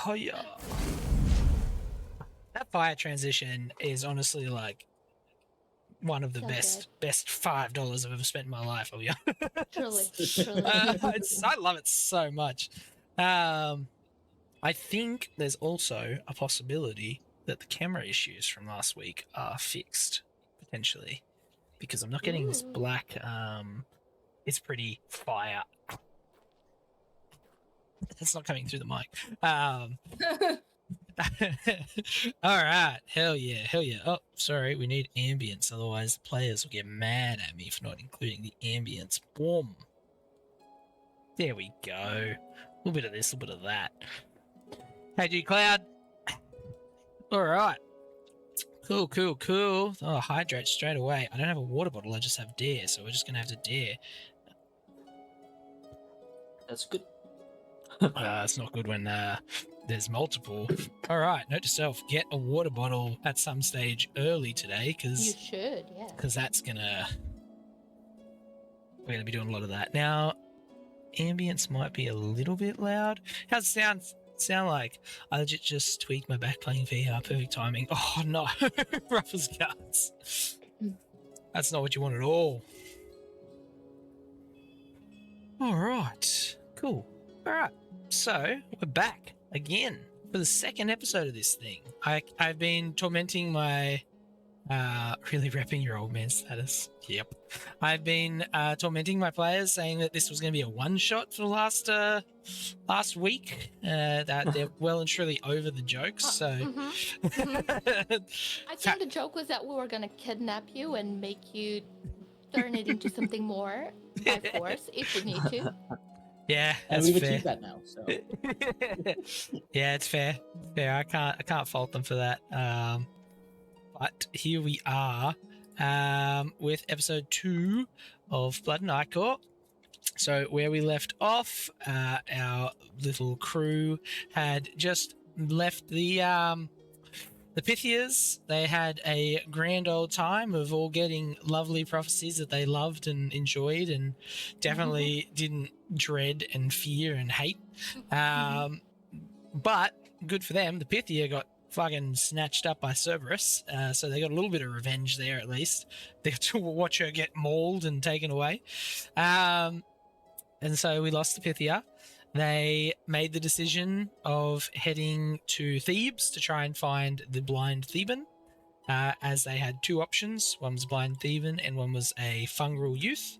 Oh yeah. That fire transition is honestly like one of the So best $5 I've ever spent in my life. Oh yeah. Truly. I love it so much. I think there's also a possibility that the camera issues from last week are fixed, potentially, because I'm not getting this Ooh. black. It's pretty fire. It's not coming through the mic. All right, hell yeah. Oh, sorry, we need ambience, otherwise the players will get mad at me for not including the ambience. Boom. There we go. A little bit of this, a little bit of that. Hey, G Cloud. All right. Cool. Oh, hydrate straight away. I don't have a water bottle, I just have dare, so we're just gonna have to dare. That's good. It's not good when there's multiple. All right, note to self: get a water bottle at some stage early today, You because should, yeah. that's we're gonna be doing a lot of that now. Ambience might be a little bit loud. How's it sound like? I legit just tweaked my back playing VR. Perfect timing. Oh no, rough as guts. That's not what you want at all. All right, cool. All right, so we're back again for the second episode of this thing. I've been tormenting my really repping your old man status. Yep. I've been tormenting my players, saying that this was going to be a one shot for the last week. That they're well and truly over the jokes. So I think the joke was that we were going to kidnap you and make you turn it into something more by force if we need to. Yeah, And that's we've fair. achieved that now. So Yeah, it's fair. Fair. I can't fault them for that. But here we are with episode 2 of Blood and Ichor. So where we left off, our little crew had just left the Pythias. They had a grand old time of all getting lovely prophecies that they loved and enjoyed, and definitely didn't dread and fear and hate. But good for them, the Pythia got fucking snatched up by Cerberus, so they got a little bit of revenge there at least. They got to watch her get mauled and taken away. And so we lost the Pythia. They made the decision of heading to Thebes to try and find the blind Theban, as they had two options. One was blind Theban and one was a fungal youth.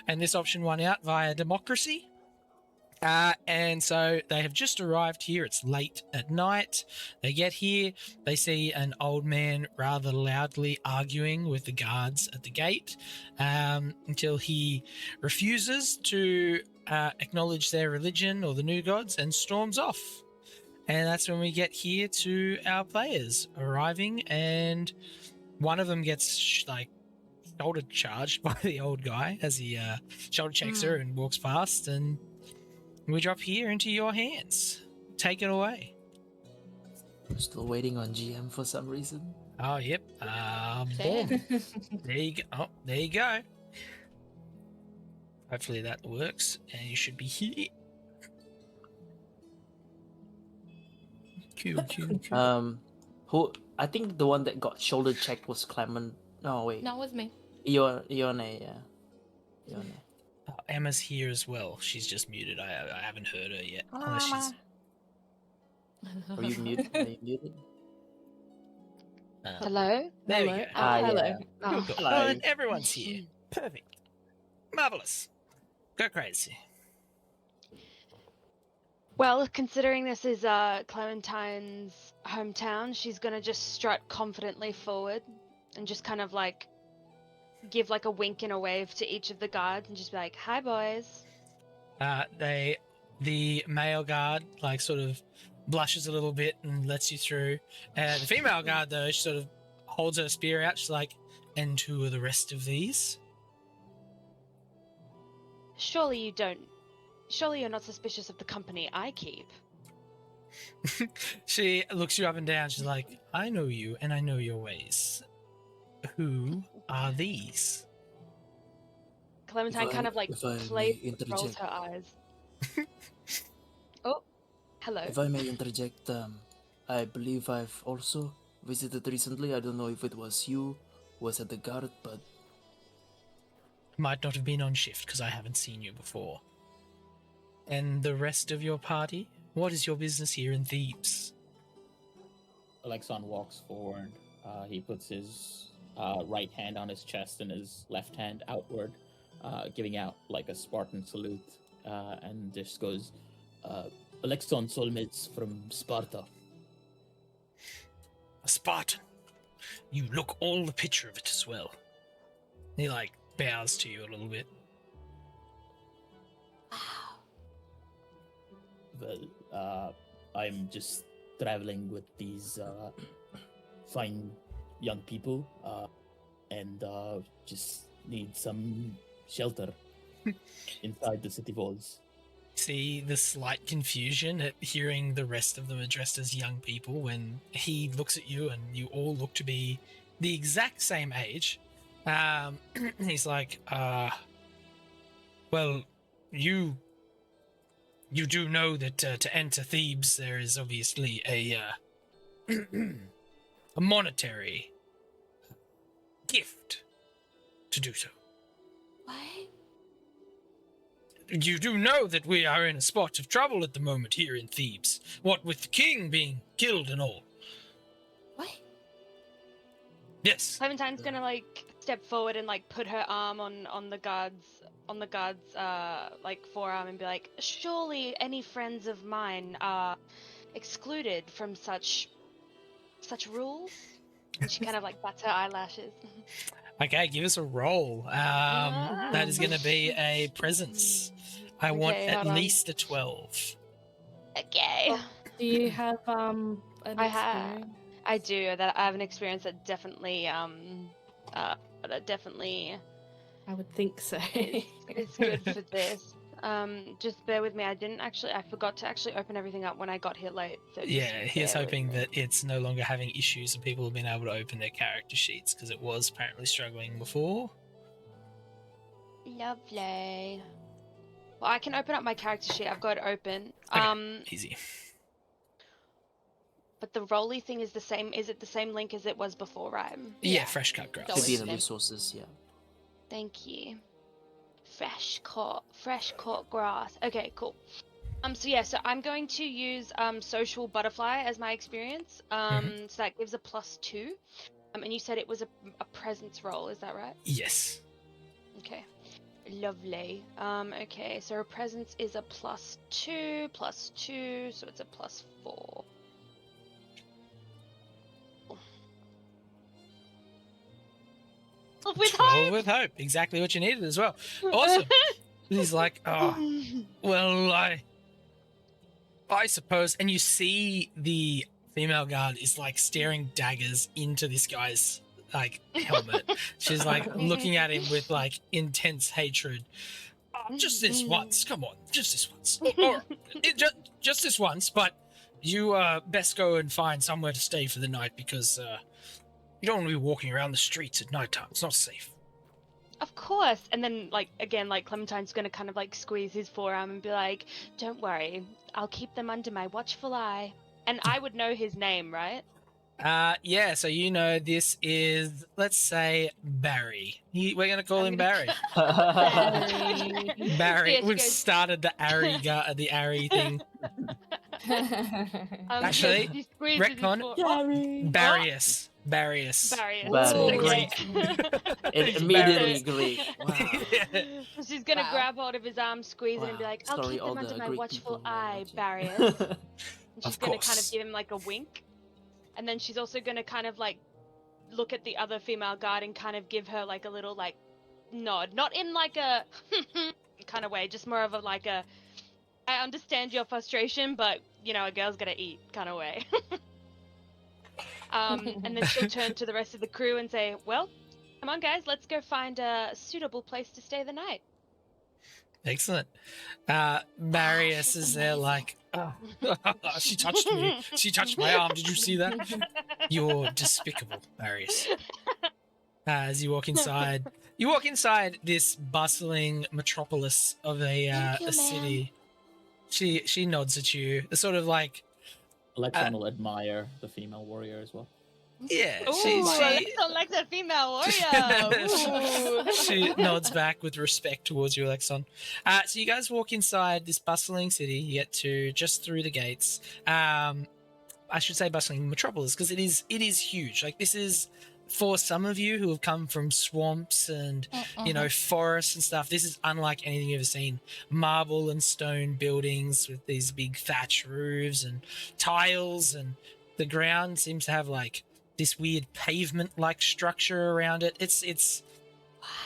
And this option won out via democracy. And so they have just arrived here. It's late at night. They get here. They see an old man rather loudly arguing with the guards at the gate, until he refuses to acknowledge their religion or the new gods and storms off. And that's when we get here to our players arriving, and one of them gets shoulder charged by the old guy as he shoulder checks her and walks past, and we drop here into your hands. Take it away. we're still waiting on GM for some reason. Oh, yep. Same. Boom. There you go. Oh, there you go. Hopefully that works, and you should be here. Cool. Who? I think the one that got shoulder checked was Clement. No, wait. No, it was me. Ione, yeah. Ione. Oh, Emma's here as well. She's just muted. I haven't heard her yet. Unless she's... Are you muted? Hello? There we Hello? go. Hello. Yeah. Oh. Cool. Hello. Well, then everyone's here. Perfect. Marvelous. Go crazy. Well, considering this is Clementine's hometown, she's gonna just strut confidently forward and just kind of like give like a wink and a wave to each of the guards and just be like, "Hi, boys." The male guard like sort of blushes a little bit and lets you through. The female guard though, she sort of holds her spear out. She's like, "And who are the rest of these?" Surely you're not suspicious of the company I keep. She looks you up and down. She's like, "I know you and I know your ways. Who are these?" Clementine If I- kind of like if I may rolls interject. her eyes. Oh, Hello. If I may interject, I believe I've also visited recently. I don't know if it was you who was at the guard, but Might not have been on shift because I haven't seen you before. And the rest of your party? What is your business here in Thebes? Alexon walks forward. He puts his right hand on his chest and his left hand outward, giving out like a Spartan salute, and just goes, Alexon Solmids from Sparta. A Spartan. You look all the picture of it as well. He bows to you a little bit. Wow. Well, I'm just traveling with these fine young people, and just need some shelter inside the city walls. See the slight confusion at hearing the rest of them addressed as young people when he looks at you and you all look to be the exact same age. He's like, well, you do know that to enter Thebes there is obviously a a monetary gift to do so. What? You do know that we are in a spot of trouble at the moment here in Thebes. What with the king being killed and all. What? Yes. Clementine's gonna step forward and put her arm on the guard's forearm and be like, surely any friends of mine are excluded from such rules. And she kind of bats her eyelashes. Okay, give us a roll. That is going to be a presence. I want Okay, at hold on. least a 12. Okay. Do you have an I have. experience? I do. That I have an experience that definitely I would think so. is good for this. Just bear with me. I forgot to actually open everything up when I got here late. So just Yeah, he is bear with hoping me. that it's no longer having issues and people have been able to open their character sheets because it was apparently struggling before. Lovely. Well, I can open up my character sheet. I've got it open. Okay. Easy. But the roly thing is the same. Is it the same link as it was before, right? Yeah, fresh cut grass. Go should be in with the it. resources, yeah. Thank you. Fresh caught grass. Okay, cool. So I'm going to use social butterfly as my experience. So that gives a +2. And you said it was a presence roll, is that right? Yes. Okay. Lovely. Okay, so a presence is a +2, so it's a +4. With 12 hope. with hope. Exactly what you needed as well. Awesome. He's like, oh, well, I suppose. And you see the female guard is staring daggers into this guy's helmet. She's looking at him with intense hatred. Oh, just this once. Come on, just this once. Or just this once. But you best go and find somewhere to stay for the night because you don't want to be walking around the streets at nighttime. It's not safe. Of course. And then, again, Clementine's gonna kind of, squeeze his forearm and be like, don't worry, I'll keep them under my watchful eye. And I would know his name, right? Yeah, so you know this is, let's say, Barry. We're going to call him Barry. Barry. Yes, We've guys. started the Ari thing. Actually, he squeezes his retcon. fore- Barrius. Barrius. Barrius. Barrius. Okay. It immediately Greek. Wow. She's gonna Wow. grab hold of his arm, squeeze it, and be Wow. like, I'll Sorry, keep all them under the my Greek watchful people who are eye, watching. Barrius. And she's Of gonna kind course. of give him a wink. And then she's also gonna kind of look at the other female guard and kind of give her a little nod. Not in a kind of way, just more of a I understand your frustration, but a girl's gotta eat kind of way. And then she'll turn to the rest of the crew and say, well, come on guys, let's go find a suitable place to stay the night. Excellent. Marius she's is there amazing. she touched me. She touched my arm. Did you see that? You're despicable, Marius. As you walk inside this bustling metropolis of Thank you, a city. She nods at you, sort of like, Alexon will admire the female warrior as well. yeah. Ooh, She Alexon likes a female warrior. Ooh. she nods back with respect towards you, Alexon. So you guys walk inside this bustling city. You get to just through the gates. I should say bustling metropolis because it is huge. Like this is for some of you who have come from swamps and forests and stuff. This is unlike anything you've ever seen. Marble and stone buildings with these big thatch roofs and tiles, and the ground seems to have like this weird pavement-like structure around it. It's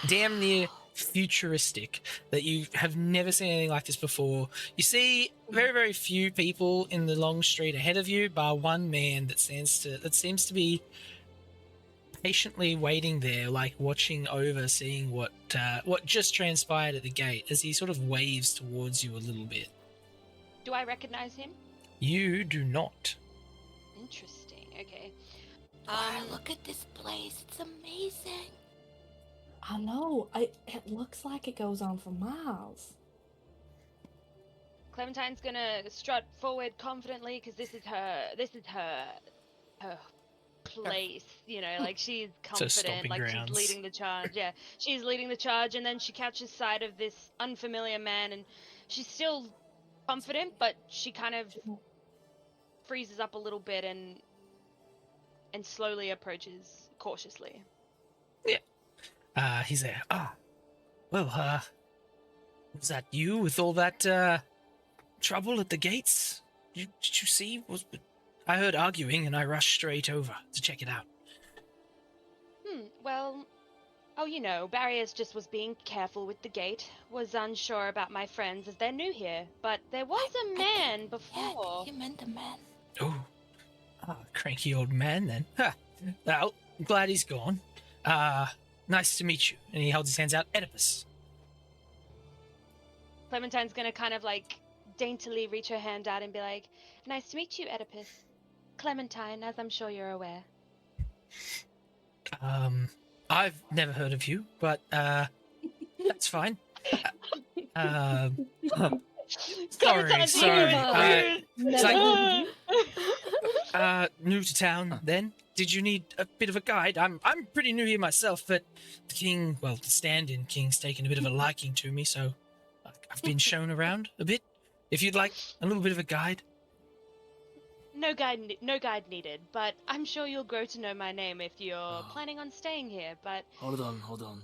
damn near futuristic that you have never seen anything like this before. You see very, very few people in the long street ahead of you, bar one man that seems to be patiently waiting there, like watching over, seeing what just transpired at the gate as he sort of waves towards you a little bit. Do I recognize him? You do not. Interesting. Okay. Laura, look at this place. It's amazing. I know. It looks like it goes on for miles. Clementine's gonna strut forward confidently because this is her place. You know, like she's confident, stomping like grounds. she's leading the charge. Yeah, she's leading the charge, and then she catches sight of this unfamiliar man, and she's still confident, but she kind of freezes up a little bit and slowly approaches cautiously. He's there. Well, was that you with all that trouble at the gates? Did you see? I heard arguing and I rushed straight over to check it out. Well, Barriers just was being careful with the gate. Was unsure about my friends as they're new here, but there was a man before. Yeah, you meant a man. Oh, cranky old man then. Huh. Well, I'm glad he's gone. Nice to meet you. And he holds his hands out. Oedipus. Clementine's gonna kind of like daintily reach her hand out and be like, "Nice to meet you, Oedipus. Clementine, as I'm sure you're aware." I've never heard of you, but that's fine. Sorry. New to town then? Did you need a bit of a guide? I'm pretty new here myself, but the king, well, the stand-in king's taken a bit of a liking to me, so I've been shown around a bit. If you'd like a little bit of a guide. No guide needed, but I'm sure you'll grow to know my name if you're planning on staying here, but... Hold on.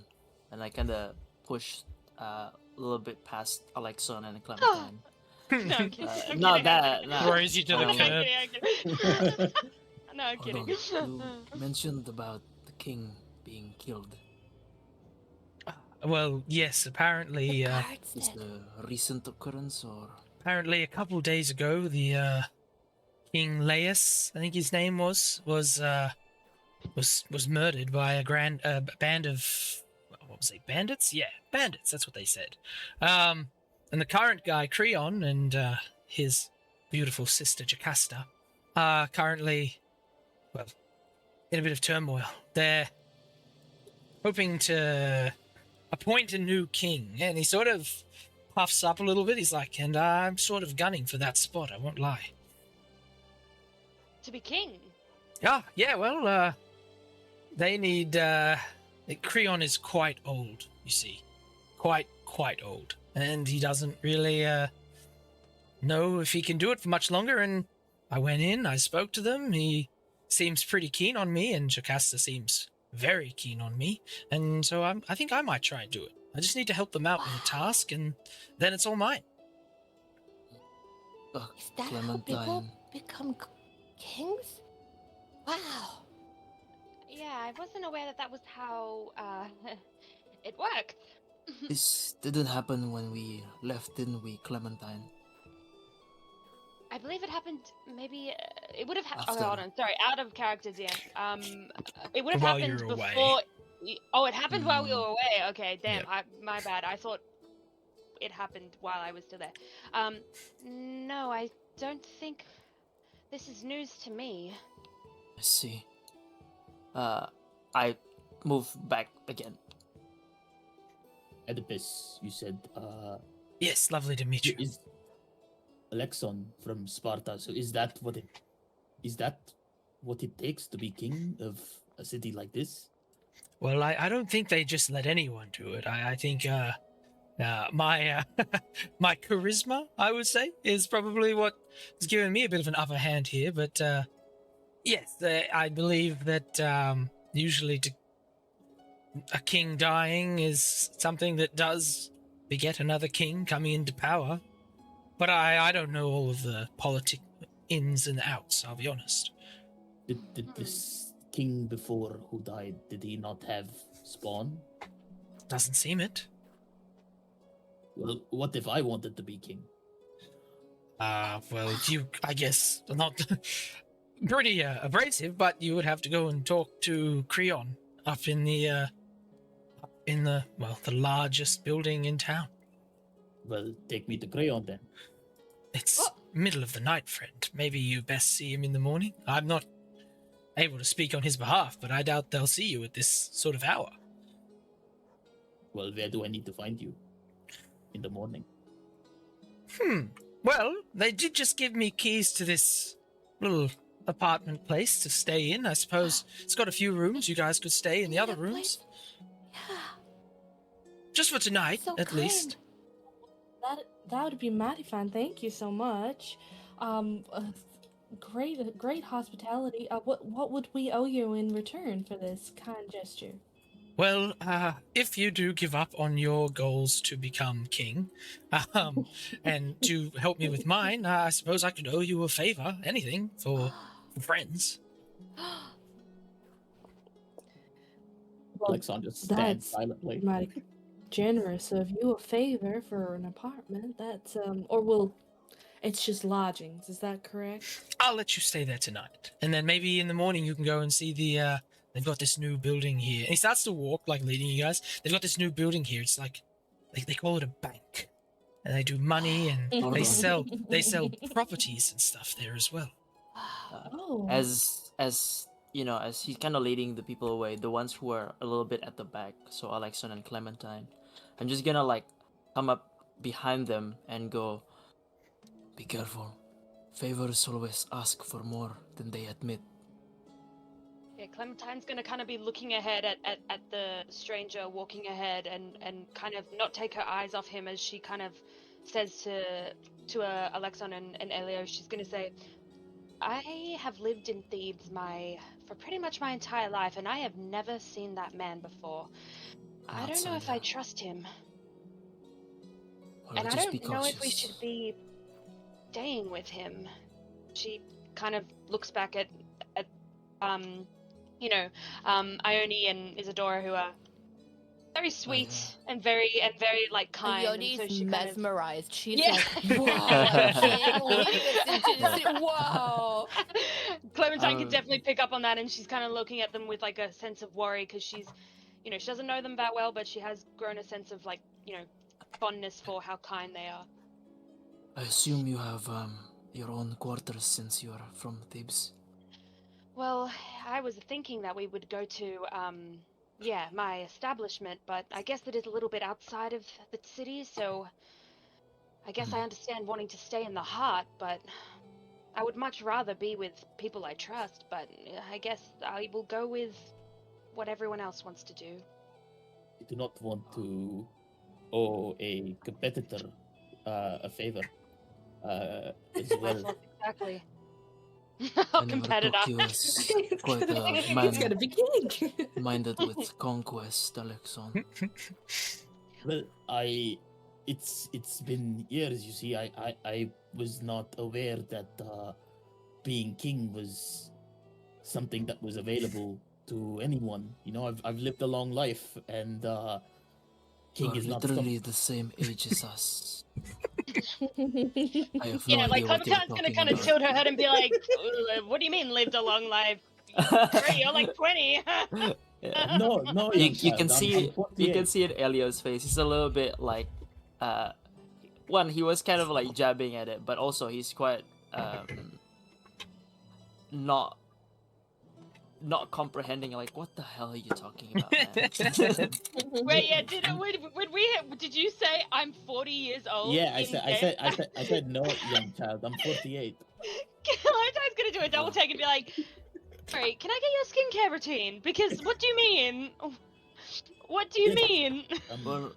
And I kind of push a little bit past Alexon and Clementine. No, I'm kidding. I'm Not kidding. that. No. Throws you to the Um, curb. I'm kidding. No, I'm Hold kidding. on. You mentioned about the king being killed. Well, yes, apparently, Guards Is dead. the recent occurrence or? apparently a couple days ago, the King Laius, I think his name was murdered by a band of, what was it, bandits? Yeah, bandits. That's what they said. And the current guy, Creon, and his beautiful sister Jocasta, are currently, well, in a bit of turmoil. They're hoping to appoint a new king, and he sort of puffs up a little bit. He's like, and I'm sort of gunning for that spot, I won't lie. To be king. Yeah, well, they need, Creon is quite old, you see. Quite old. And he doesn't really, know if he can do it for much longer, and I went in, I spoke to them, he seems pretty keen on me, and Jocasta seems very keen on me, and so I think I might try and do it. I just need to help them out with a task, and then it's all mine. Is that how people Clementine. become kings? Wow. Yeah, I wasn't aware that was how it worked. This didn't happen when we left, didn't we, Clementine? I believe it happened maybe it would have happened. After. Oh, hold on, sorry, out of character, DM. It would have While you happened were away. before. Oh, it happened while we Mm. were away. Okay, damn, Yep. my bad. I thought it happened while I was still there. No, I don't think this is news to me. I see. I move back again. Oedipus, you said, Yes, lovely to meet you. Alexon from Sparta. So is that what it takes to be king of a city like this? Well, I don't think they just let anyone do it. I think my my charisma, I would say, is probably what has given me a bit of an upper hand here. But yes, I believe that usually a king dying is something that does beget another king coming into power. But I don't know all of the politic ins and outs, I'll be honest. Did this king before who died, did he not have spawn? Doesn't seem it. Well, what if I wanted to be king? Well, you, I guess, are not pretty abrasive, but you would have to go and talk to Creon up in the, the largest building in town. Well, take me to Crayon then. It's middle of the night, friend. Maybe you best see him in the morning. I'm not able to speak on his behalf, but I doubt they'll see you at this sort of hour. Well, where do I need to find you? In the morning. Well, they did just give me keys to this little apartment place to stay in. I suppose it's got a few rooms. You guys could stay in the other That rooms. place? Yeah. Just for tonight, So at least. That would be mighty fine. Thank you so much. Great hospitality. What would we owe you in return for this kind gesture? Well, if you do give up on your goals to become king, and to help me with mine, I suppose I could owe you a favor. Anything for friends. Well, Alexon just stands that's silently. mighty generous of you. A favor for an apartment. That's it's just lodgings. Is that correct? I'll let you stay there tonight, and then maybe in the morning you can go and see the. They've got this new building here. And he starts to walk, like leading you guys. They've got this new building here. It's like they call it a bank, and they do money and they sell properties and stuff there as well. Oh. As you know, as he's kind of leading the people away, the ones who are a little bit at the back, so Alexon and Clementine, I'm just gonna like come up behind them and go, "Be careful. Favors always ask for more than they admit." Yeah, Clementine's gonna kind of be looking ahead at the stranger walking ahead and kind of not take her eyes off him as she kind of says to Alexon and Elio. She's gonna say, "I have lived in Thebes for pretty much my entire life, and I have never seen that man before. I don't know if I trust him, Well, and I just be don't know if we cautious. should be staying with him." She kind of looks back at Ione and Isadora, who are very sweet and very like kind. And so Ioni's she kind of mesmerized. She's Yeah. like, whoa, I can't listen to this. Whoa. Clementine could definitely pick up on that, and she's kind of looking at them with like a sense of worry because she's, she doesn't know them that well, but she has grown a sense of like, fondness for how kind they are. I assume you have your own quarters since you're from Thebes. Well, I was thinking that we would go to, my establishment, but I guess it is a little bit outside of the city, so I guess I understand wanting to stay in the heart, but I would much rather be with people I trust, but I guess I will go with what everyone else wants to do. I do not want to owe a competitor a favor as well. Exactly. I A never competitor. took you as quite a He's man gonna be king. minded with conquest, Alexon. Well, it's been years. You see, I was not aware that being king was something that was available to anyone. I've lived a long life, and You king are is not literally the same age as us. I have no Yeah, like idea what you're Clementine's gonna talking kind of about. tilt her head and be like, "What do you mean lived a long life? You're like 20." no. You can see I'm you 48. can see in Elio's face. He's a little bit like, one, he was kind of like jabbing at it, but also he's quite not not comprehending, like, what the hell are you talking about, man? Wait, yeah, did you say I'm 40 years old? Yeah, I in said, game? I said no, young child. I'm 48. Clementine's gonna do a double take and be like, sorry, can I get your skincare routine? Because what do you mean? What do you Yes. mean? Well,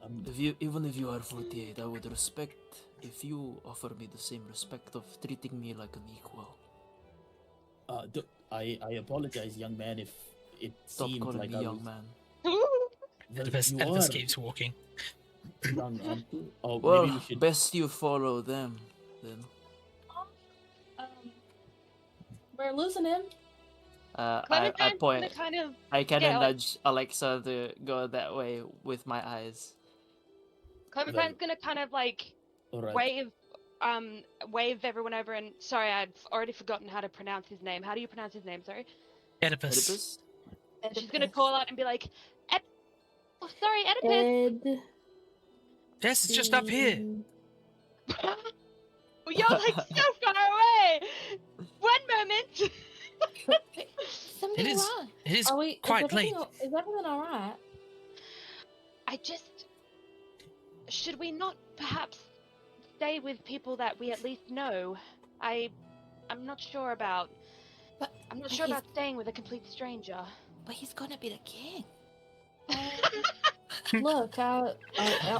even if you are 48, I would respect if you offer me the same respect of treating me like an equal. I apologize, young man, if it Stop seemed calling like me I young was. man. Well, Oedipus, you Oedipus are keeps walking. young, aren't you? Oh, Well, maybe we should. best you follow them, then. Um, we're losing him. I Clementine's point. gonna kind of I kind of Yeah, like- nudge Alexa to go that way with my eyes. Clementine's gonna kind of like All right. wave everyone over and sorry, I've already forgotten how to pronounce his name. How do you pronounce his name? Sorry. Oedipus. Oedipus? She's gonna call out and be like, oh, sorry, Oedipus. Ed. Yes, it's just up here. You're like so far away. One moment. Something It is. wrong. It is Are we? quite is late. everything all right? Should we not perhaps stay with people that we at least know? I'm not sure about. But I'm not but sure he's- about staying with a complete stranger. But he's gonna be the king. Look, I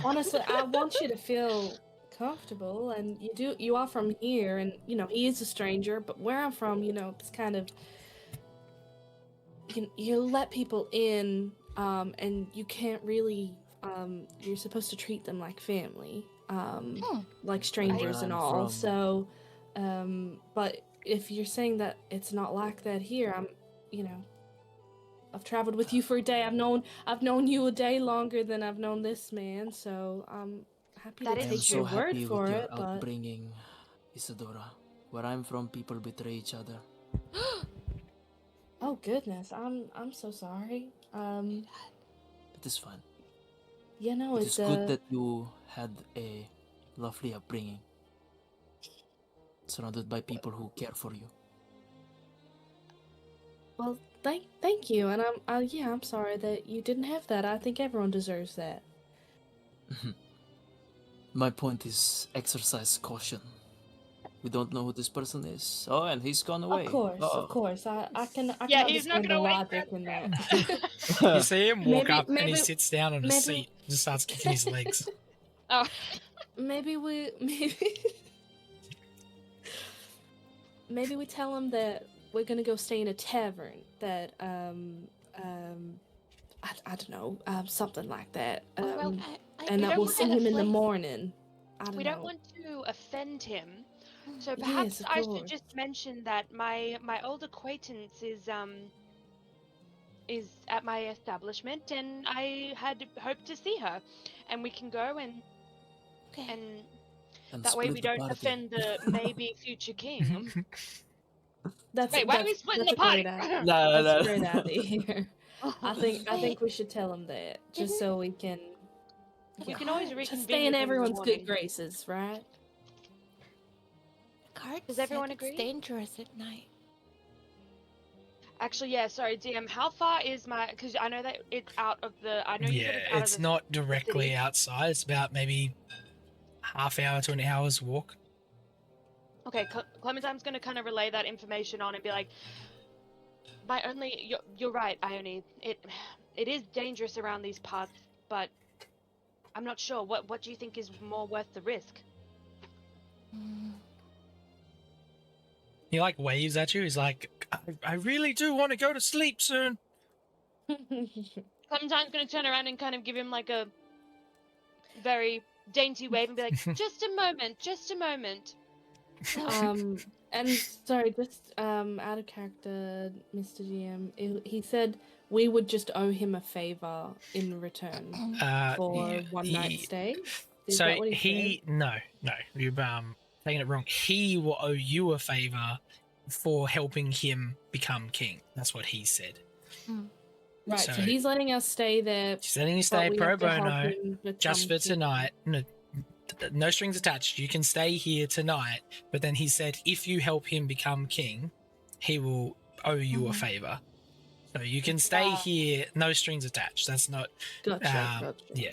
honestly, I want you to feel comfortable, and you are from here, and he is a stranger, but where I'm from, it's kind of you let people in, and you can't really, you're supposed to treat them like family, like strangers and I'm all. from. So, but if you're saying that it's not like that here, I've traveled with you for a day. I've known you a day longer than I've known this man, so I'm happy That to is I am take so your happy word with for your it. But outbringing, Isadora. Where I'm from, people betray each other. oh goodness, I'm so sorry. It is fun. You know, It it's is good that you had a lovely upbringing, surrounded by people who care for you. well, thank you, and I'm sorry that you didn't have that. I think everyone deserves that. My point is exercise caution. We don't know who this person is. Oh, and he's gone away. Of course, I can Yeah, he's not understand the gonna wait for logic in that. You see him walk Maybe- up and he maybe- sits down on a maybe- seat and just starts kicking his legs. Oh, maybe we tell him that we're gonna go stay in a tavern that I don't know, something like that, Well, and that don't we'll want see to him in the flame. morning. I don't we know. don't want to offend him, so Yes, perhaps of I should course. just mention that my old acquaintance is at my establishment, and I had hoped to see her, and we can go and Okay. And that way split we the don't party. offend the maybe future king. That's Wait, why are we that's- splitting that's the a party? great idea. No, That's a no. great idea. I think we should tell him that, just Didn't- so we can. We can always to reconvene stay in with him the everyone's morning. good graces, right? Cart Does said everyone it's agree? dangerous at night. Actually, yeah. Sorry, DM. How far is my? Because I know that it's out of the. I know you said Yeah, it's out it's of the. not directly city. outside. It's about maybe half hour to an hour's walk. Okay, Clementine's gonna kind of relay that information on and be like, "My only, you're right, Ione. It is dangerous around these parts, but I'm not sure. What do you think is more worth the risk?" Mm. He like waves at you. He's like, I really do want to go to sleep soon. Clementine's gonna turn around and kind of give him like a very dainty wave and be like, "Just a moment, just a moment." And sorry, just out of character, Mr. GM. He said we would just owe him a favor in return for Yeah, one night stay. Is so that what he said? no, you've taken it wrong. He will owe you a favor for helping him become king. That's what he said. Right, so So- he's letting us stay there. She's letting you but stay we pro have to help bono him become just for king. tonight. No strings attached. You can stay here tonight. But then he said if you help him become king, he will owe you a favor. So you can stay Wow. here, no strings attached. That's not. Gotcha. Gotcha. Yeah,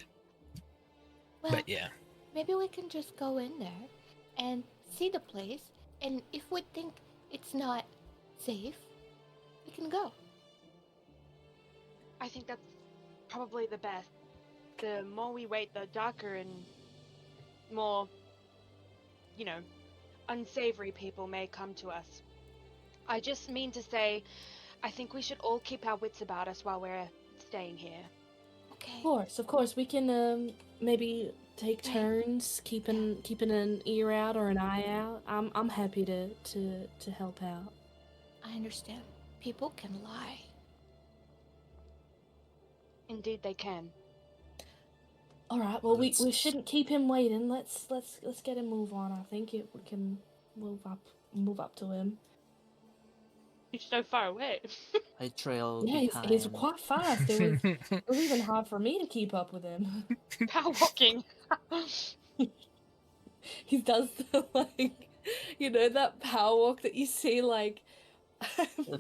Well, but yeah. maybe we can just go in there and see the place, and if we think it's not safe, we can go. I think that's probably the best. The more we wait, the darker and more, unsavory people may come to us. I just mean to say, I think we should all keep our wits about us while we're staying here. Okay. Of course, we can maybe take Right. turns keeping an ear out or an eye out. I'm happy to help out. I understand. People can lie. Indeed, they can. All right. Well, we Let's- shouldn't keep him waiting. Let's get him move on. I think we can move up to him. He's so far away. I trail Yeah, behind. he's quite fast. It was even hard for me to keep up with him. Power walking. He does the that power walk that you see The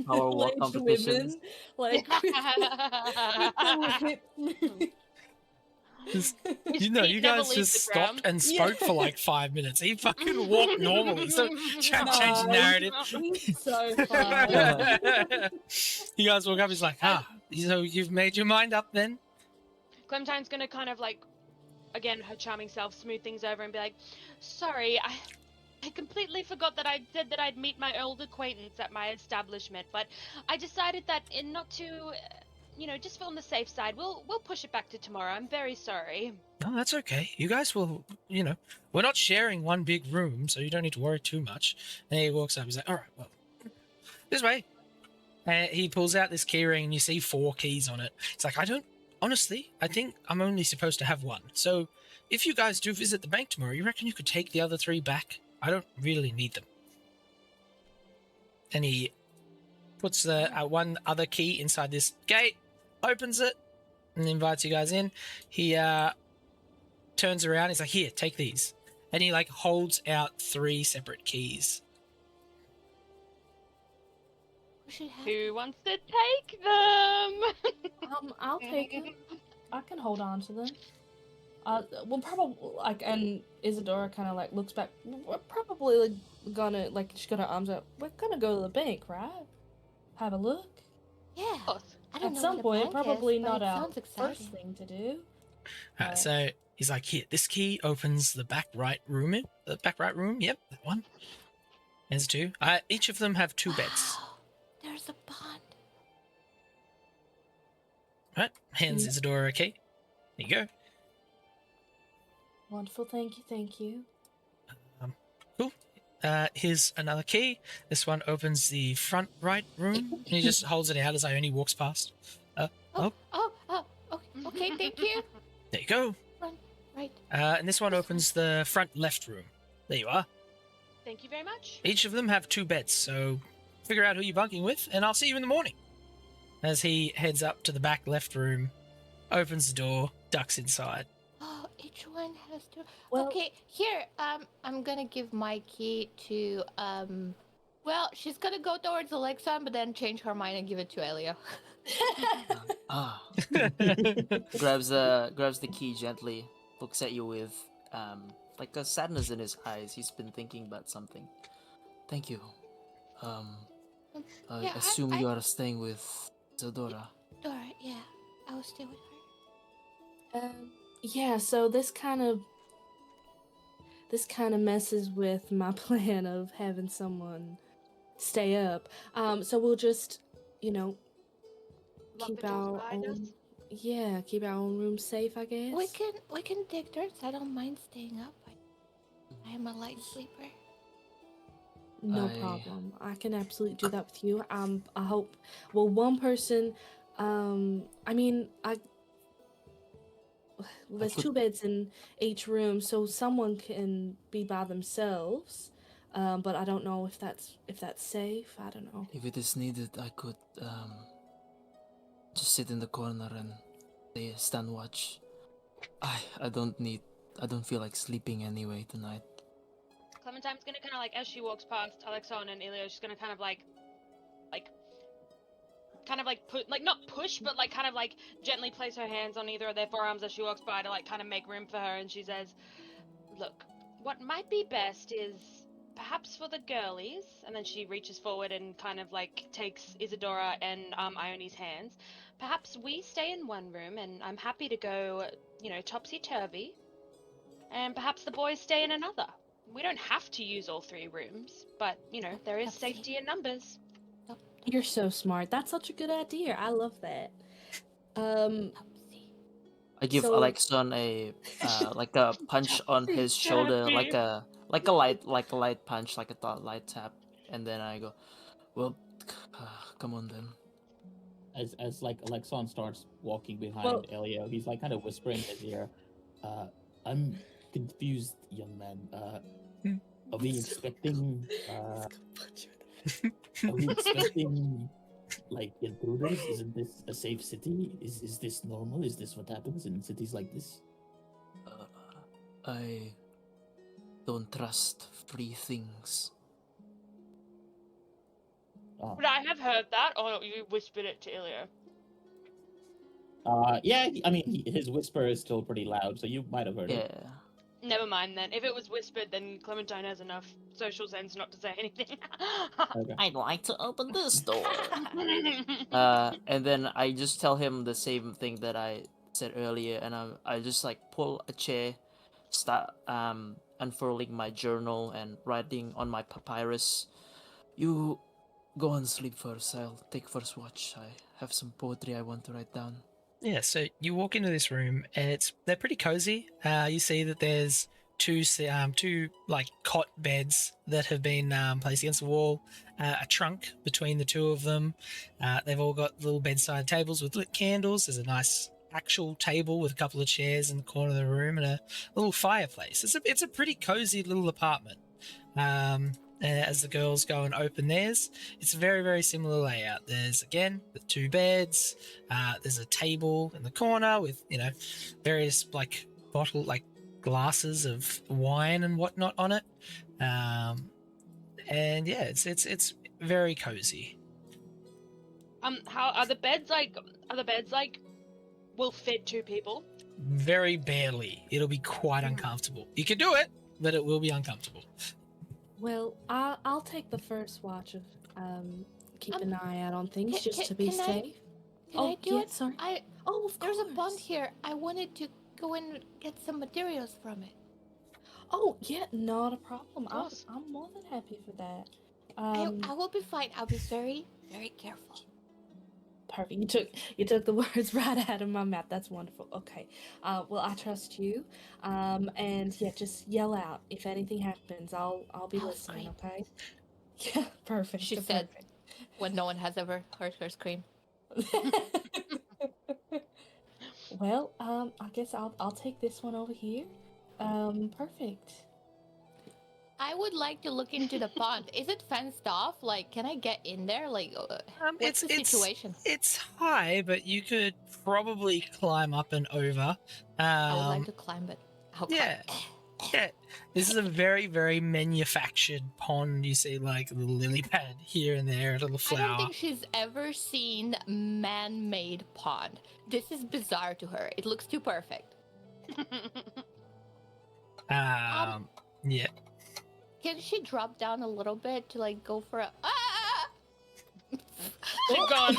power walk middle-aged competitions. women with the hip moving. You know, you never guys leaves just the ground. stopped and spoke for like 5 minutes. He fucking walked normally, so change the No, narrative. He's so fun. You guys walk up, he's like, so you've made your mind up then? Clementine's gonna kind of again, her charming self, smooth things over and be like, sorry, I completely forgot that I said that I'd meet my old acquaintance at my establishment, but I decided that in not to, just on the safe side, we'll push it back to tomorrow. I'm very sorry. No, that's okay. You guys will, we're not sharing one big room, so you don't need to worry too much. And he walks up, he's like, all right, well, this way. And he pulls out this key ring and you see 4 keys on it. It's like, honestly, I think I'm only supposed to have 1. So if you guys do visit the bank tomorrow, you reckon you could take the other 3 back? I don't really need them. And he puts the one other key inside this gate, opens it, and invites you guys in. He turns around, he's like, here, take these. And he holds out 3 separate keys. We should have. Who wants to take them? I'll take it. I can hold on to them. We'll probably and Isadora kind of looks back. We're probably gonna she's got her arms out. We're gonna go to the bank, right? Have a look. Yeah. Course. I don't At know some what a point, bank probably is, but not it our sounds first exciting. thing to do. So he's like, here, this key opens the back right room. The back right room, yep, that one. There's 2. Each of them have 2 beds. Wow, there's a pond. Right, hands Yeah. Isadora a key. There you go. Wonderful, thank you. Cool. Here's another key. This one opens the front right room. And he just holds it out as Ione walks past. Oh, okay, thank you. There you go. Right. And this one opens the front left room. There you are. Thank you very much. Each of them have 2 beds, so figure out who you're bunking with, and I'll see you in the morning. As he heads up to the back left room, opens the door, ducks inside. Oh, each one has to. Well- Okay, here. I'm gonna give my key to. Well, she's gonna go towards Alexa, but then change her mind and give it to Elia. Ah. grabs the key gently, looks at you with a sadness in his eyes. He's been thinking about something. Thank you. I Yeah, assume I- you are staying with Zadora. Dora, yeah, I will stay with her. Yeah. So this kind of messes with my plan of having someone stay up. So we'll just, Lock keep the doors our behind us. own. Keep our own room safe, I guess. We can take turns. I don't mind staying up. I am a light sleeper. No I- problem. I can absolutely do that with you. I hope. Well, one person. There's could- 2 beds in each room, so someone can be by themselves. But I don't know if that's safe. I don't know. If it is needed, I could just sit in the corner and stand watch. I don't feel like sleeping anyway tonight. Clementine's gonna kind of as she walks past Alexon and Ilya, she's gonna kind of kind of like not push, but like kind of like gently place her hands on either of their forearms as she walks by to like kind of make room for her, and she says, "Look, what might be best is perhaps for the girlies," and then she reaches forward and kind of like takes Isadora and Ione's hands. "Perhaps we stay in one room, and I'm happy to go, topsy-turvy, and perhaps the boys stay in another. We don't have to use all 3 rooms, but, there is Topsy. safety in numbers." You're so smart. That's such a good idea. I love that. Um, Topsy. I give So- Alexon a like a punch on his shoulder, like a light punch, like a light tap, and then I go, "Well, come on then." As like Alexon starts walking behind Well- Elio, he's like kind of whispering in his ear, "I'm confused, young man. Are we expecting like intruders? Isn't this a safe city? Is this normal? Is this what happens in cities like this?" I don't trust free things. Oh. Would I have heard that, or you whispered it to Ilio? Yeah, I mean, his whisper is still pretty loud, so you might have heard Yeah. it. Never mind then. If it was whispered, then Clementine has enough social sense not to say anything. Okay. I'd like to open this door. And then I just tell him the same thing that I said earlier, and I just like pull a chair, start unfurling my journal and writing on my papyrus. "You go and sleep first. I'll take first watch. I have some poetry I want to write down." Yeah, so you walk into this room and they're pretty cozy. You see that there's two like cot beds that have been placed against the wall, a trunk between the two of them. They've all got little bedside tables with lit candles. There's a nice actual table with a couple of chairs in the corner of the room and a little fireplace. It's a pretty cozy little apartment. As the girls go and open theirs, it's a very, very similar layout. There's again the 2 beds. There's a table in the corner with various like glasses of wine and whatnot on it. And yeah, it's very cozy. How are the beds like? Are the beds like will fit 2 people? Very barely. It'll be quite uncomfortable. You can do it, but it will be uncomfortable. well, I'll take the first watch of keep an eye out on things just to be can I- safe. Can Oh, I do yeah, it? sorry. I Oh, of There's a course. pond here. I wanted to go and get some materials from it. Oh, yeah, not a problem. course. I'm more than happy for that. I will be fine. I'll be very, very careful. Perfect. You took the words right out of my mouth. That's wonderful. Okay. Well, I trust you. And yeah, just yell out if anything happens. I'll be I'll listening. scream. Okay. Yeah. Perfect. She said when no one has ever heard her scream. Well, I guess I'll take this one over here. Perfect. I would like to look into the pond. Is it fenced off? Like, can I get in there? Like, what's the situation? It's high, but you could probably climb up and over. I would like to climb it. I'll climb. yeah. Yeah, this is a very, very manufactured pond. You see, like a little lily pad here and there, a little I flower. don't think she's ever seen man-made pond. This is bizarre to her. It looks too perfect. Yeah. Can she drop down a little bit to like go for a? She's gone.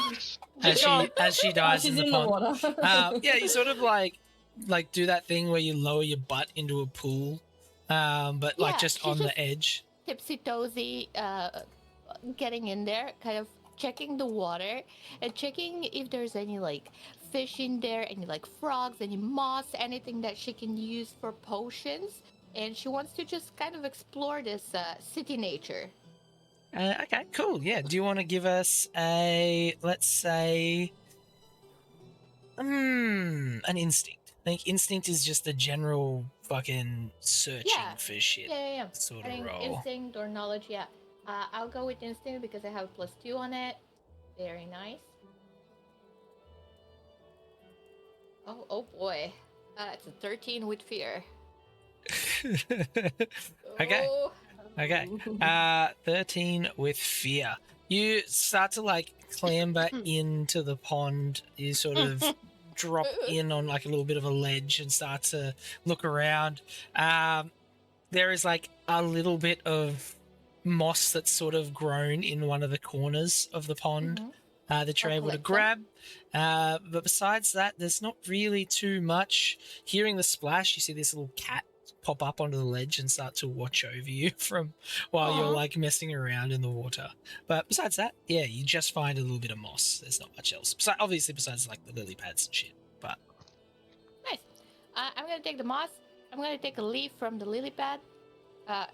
As she dies She's in the pond. water. Yeah, you sort of like do that thing where you lower your butt into a pool, but like Yeah, just she's on just- the edge. Tipsy-toesy, getting in there, kind of checking the water and checking if there's any like fish in there, any like frogs, any moss, anything that she can use for potions. And she wants to just kind of explore this city nature. Okay, cool. Yeah. Do you want to give us let's say, an instinct? I think instinct is just a general fucking searching Yeah. for shit Yeah. sort I of think roll. instinct or knowledge, yeah. I'll go with instinct because I have +2 on it. Very nice. Oh boy. It's a 13 with fear. Okay. Oh. Okay. 13 with fear. You start to like clamber into the pond. You sort of drop in on like a little bit of a ledge and start to look around. There is like a little bit of moss that's sort of grown in one of the corners of the pond that you're I'll able to collect some. grab. But besides that, there's not really too much. Hearing the splash, you see this little cat pop up onto the ledge and start to watch over you from while you're Aw. like messing around in the water. But besides that, yeah, you just find a little bit of moss. There's not much else. Obviously, besides like the lily pads and shit. But Nice. I'm gonna take the moss. I'm gonna take a leaf from the lily pad.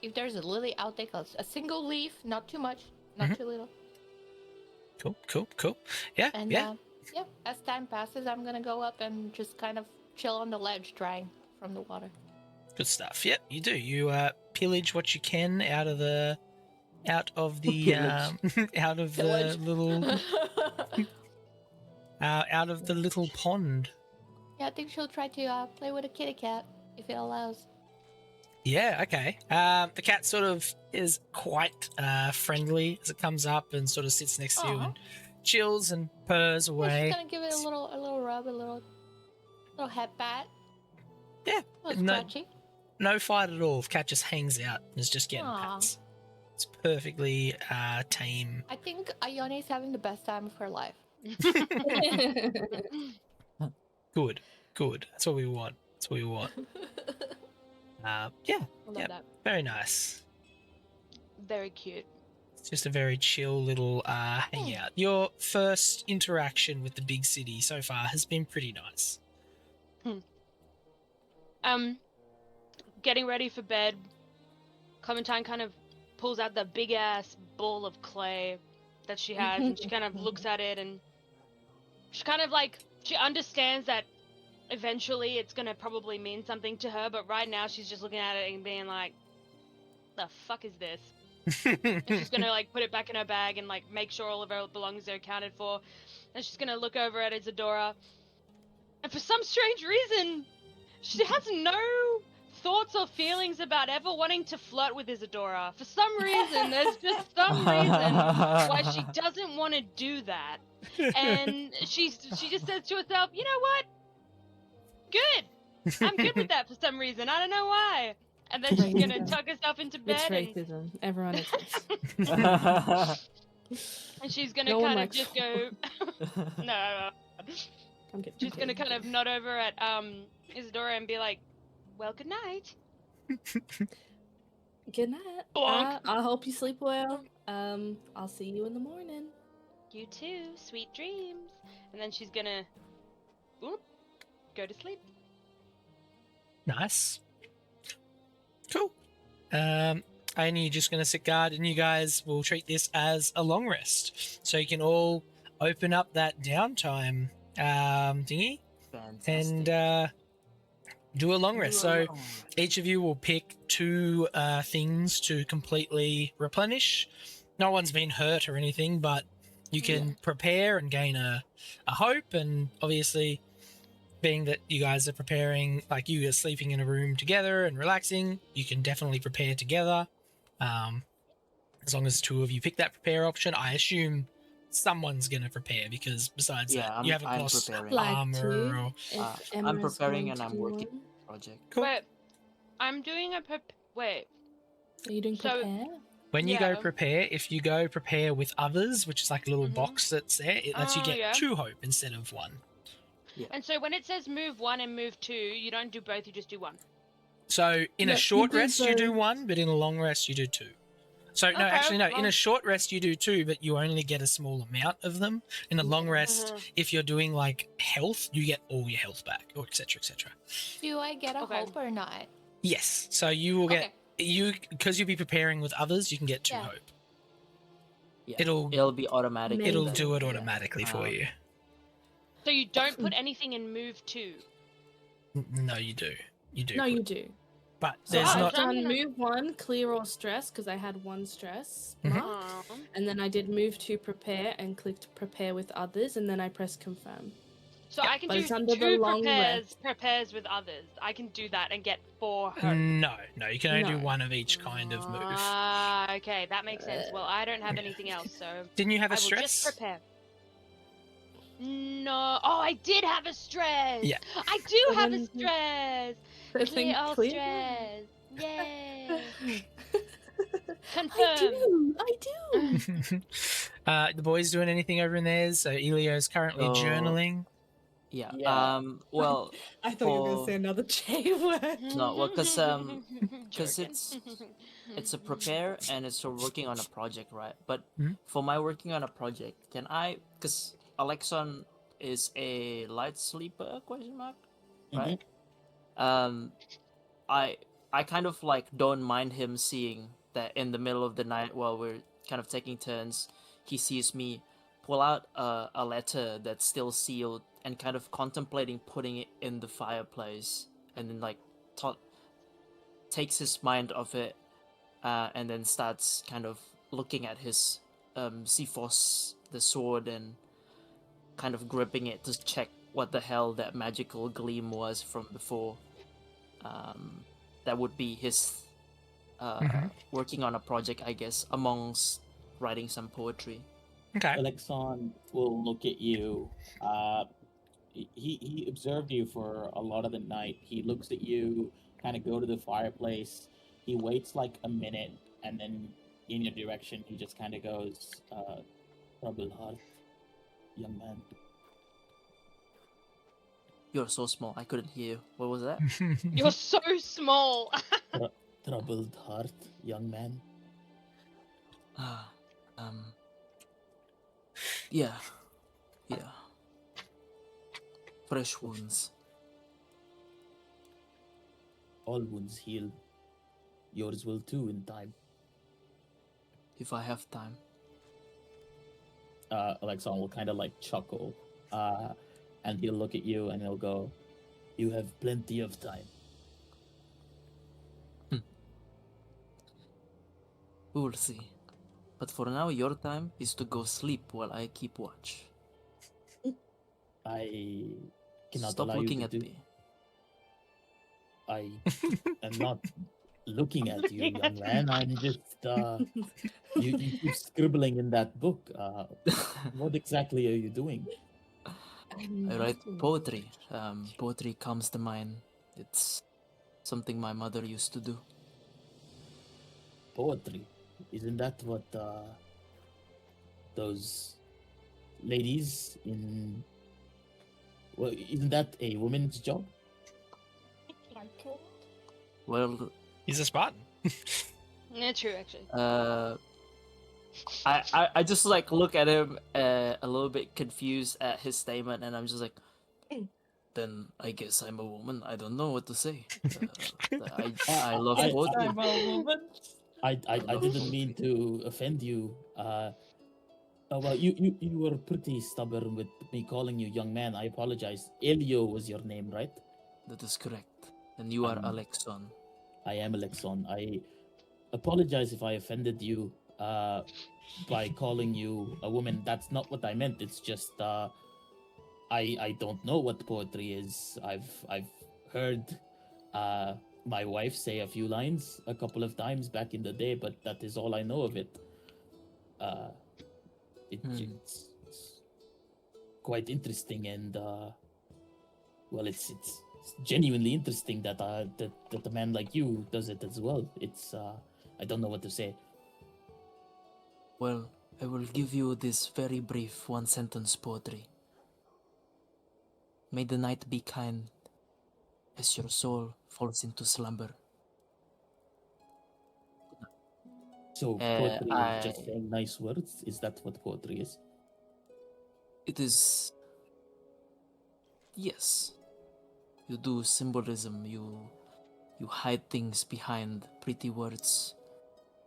If there's a lily, I'll take a single leaf, not too much, not too little. cool. Yeah, And yeah. as time passes, I'm gonna go up and just kind of chill on the ledge, drying from the water. Good stuff. Yep, you do. You pillage what you can out of the out of the Pillage. little out of the little pond. Yeah, I think she'll try to play with a kitty cat if it allows. Yeah, okay. The cat sort of is quite friendly as it comes up and sort of sits next to you Aw. and chills and purrs Yeah, away. she's gonna give it a little rub, a little head pat. Yeah, A little no, scratchy. no fight at all. The cat just hangs out and is just getting Aw. pats. It's perfectly tame. I think Ione is having the best time of her life. Good. That's what we want. Yeah, I love Yep. that. very nice. Very cute. It's just a very chill little hangout. Your first interaction with the big city so far has been pretty nice. Getting ready for bed. Clementine kind of pulls out the big ass ball of clay that she has, and she kind of looks at it, and she kind of like she understands that eventually it's gonna probably mean something to her, but right now she's just looking at it and being like, "The fuck is this?" And she's gonna like put it back in her bag and like make sure all of her belongings are accounted for, and she's gonna look over at Isadora, and for some strange reason, she has no thoughts or feelings about ever wanting to flirt with Isadora. For some reason, there's just some reason why she doesn't want to do that, and she just says to herself, "You know what? Good. I'm good with that for some reason. I don't know why." And then she's gonna tuck herself into It's bed and racism. Everyone is. and she's gonna No one kind of likes just go, no. I'm kidding. She's gonna kind of nod over at Isadora and be like, "Well, good night." Good night. Bonk. I hope you sleep well. I'll see you in the morning. You too. Sweet dreams. And then she's gonna, whoop, go to sleep. Nice. Cool. And you're just going to sit guard, and you guys will treat this as a long rest. So you can all open up that downtime thingy Fantastic. and do a long rest. So each of you will pick 2 things to completely replenish. No one's been hurt or anything, but you can prepare and gain a hope, and obviously being that you guys are preparing, like you are sleeping in a room together and relaxing, you can definitely prepare together. As long as 2 of you pick that prepare option, I assume someone's going to prepare, because besides that, you haven't I'm lost preparing. Like armor to. or... If I'm Emma's preparing going and to I'm do working. one. Project. Cool. Wait, I'm doing a wait. Are you doing So- prepare? When you go Yeah. prepare, if you go prepare with others, which is like a little Mhm. box that's there, it lets you Oh, get yeah. 2 hope instead of 1. And so when it says move 1 and move 2, you don't do both, you just do 1. So in No, a you short do rest, you do both. 1, but in a long rest, you do 2. So no, Okay, actually no. In well- a short rest, you do 2, but you only get a small amount of them. In a long rest, Mhm. if you're doing like health, you get all your health back, or etc. etc. Do I get a Okay. hope or not? Yes. So you will get Okay. because you'll be preparing with others. You can get 2 Yeah. hope. Yeah. It'll be automatic. Maybe. it'll then, do it yeah. automatically for you. So you don't put anything in move 2. No, you do. You do. No, put- you do. But So there's I've not. I'm done gonna- move 1, clear all stress, because I had 1 stress Mhm. mark. And then I did move 2, prepare, and clicked prepare with others, and then I pressed confirm. So Yep. I can But do it's under the 2 long prepares with others. I can do that and get 4 hurt. No, you can only do No. one of each kind of move. Ah, okay, that makes sense. Well, I don't have anything else, so Didn't you have a I will just stress? prepare. No. Oh, I did have a stress. Yeah. I do So have a then- stress. So Clear then all clear. stress. Yay. I Confirm. do. I do. The boys doing anything over in theirs? So Elio's currently So- journaling. Yeah. Yeah. Well, I thought you were for- gonna say another J word. No, well, 'cause, Jerkin. it's a prepare and it's for working on a project, right? But Mhm. for my working on a project, can I? Because Alexon is a light sleeper? Question mark. Right. I kind of like don't mind him seeing that in the middle of the night while we're kind of taking turns, he sees me pull out a letter that's still sealed and kind of contemplating putting it in the fireplace, and then like takes his mind off it, and then starts kind of looking at his Cephos, the sword, and kind of gripping it to check what the hell that magical gleam was from before. That would be his working on a project, I guess, amongst writing some poetry. Okay. Alexon will look at you. He observed you for a lot of the night. He looks at you, kind of go to the fireplace. He waits like a minute, and then in your direction, he just kind of goes, "Troubled heart, young man." You're so small, I couldn't hear you. What was that? You're so small. Troubled heart, young man. Yeah. Fresh wounds. All wounds heal. Yours will too in time. If I have time. Alexon will kind of like chuckle, and he'll look at you and he'll go, "You have plenty of time." We will see. But for now, your time is to go sleep while I keep watch. I cannot Stop allow looking you at to do. me. I am not looking at you, Looking young at man. I'm just you keep scribbling in that book. What exactly are you doing? I write poetry. Poetry comes to mind. It's something my mother used to do. Poetry. Isn't that what those ladies in? Well, isn't that a woman's job? Well, He's a Spartan. Yeah, true, actually. I just like look at him a little bit confused at his statement, and I'm just like, then I guess I'm a woman. I don't know what to say. I love I- poetry. I'm a woman. I didn't mean to offend you. Well, you were pretty stubborn with me calling you young man. I apologize. Elio was your name, right? That is correct. And you are Alexon. I am Alexon. I apologize if I offended you by calling you a woman. That's not what I meant. It's just I don't know what poetry is. I've heard my wife say a few lines a couple of times back in the day, but that is all I know of it. It's quite interesting, and well, it's genuinely interesting that that a man like you does it as well. It's I don't know what to say. Well, I will give you this very brief one sentence poetry. May the night be kind as your soul falls into slumber. So poetry is just saying nice words. Is that what poetry is? It is. Yes. You do symbolism. You hide things behind pretty words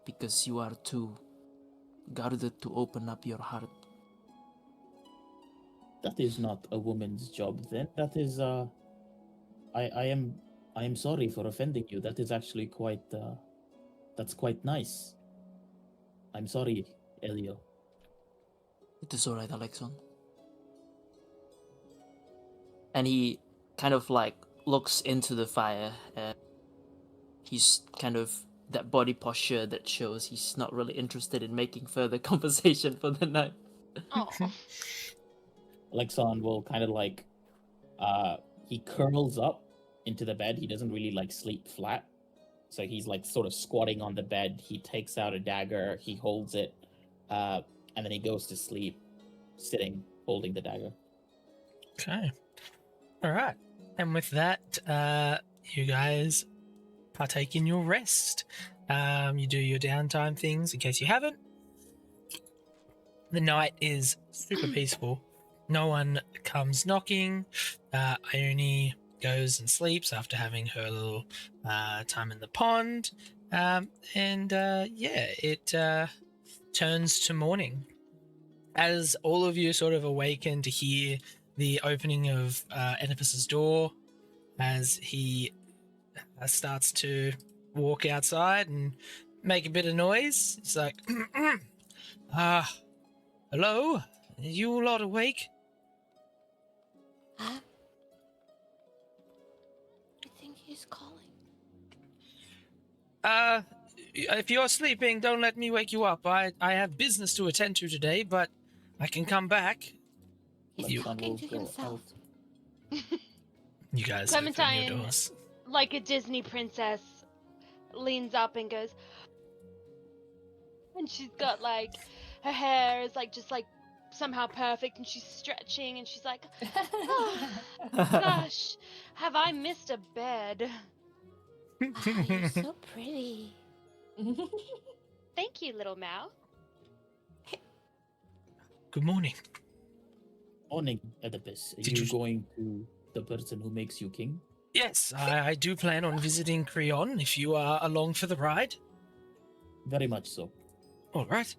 because you are too guarded to open up your heart. That is not a woman's job. Then that is I am sorry for offending you. That is actually quite that's quite nice. I'm sorry, Elio. It is alright, Alexon. and he kind of like looks into the fire, and he's kind of that body posture that shows he's not really interested in making further conversation for the night. Oh, Alexon will kind of like, he curls up into the bed. He doesn't really like sleep flat. So he's like sort of squatting on the bed. He takes out a dagger, he holds it, and then he goes to sleep, sitting, holding the dagger. Okay. All right. And with that, you guys partake in your rest. You do your downtime things in case you haven't. The night is super peaceful. No one comes knocking. Ione goes and sleeps after having her little time in the pond. It turns to morning. As all of you sort of awaken to hear the opening of Oedipus's door, as he starts to walk outside and make a bit of noise. It's like, hello? Are you lot awake? Huh? I think he's calling. If you're sleeping, don't let me wake you up. I have business to attend to today, but I can come back. He's You- talking to Will go himself. out. You guys open your Clementine. doors. like a Disney princess, leans up and goes, and she's got like her hair is like just like somehow perfect, and she's stretching, and she's like, oh, gosh, have I missed a bed? Ah, you're so pretty. Thank you, little Mao. Good morning. Morning, Oedipus. Are Did you you- going to the person who makes you king? Yes, I do plan on visiting Creon if you are along for the ride. Very much so. All right.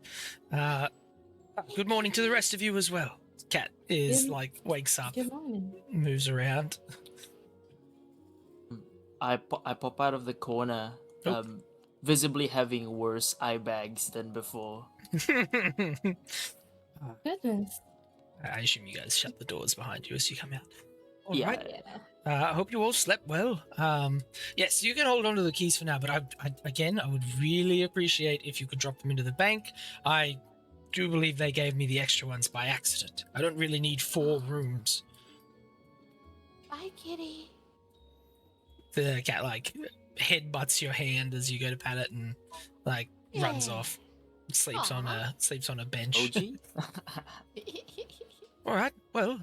Good morning to the rest of you as well. Cat is Good- like wakes up, Good morning. moves around. I pop out of the corner, Oh. visibly having worse eye bags than before. Goodness. I assume you guys shut the doors behind you as you come out. All Yeah. right. Yeah. I hope you all slept well. Yes, you can hold on to the keys for now, but I would really appreciate if you could drop them into the bank. I do believe they gave me the extra ones by accident. I don't really need 4 rooms. Bye, kitty. The cat like headbutts your hand as you go to pat it and like runs Yeah. off. Sleeps on Aw. a bench. OG? All right. Well,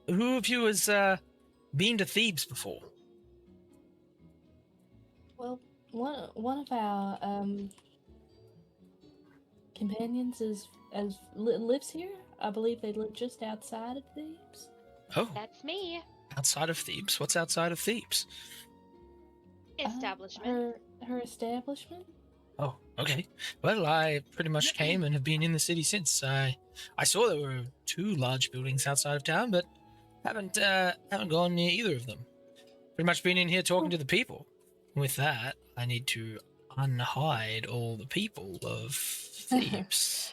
who of you has been to Thebes before? Well, one of our companions lives here. I believe they live just outside of Thebes. Oh, That's me. outside of Thebes. What's outside of Thebes? Establishment. Her establishment. Oh, okay. Well, I pretty much came and have been in the city since. I saw there were 2 large buildings outside of town, but haven't gone near either of them. Pretty much been in here talking to the people. With that, I need to unhide all the people of Thebes.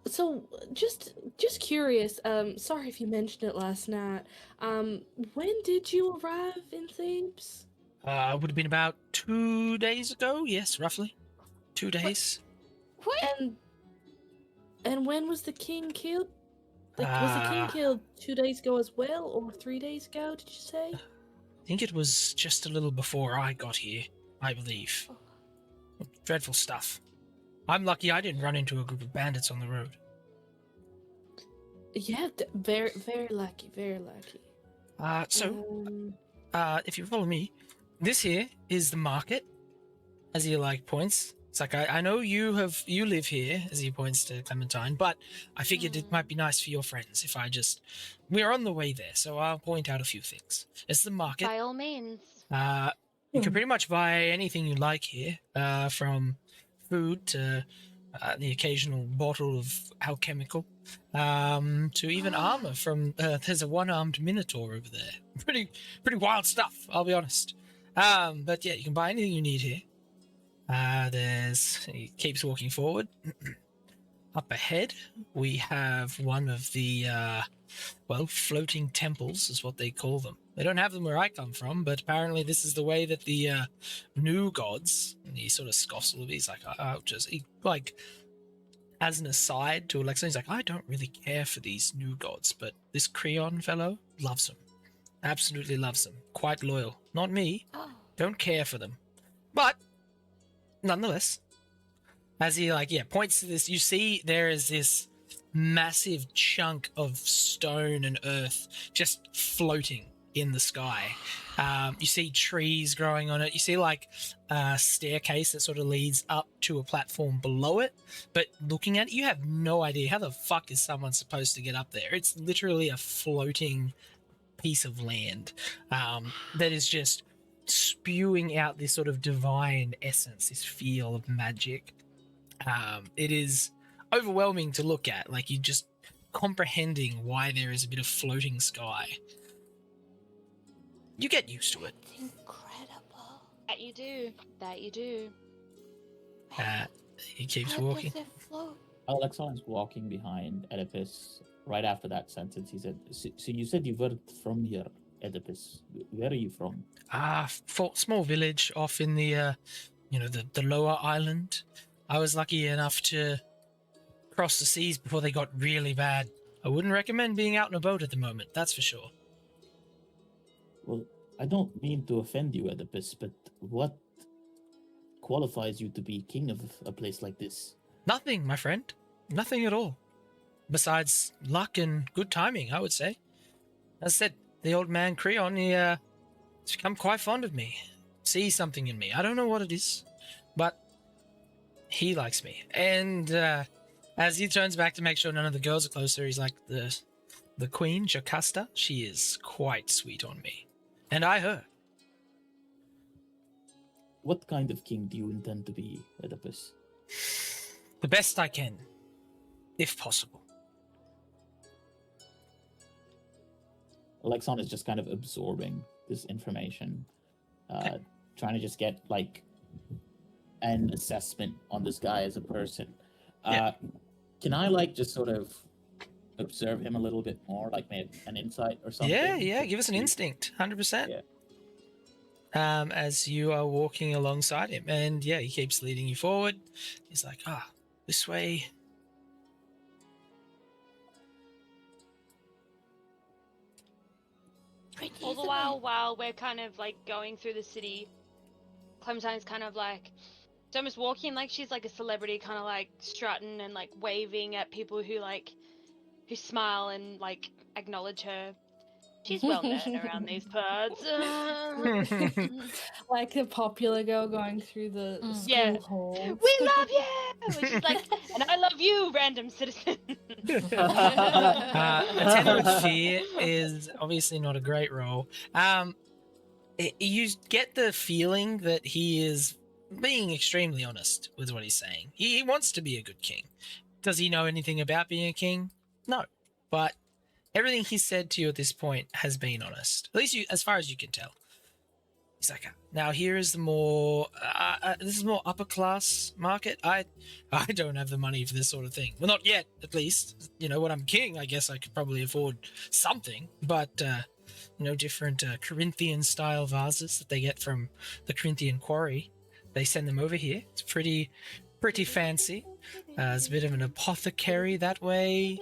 So just curious. Sorry if you mentioned it last night. When did you arrive in Thebes? Would have been about 2 days ago. Yes, roughly 2 days. What? And when was the king killed? Like, was the king Ah. killed 2 days ago as well, or 3 days ago? Did you say? I think it was just a little before I got here, I believe. Dreadful stuff. I'm lucky I didn't run into a group of bandits on the road. Yeah, very very lucky, very lucky. So, if you follow me, this here is the market, as he like points. It's like I know you live here, as he points to Clementine, but I figured it might be nice for your friends if we're on the way there, so I'll point out a few things. It's the market. By all means. You can pretty much buy anything you like here, from food to the occasional bottle of alchemical, to even armor from. There's a one-armed minotaur over there. Pretty wild stuff, I'll be honest. But yeah, you can buy anything you need here. He keeps walking forward. up ahead, we have one of the, floating temples is what they call them. They don't have them where I come from, but apparently this is the way that the new gods, and he sort of scoffs a little bit. He's like, as an aside to Alexa, he's like, I don't really care for these new gods, but this Creon fellow loves them. Absolutely loves them. Quite loyal. Not me. Oh. Don't care for them. But, nonetheless, as he points to this, you see there is this massive chunk of stone and earth just floating in the sky. You see trees growing on it. You see a staircase that sort of leads up to a platform below it. But looking at it, you have no idea how the fuck is someone supposed to get up there. It's literally a floating piece of land that is just spewing out this sort of divine essence, this feel of magic. It is overwhelming to look at. Like, you just comprehending why there is a bit of floating sky. You get used to it. It's incredible. That you do. That you do. He keeps How walking. does it float? Alexon is walking behind Oedipus. Right after that sentence, he said, so you said you were from here, Oedipus. Where are you from? Small village off in the, the lower island. I was lucky enough to cross the seas before they got really bad. I wouldn't recommend being out in a boat at the moment, that's for sure. Well, I don't mean to offend you, Oedipus, but what qualifies you to be king of a place like this? Nothing, my friend. Nothing at all. Besides luck and good timing, I would say. As I said, the old man Creon, he's become quite fond of me. Sees something in me. I don't know what it is, but he likes me. And as he turns back to make sure none of the girls are closer, he's like, the queen, Jocasta, she is quite sweet on me. And I her. What kind of king do you intend to be, Oedipus? The best I can, if possible. Alexon is just kind of absorbing this information, trying to just get an assessment on this guy as a person. Can I just sort of observe him a little bit more, maybe an insight or something? Yeah, give us an instinct, 100%. Yeah. As you are walking alongside him, and he keeps leading you forward. He's like, this way. All the while we're kind of going through the city, Clementine's kind of it's almost walking like she's a celebrity, kind of strutting and waving at people who smile and acknowledge her. She's well known around these parts. Like a popular girl going through the school Yeah. halls. We love you! And she's and I love you, random citizen. Attendant with Fear is obviously not a great role. You get the feeling that he is being extremely honest with what he's saying. He wants to be a good king. Does he know anything about being a king? No. But everything he's said to you at this point has been honest. At least as far as you can tell. He's like, now here is the more, this is more upper class market. I don't have the money for this sort of thing. Well, not yet, at least. When I'm king, I guess I could probably afford something. But, different Corinthian style vases that they get from the Corinthian quarry. They send them over here. It's pretty fancy. It's a bit of an apothecary that way.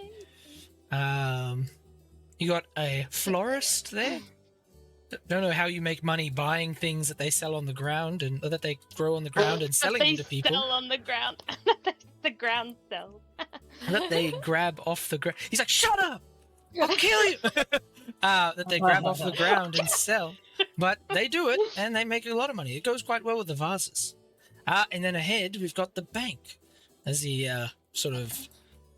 You got a florist there. Don't know how you make money buying things that they sell on the ground and or that they grow on the ground and selling them to people. Sell on the ground. The ground sells. That they grab off the ground. He's like, shut up! I'll kill you! That they grab off the ground and sell. But they do it and they make a lot of money. It goes quite well with the vases. And then ahead, we've got the bank. As he sort of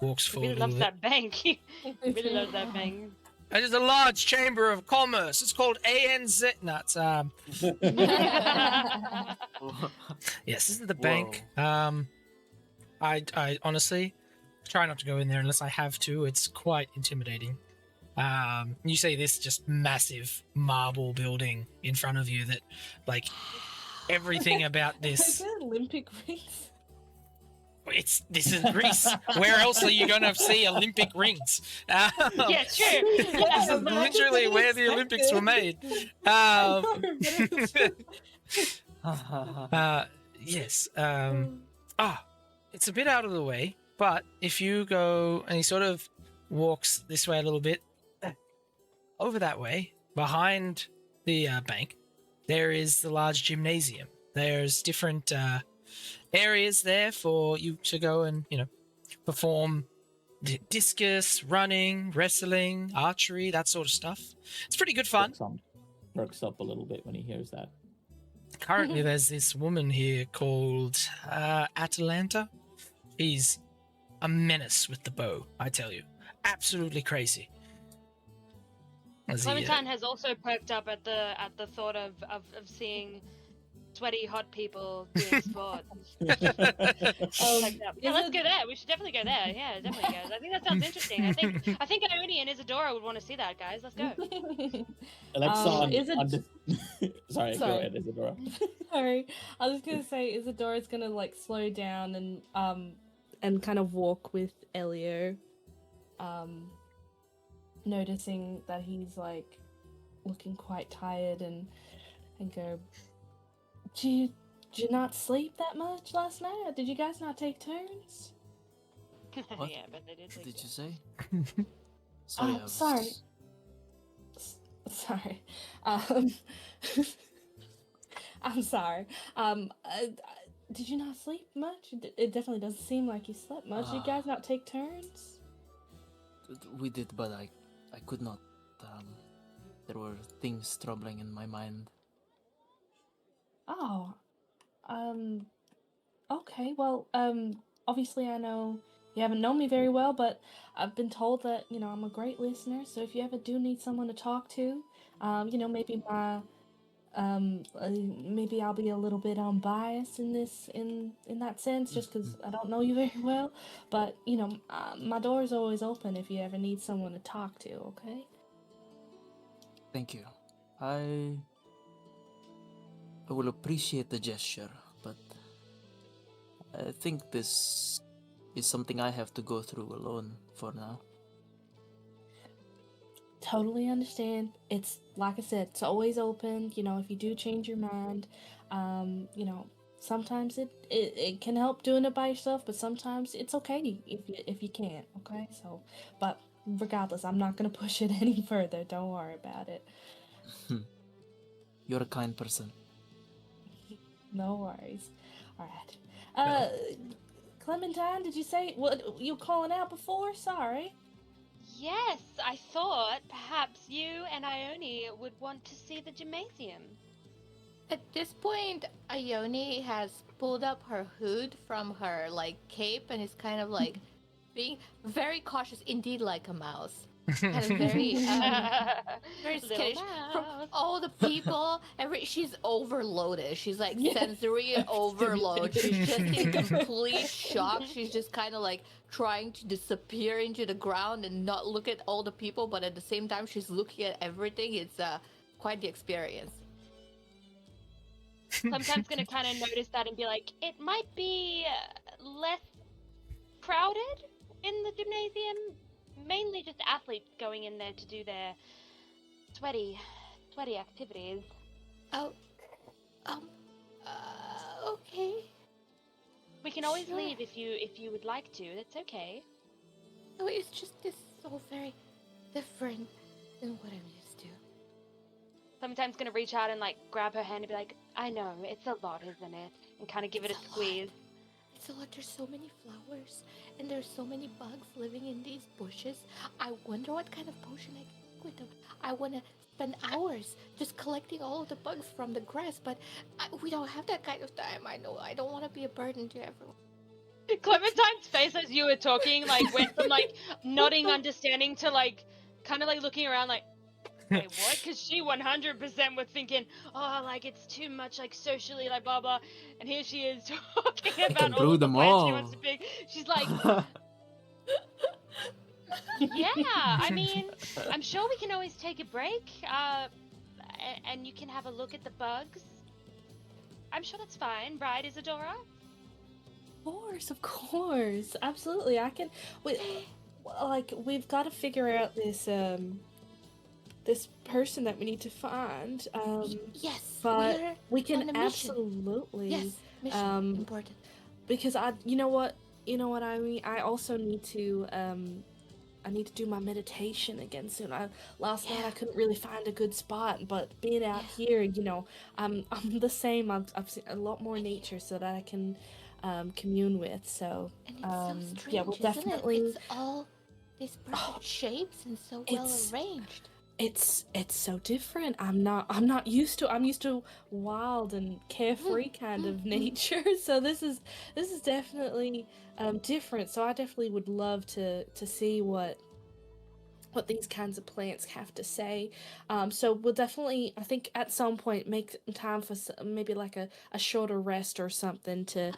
walks He forward really a loves little bit. that bank. He really loves that bank. It is a large chamber of commerce. It's called ANZ. No, it's, yes, this is the bank. I honestly try not to go in there unless I have to. It's quite intimidating. You see this just massive marble building in front of you that, everything about Is this. there Olympic rings? This is Greece. Where else are you going to see Olympic rings? Yeah, true. This is literally where the Olympics were made. Yes. It's a bit out of the way, but if you go and he sort of walks this way a little bit, over that way, behind the bank, there is the large gymnasium. There's different areas there for you to go and, perform discus, running, wrestling, archery, that sort of stuff. It's pretty good fun. Perks up a little bit when he hears that. Currently, there's this woman here called Atalanta. She's a menace with the bow, I tell you. Absolutely crazy. Clementine has also perked up at the thought of seeing sweaty hot people doing sports. Yeah, let's go there. We should definitely go there. Yeah, definitely go. I think that sounds interesting. I think Ione and Isadora would want to see that, guys. Let's go. Sorry, go ahead, Isadora. Sorry, I was gonna say Isadora's gonna like slow down and kind of walk with Elio, noticing that he's like looking quite tired and go, Did you not sleep that much last night? Or did you guys not take turns? What? Yeah, but they did. What did you say? Sorry, I was sorry. just- Sorry. I'm sorry. Did you not sleep much? It definitely doesn't seem like you slept much. Did you guys not take turns? We did, but I could not. There were things troubling in my mind. Oh. Okay, well, obviously I know you haven't known me very well, but I've been told that, I'm a great listener, so if you ever do need someone to talk to, maybe maybe I'll be a little bit unbiased in that sense, just because I don't know you very well, but, my door's always open if you ever need someone to talk to, okay? Thank you. I will appreciate the gesture, but I think this is something I have to go through alone for now. Totally understand. It's, like I said, it's always open, if you do change your mind, sometimes it can help doing it by yourself, but sometimes it's okay if you can't, okay? So, but regardless, I'm not gonna push it any further. Don't worry about it. You're a kind person. No worries. All right. Clementine, did you say what you were calling out before? Sorry. Yes, I thought perhaps you and Ione would want to see the gymnasium. At this point, Ione has pulled up her hood from her cape and is kind of being very cautious, indeed like a mouse. Kind of very very Little skittish from mouse. all the people. She's overloaded. She's sensory overload. She's just in complete shock. She's just kind of trying to disappear into the ground and not look at all the people, but at the same time she's looking at everything. It's quite the experience. Sometimes gonna kind of notice that and be like, it might be less crowded in the gymnasium. Mainly just athletes going in there to do their sweaty activities. Oh, okay. We can always Sure. leave if you would like to. That's okay. No, it's just this so very different than what I'm used to. Sometimes gonna reach out and grab her hand and be like, I know, it's a lot, isn't it? And kind of give it a It's a lot. squeeze. It's a lot. There's so many flowers, and there's so many bugs living in these bushes. I wonder what kind of potion I can make with them. I want to spend hours just collecting all of the bugs from the grass, but we don't have that kind of time. I know. I don't want to be a burden to everyone. Clementine's face as you were talking went from nodding understanding to kind of looking around wait, what? Because she 100% was thinking, oh, it's too much, socially, blah, blah. And here she is talking can about brew all the them plans she all. wants to pick. She's like, yeah, I mean, I'm sure we can always take a break, and you can have a look at the bugs. I'm sure that's fine, right, Isadora? Of course, absolutely. I can. We've got to figure out this person that we need to find. Yes, but we're we can on a mission. absolutely. Yes, mission important. Because you know what I mean. I also need to I need to do my meditation again soon. Last night I couldn't really find a good spot, but being out here, I'm the same. I've seen a lot more nature so that I can commune with. So And it's so strange, yeah, we'll definitely. Isn't it? It's all these perfect shapes and so well arranged. It's so different. I'm not used to. I'm used to wild and carefree kind of nature. So this is definitely different. So I definitely would love to see what these kinds of plants have to say. So we'll definitely, I think, at some point make time for maybe like a shorter rest or something to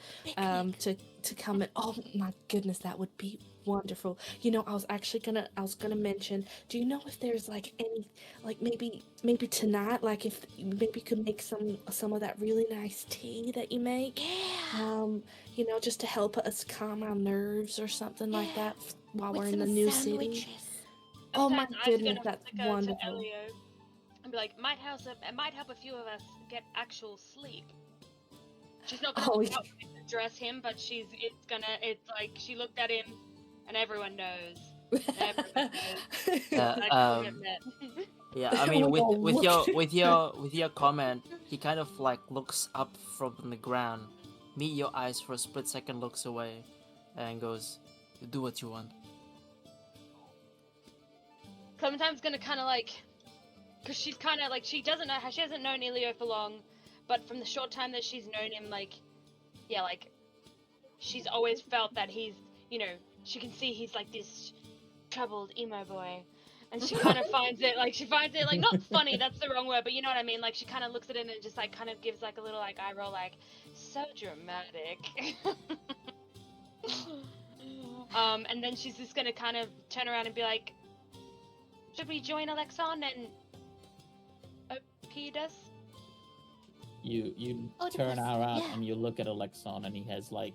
come in. Oh my goodness, that would be wonderful. I was gonna mention, do you know if there's like any, like maybe tonight, like if maybe you could make some of that really nice tea that you make, just to help us calm our nerves or something like that while we're in the new city. Oh my goodness, that's wonderful. To Elio and be like, might help a few of us get actual sleep. She's not gonna address him, but it's like she looked at him, and everyone knows. Yeah, I mean, with your comment, he kind of like looks up from the ground, meet your eyes for a split second, looks away, and goes, "Do what you want." Clementine's gonna kind of like, because she's kind of like, she hasn't known Elio for long, but from the short time that she's known him, like, yeah, like, she's always felt that he's, she can see he's like this troubled emo boy, and she kind of finds it like not funny, that's the wrong word, but you know what I mean, like she kind of looks at it and just like kind of gives like a little like eye roll, like, so dramatic. And then she's just gonna kind of turn around and be like, should we join Alexon and Oedipus? You turn around and you look at Alexon, and he has like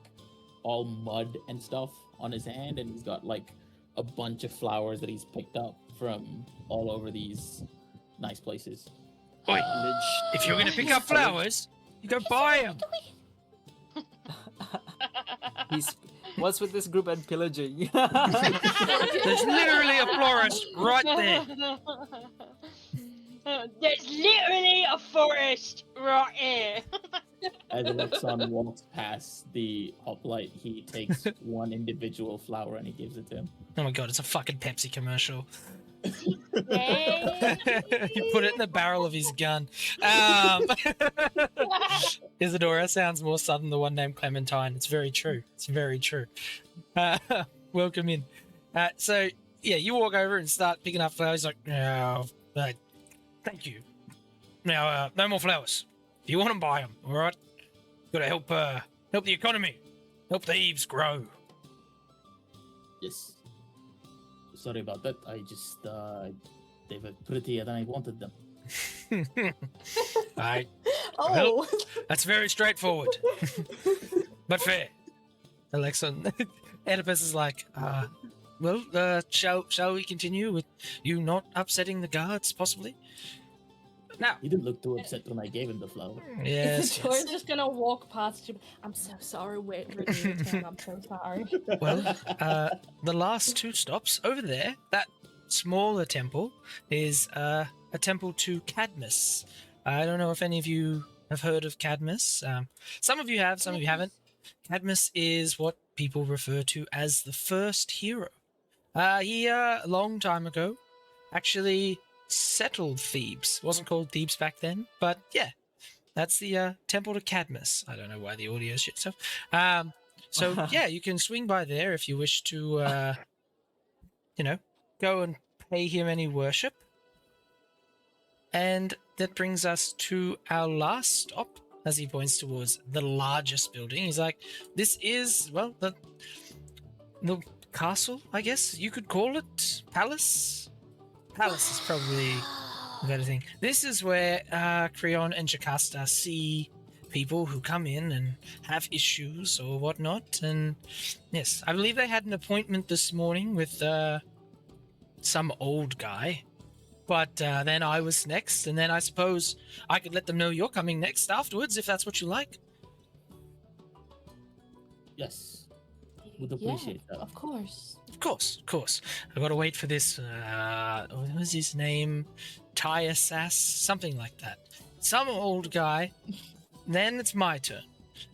all mud and stuff on his hand, and he's got like a bunch of flowers that he's picked up from all over these nice places. Oi, if you're gonna pick up flowers, you go buy them. What's with this group and pillaging? There's literally a florist right there. There's literally a forest right here. As Alexon walks past the hoplite, he takes one individual flower and he gives it to him. Oh my god, it's a fucking Pepsi commercial. Hey. He put it in the barrel of his gun. Isadora sounds more southern than one named Clementine. It's very true. It's very true. Welcome in. So, yeah, you walk over and start picking up flowers. Like, thank you. Now, no more flowers. If you want them, buy them. All right. Got to help the economy, help the eaves grow. Yes. Sorry about that. I just they were prettier than I wanted them. Well, that's very straightforward, but fair. Alexon, Oedipus is like, shall we continue with you not upsetting the guards, possibly? Now, He didn't look too upset when I gave him the flower. yes. Isador's just gonna walk past you. I'm so sorry, we're in your town. I'm so sorry. Well, the last two stops over there, that smaller temple is a temple to Cadmus. I don't know if any of you have heard of Cadmus. Some of you have, some of you haven't. Cadmus is what people refer to as the first hero. He, a long time ago, actually settled Thebes. It wasn't called Thebes back then, but yeah, that's the temple to Cadmus. I don't know why the audio shit stuff. So yeah, you can swing by there if you wish to, go and pay him any worship. And that brings us to our last stop, as he points towards the largest building. He's like, this is, well, the castle, I guess you could call it. Palace? Palace is probably a better thing. This is where Creon and Jocasta see people who come in and have issues or whatnot. And yes, I believe they had an appointment this morning with some old guy. But then I was next, and then I suppose I could let them know you're coming next afterwards, if that's what you like. Yes, would Yeah, appreciate that. of course. Of course. I've got to wait for this. What was his name? Sass, something like that. Some old guy. Then it's my turn,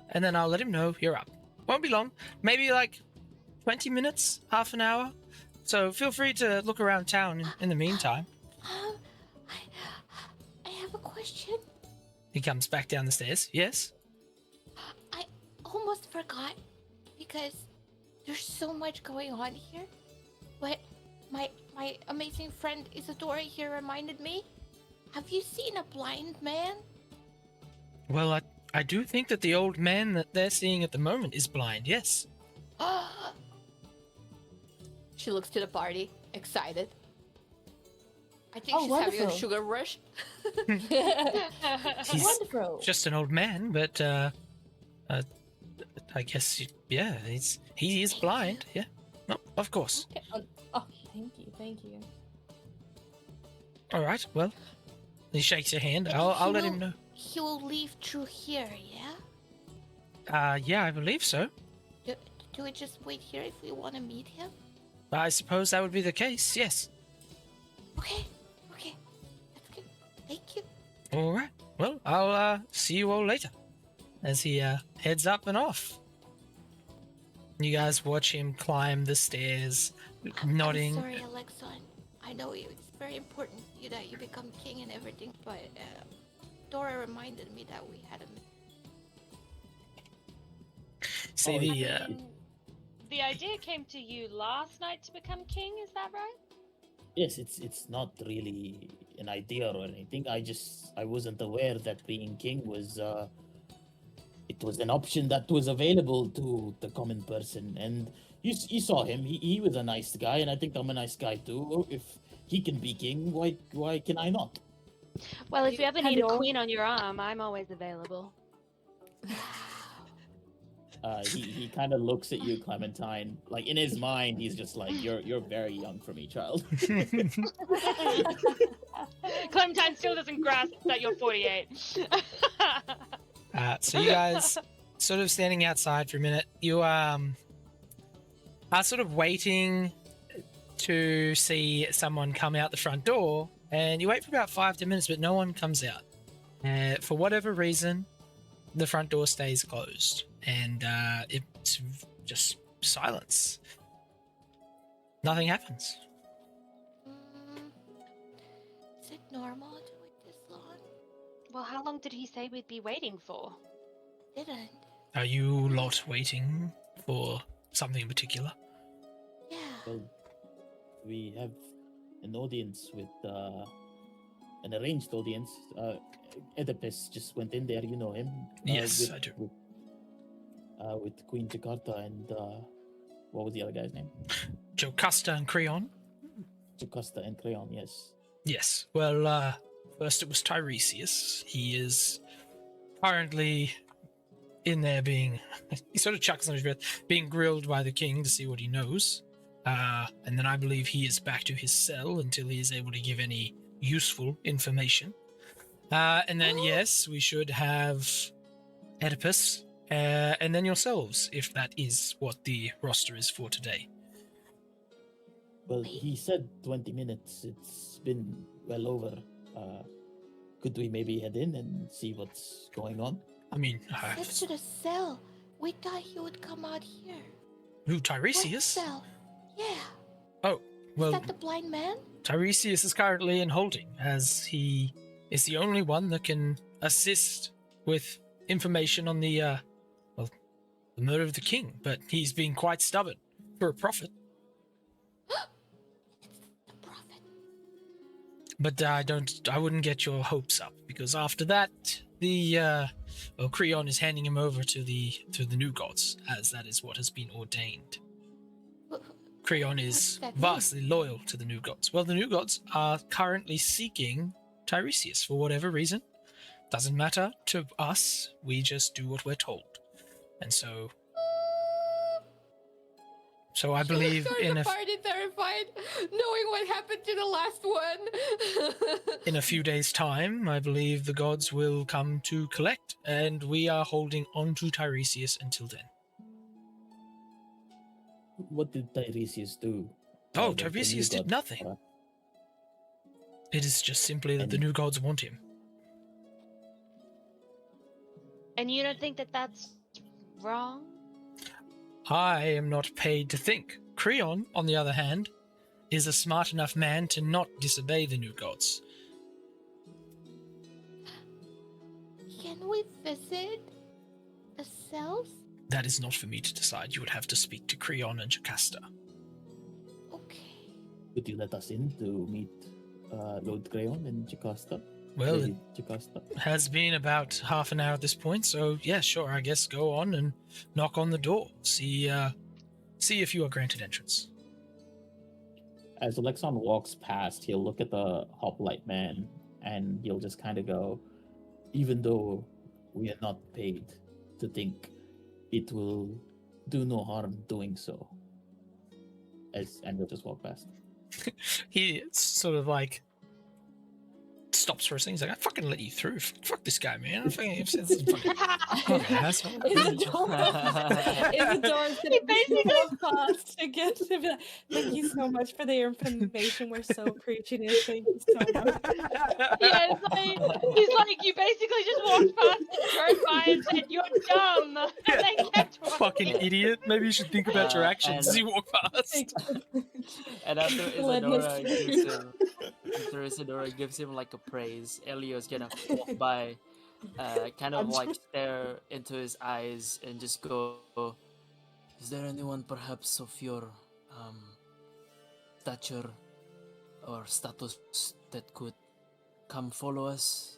and then I'll let him know you're up. Won't be long. Maybe like 20 minutes, half an hour. So feel free to look around town in the meantime. I have a question. He comes back down the stairs. Yes. I almost forgot because there's so much going on here. But my amazing friend Isadora here reminded me. Have you seen a blind man? Well, I do think that the old man that they're seeing at the moment is blind. Yes. She looks to the party, excited. I think Oh, she's having a wonderful. sugar rush. He's Wonderful. just an old man, but I guess yeah, he is blind. Yeah. No, of course. Okay, oh, thank you. All right. Well, he shakes your hand. I'll let him know. He will leave through here, yeah? Yeah, I believe so. Do we just wait here if we want to meet him? I suppose that would be the case. Yes. Okay. That's good. Thank you. All right. Well, I'll see you all later. As he heads up and off. You guys watch him climb the stairs, nodding. I'm sorry, Alexon. I know it's very important to you that you become king and everything, but Dora reminded me that we had a. See The idea came to you last night to become king, is that right? Yes, it's not really an idea or anything. I wasn't aware that being king was it was an option that was available to the common person. And you saw him. He was a nice guy, and I think I'm a nice guy too. If he can be king, why can I not? Well, if you ever need a Hello. queen on your arm, I'm always available. He kind of looks at you, Clementine. Like in his mind, he's just like, "You're very young for me, child." Clementine still doesn't grasp that you're 48. So you guys sort of standing outside for a minute. You are sort of waiting to see someone come out the front door, and you wait for about 5 to 10 minutes, but no one comes out. For whatever reason, the front door stays closed, and it's just silence. Nothing happens. Is it normal to wait this long? Well, how long did he say we'd be waiting for? Didn't. Are you lot waiting for something in particular? Yeah. Well, we have an audience with an arranged audience. Oedipus just went in there, you know him. Yes, I do. With Queen Jakarta and what was the other guy's name? Jocasta and Creon? Jocasta and Creon, yes. Yes. Well, first it was Tiresias. He is currently in there being... he sort of chuckles on his breath, being grilled by the king to see what he knows. And then I believe he is back to his cell until he is able to give any useful information. And then, yes, we should have Oedipus, and then yourselves, if that is what the roster is for today. Well, he said 20 minutes. It's been well over. Could we maybe head in and see what's going on? I mean, Next to the cell. We thought he would come out here. who, What Tiresias? cell? Yeah. Oh, Is well, that the blind man? Tiresias is currently in holding, as he is the only one that can assist with information on the murder of the king. But he's been quite stubborn for a prophet. The prophet. But I wouldn't get your hopes up, because after that, Creon is handing him over to the new gods, as that is what has been ordained. Creon is does that mean? vastly loyal to the new gods. Well, the new gods are currently seeking Tiresias for whatever reason. doesn't matter to us. We just do what we're told. And so I believe in a party terrified, knowing what happened to the last one. in a few days' time, I believe the gods will come to collect, and we are holding on to Tiresias until then. What did Tiresias do? Oh, The new Tiresias did god- nothing. It is just simply that the And- new gods want him. And you don't think that that's wrong? I am not paid to think. Creon, on the other hand, is a smart enough man to not disobey the new gods. Can we visit the cells? That is not for me to decide. You would have to speak to Creon and Jocasta. Okay. Would you let us in to meet Lord Creon and Jocasta? Well, it Lady Jocasta? has been about half an hour at this point, so yeah, sure, I guess go on and knock on the door. See if you are granted entrance. As Alexon walks past, he'll look at the hoplite man and he'll just kind of go, even though we are not paid to think, it will do no harm doing so. And he'll just walk past. He sort of like stops for a second. He's like, I fucking let you through. Fuck this guy, man. I fucking, fucking asshole. Isadora's gonna walk past again to be like, thank you so much for the information. We're so appreciative. Thank you so much. Yeah, it's like, he's like, you basically just walked past and drove by and said, you're dumb. And they kept walking. Fucking idiot. Maybe you should think about your actions as you walk past. And after Let us Isadora gives him like a praise, Elio's gonna walk by, kind of like stare into his eyes and just go, is there anyone perhaps of your stature or status that could come follow us?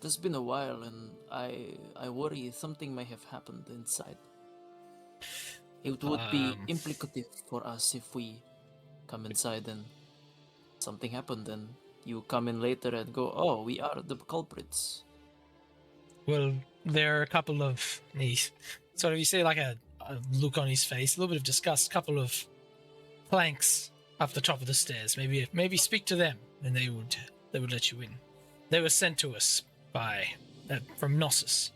It's been a while and I worry something may have happened inside. It would be implicative for us if we come inside and something happened and you come in later and go, oh, we are the culprits. Well, there are a couple of these. Sort of, you see like a look on his face, a little bit of disgust, couple of planks up the top of the stairs. Maybe speak to them and they would let you in. They were sent to us by from Knossos.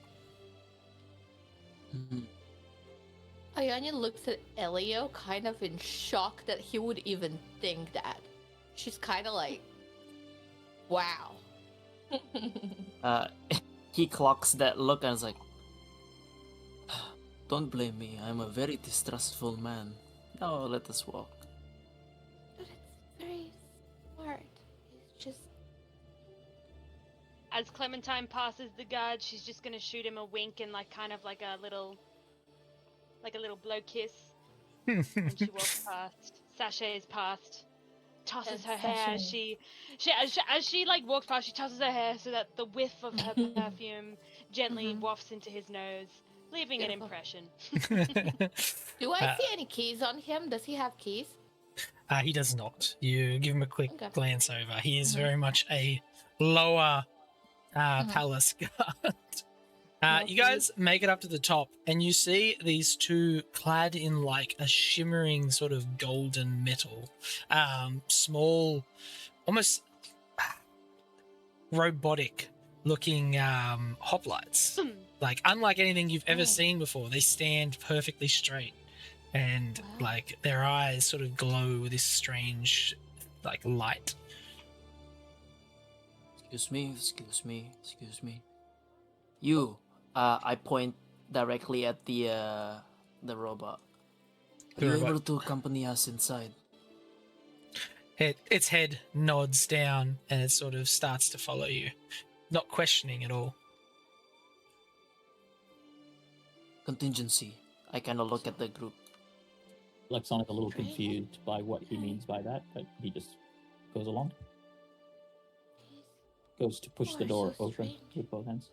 Mhm. Ayanya looks at Elio kind of in shock that he would even think that. She's kind of like, wow. He clocks that look and is like, don't blame me, I'm a very distrustful man. Now let us walk. But it's very smart. It's just... As Clementine passes the guard, she's just gonna shoot him a wink and like kind of like a little blow kiss. And she walks past, sashays past, tosses her hair as she like walks past. She tosses her hair so that the whiff of her perfume gently wafts into his nose, leaving an Beautiful. impression. Do I see any keys on him? Does he have keys? He does not. You give him a quick Okay. glance over. He is very much a lower palace guard. You guys make it up to the top, and you see these two clad in like a shimmering sort of golden metal, small, almost robotic-looking hoplites. Like unlike anything you've ever seen before, they stand perfectly straight, and Wow. like their eyes sort of glow with this strange, like light. Excuse me. You, I point directly at the robot. Are The you robot. able to accompany us inside? Its head nods down and it sort of starts to follow you, not questioning at all. Contingency. I kind of look at the group. Alexon is a little confused by what he means by that, but he just goes along. Goes to push the are door so open strange. with both hands.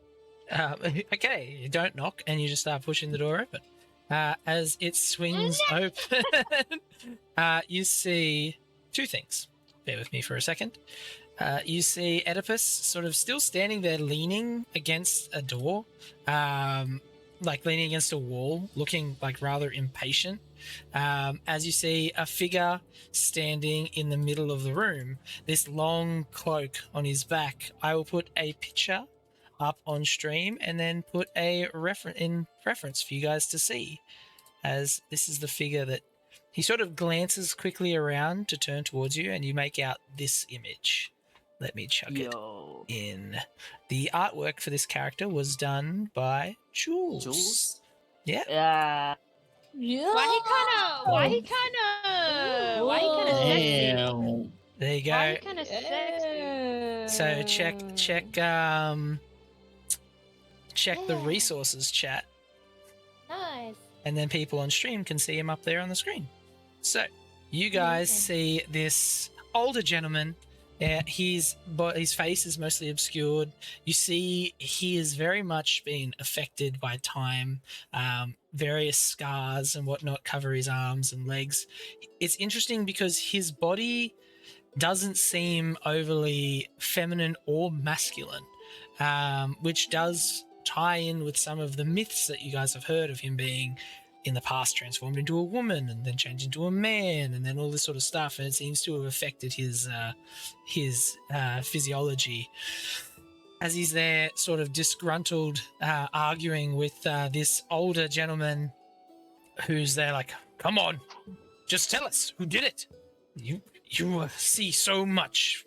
Okay, you don't knock and you just start pushing the door open. As it swings open, you see two things. Bear with me for a second. You see Oedipus sort of still standing there leaning against a door, like leaning against a wall, looking like rather impatient. As you see a figure standing in the middle of the room, this long cloak on his back. I will put a picture up on stream and then put a reference for you guys to see, as this is the figure that he sort of glances quickly around to turn towards you, and you make out this image. Let me chuck Yo. it in. The artwork for this character was done by Jules. Jules? Yeah. Yeah. Yeah. Why he kind of sexy? Damn. There you Why go. he kind of sexy? So check the Yeah. resources chat, Nice. and then people on stream can see him up there on the screen. So you guys Amazing. see this older gentleman. His face is mostly obscured. You see he is very much been affected by time. Various scars and whatnot cover his arms and legs. It's interesting because his body doesn't seem overly feminine or masculine, which does tie in with some of the myths that you guys have heard of him being in the past transformed into a woman and then changed into a man and then all this sort of stuff, and it seems to have affected his physiology. As he's there sort of disgruntled, arguing with this older gentleman who's there like, come on, just tell us who did it. You see so much,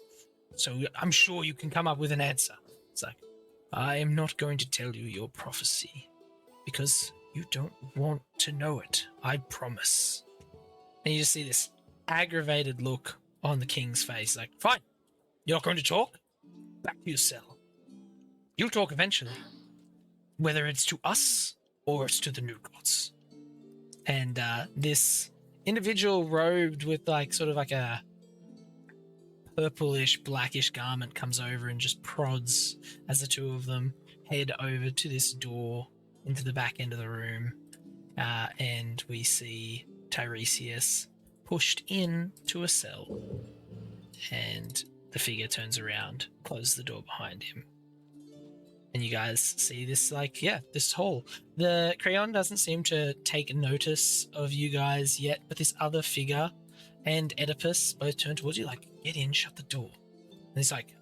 so I'm sure you can come up with an answer. It's like, I am not going to tell you your prophecy because you don't want to know it, I promise. And you just see this aggravated look on the king's face, like, fine, you're not going to talk? Back to your cell. You'll talk eventually, whether it's to us or it's to the new gods. And this individual robed with like sort of like a purplish, blackish garment comes over and just prods as the two of them head over to this door into the back end of the room, and we see Tiresias pushed in to a cell, and the figure turns around, closes the door behind him, and you guys see this this hall. The Crayon doesn't seem to take notice of you guys yet, but this other figure and Oedipus both turn towards you like, get in, shut the door. And he's like,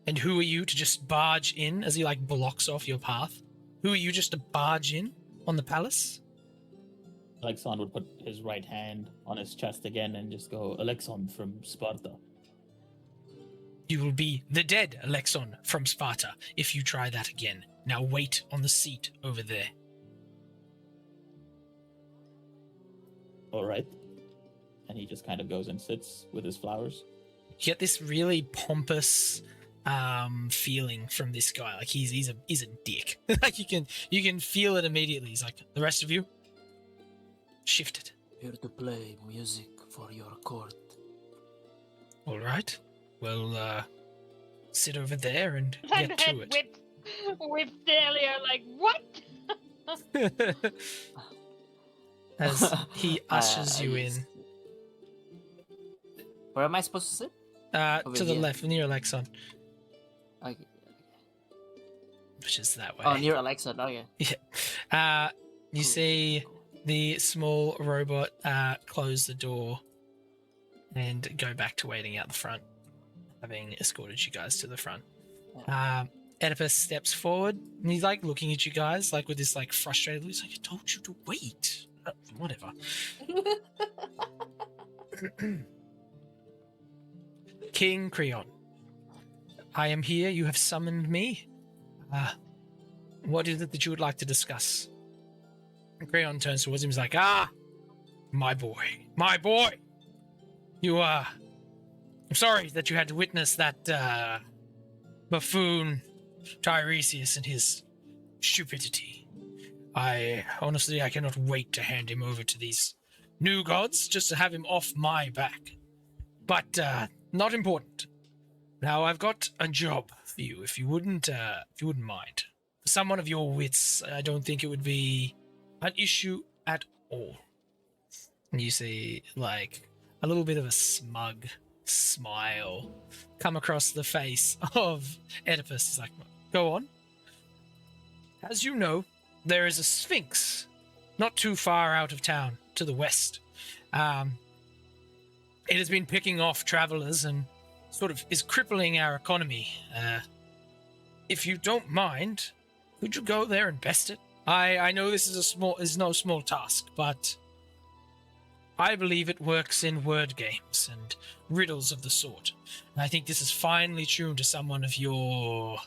and who are you to just barge in, as he like blocks off your path? Who are you just to barge in on the palace? Alexon would put his right hand on his chest again and just go, Alexon from Sparta. You will be the dead Alexon from Sparta if you try that again. Now wait on the seat over there. All right. And he just kind of goes and sits with his flowers. You get this really pompous feeling from this guy. Like he's a dick. Like you can feel it immediately. He's like, the rest of you, shifted. Here to play music for your court. All right. Well, sit over there and And get to then it. with Delia, like, what? As he ushers you in. Where am I supposed to sit? Over To the here. left, near Alexon, Okay. which is that way. Oh, near Alexa. Okay. You Cool. see Cool. the small robot close the door and go back to waiting out the front, having escorted you guys to the front. Oedipus steps forward and he's like looking at you guys like with this like frustrated look. He's like, I told you to wait. Whatever. King Creon, I am here. You have summoned me. What is it that you would like to discuss? Creon turns towards him. He's like, my boy. You I'm sorry that you had to witness that buffoon Tiresias and his stupidity. I cannot wait to hand him over to these new gods just to have him off my back. But not important. Now I've got a job for you, if you wouldn't mind. For someone of your wits, I don't think it would be an issue at all. And you see like a little bit of a smug smile come across the face of Oedipus. He's like, go on. As you know, there is a Sphinx not too far out of town to the west. It has been picking off travelers and sort of is crippling our economy. If you don't mind, could you go there and best it? I know this is no small task, but I believe it works in word games and riddles of the sort. And I think this is finely tuned to someone of your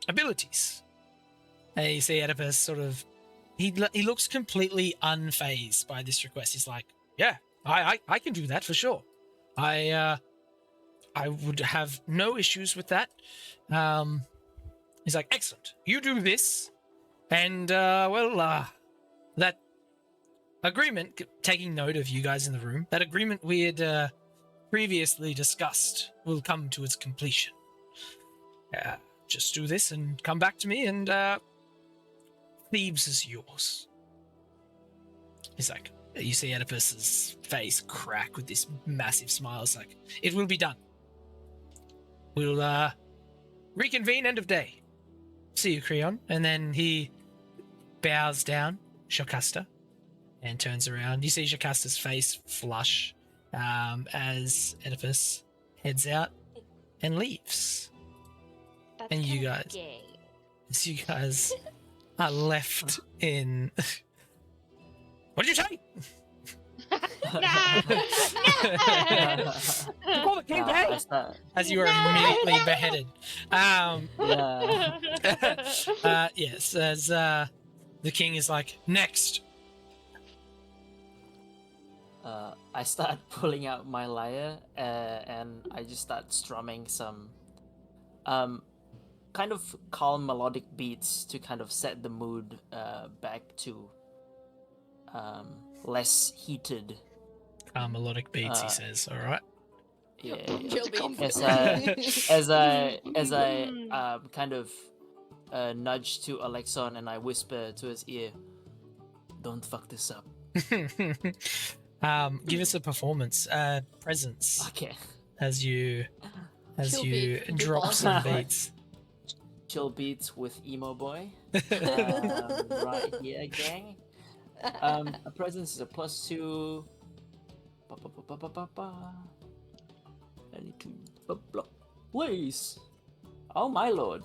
abilities. And you see Oedipus sort of, he looks completely unfazed by this request. He's like, yeah, I can do that for sure. I would have no issues with that. He's like, excellent. You do this, and that agreement, taking note of you guys in the room, that agreement we had previously discussed will come to its completion. Just do this and come back to me, and Thebes is yours. He's like, you see Oedipus's face crack with this massive smile. It's like, it will be done. We'll reconvene end of day. See you, Creon. And then he bows down, Jocasta, and turns around. You see Jocasta's face flush as Oedipus heads out and leaves. That's And you kinda guys- gay. So you guys are left in... What did you say? You call the king Nah, gay? I start, As you are immediately beheaded. yeah. Yes, as the king is like, next. I start pulling out my lyre and I just start strumming some kind of calm melodic beats to kind of set the mood back to less heated. Melodic beats, he says. All right. Yeah. Chill beans. As I kind of nudge to Alexon and I whisper to his ear, "Don't fuck this up." Give us a performance, presence, Okay. as you Chill beats, drop people. some beats. Chill beats with emo boy. Right here, gang. A presence is a +2. Please. Oh my lord.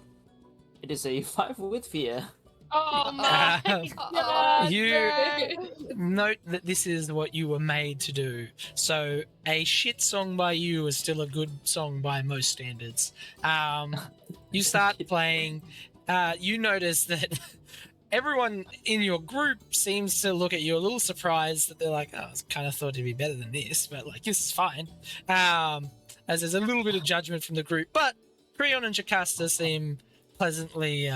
It is a 5 with fear. Oh my god! You bro. note that this is what you were made to do. So a shit song by you is still a good song by most standards. You start playing. You notice that everyone in your group seems to look at you a little surprised that they're like, "Oh, I kind of thought it'd be better than this, but like this is fine." As there's a little bit of judgment from the group, but Creon and Jocasta seem pleasantly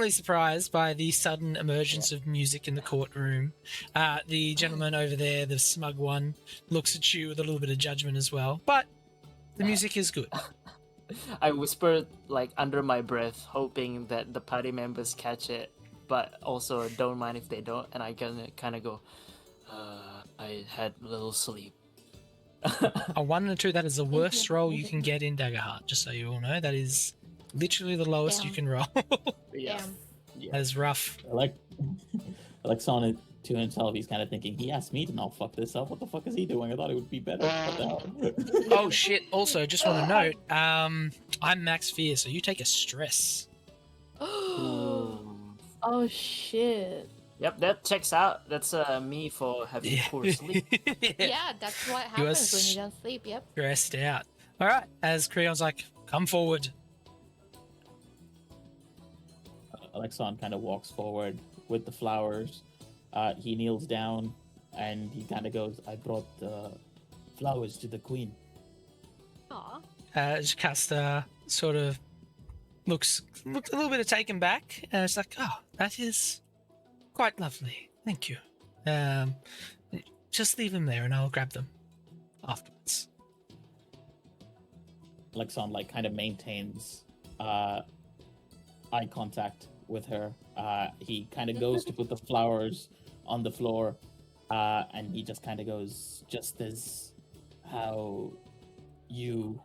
surprised by the sudden emergence of music in the courtroom. The gentleman over there, the smug one, looks at you with a little bit of judgment as well, but the music is good. I whispered like under my breath, hoping that the party members catch it, but also don't mind if they don't. And I kind of go, I had a little sleep. A 1 and a 2, that is the worst roll you can get in Daggerheart, just so you all know. That is literally the lowest you Damn. can roll. Yeah. Damn. That is rough. Alexon to himself, he's kind of thinking, he asked me to not fuck this up. What the fuck is he doing? I thought it would be better. What the hell? Oh shit, also, just want to note, I'm max fear, so you take a stress. Ooh. Oh shit. Yep, that checks out. That's me for having poor sleep. Yeah, that's what You are happens when you don't sleep. Yep. stressed out. Alright, as Creon's like, come forward. Alexon kind of walks forward with the flowers. He kneels down and he kind of goes, I brought the flowers to the queen. Aw. Jocasta sort of looks a little bit taken back, and it's like, oh, that is quite lovely. Thank you. Just leave them there and I'll grab them afterwards. Alexon like kind of maintains eye contact with her. He kind of goes to put the flowers on the floor, and he just kind of goes, just as how you,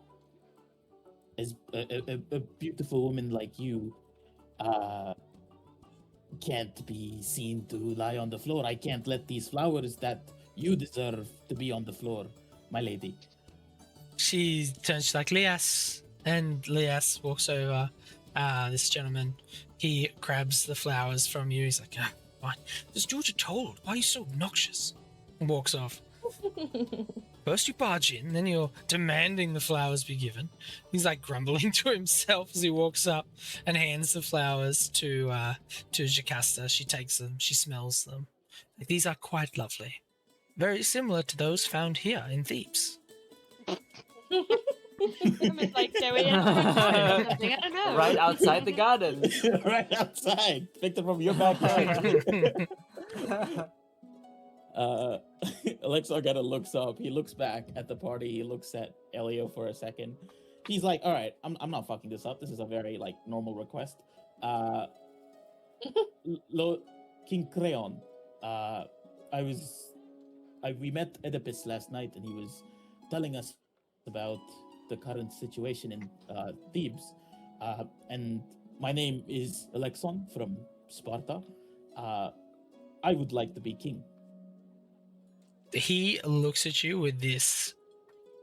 as a beautiful woman like you, can't be seen to lie on the floor. I can't let these flowers that you deserve to be on the floor, my lady. She turns to like Lias, and Lias walks over. This gentleman, he grabs the flowers from you. He's like, ah, fine. Just do what you're told. Why are you so obnoxious? And walks off. First you barge in, then you're demanding the flowers be given. He's like grumbling to himself as he walks up and hands the flowers to Jocasta. She takes them, she smells them. Like, these are quite lovely. Very similar to those found here in Thebes. I mean, like, do we enter a garden or something? I don't know. Right outside the garden. Right outside. Picked them from your backyard. Alexar kind of looks up. He looks back at the party. He looks at Elio for a second. He's like, "All right, I'm not fucking this up. This is a very like normal request." King Creon. We met Oedipus last night, and he was telling us about the current situation in Thebes. And my name is Alexon from Sparta. I would like to be king. He looks at you with this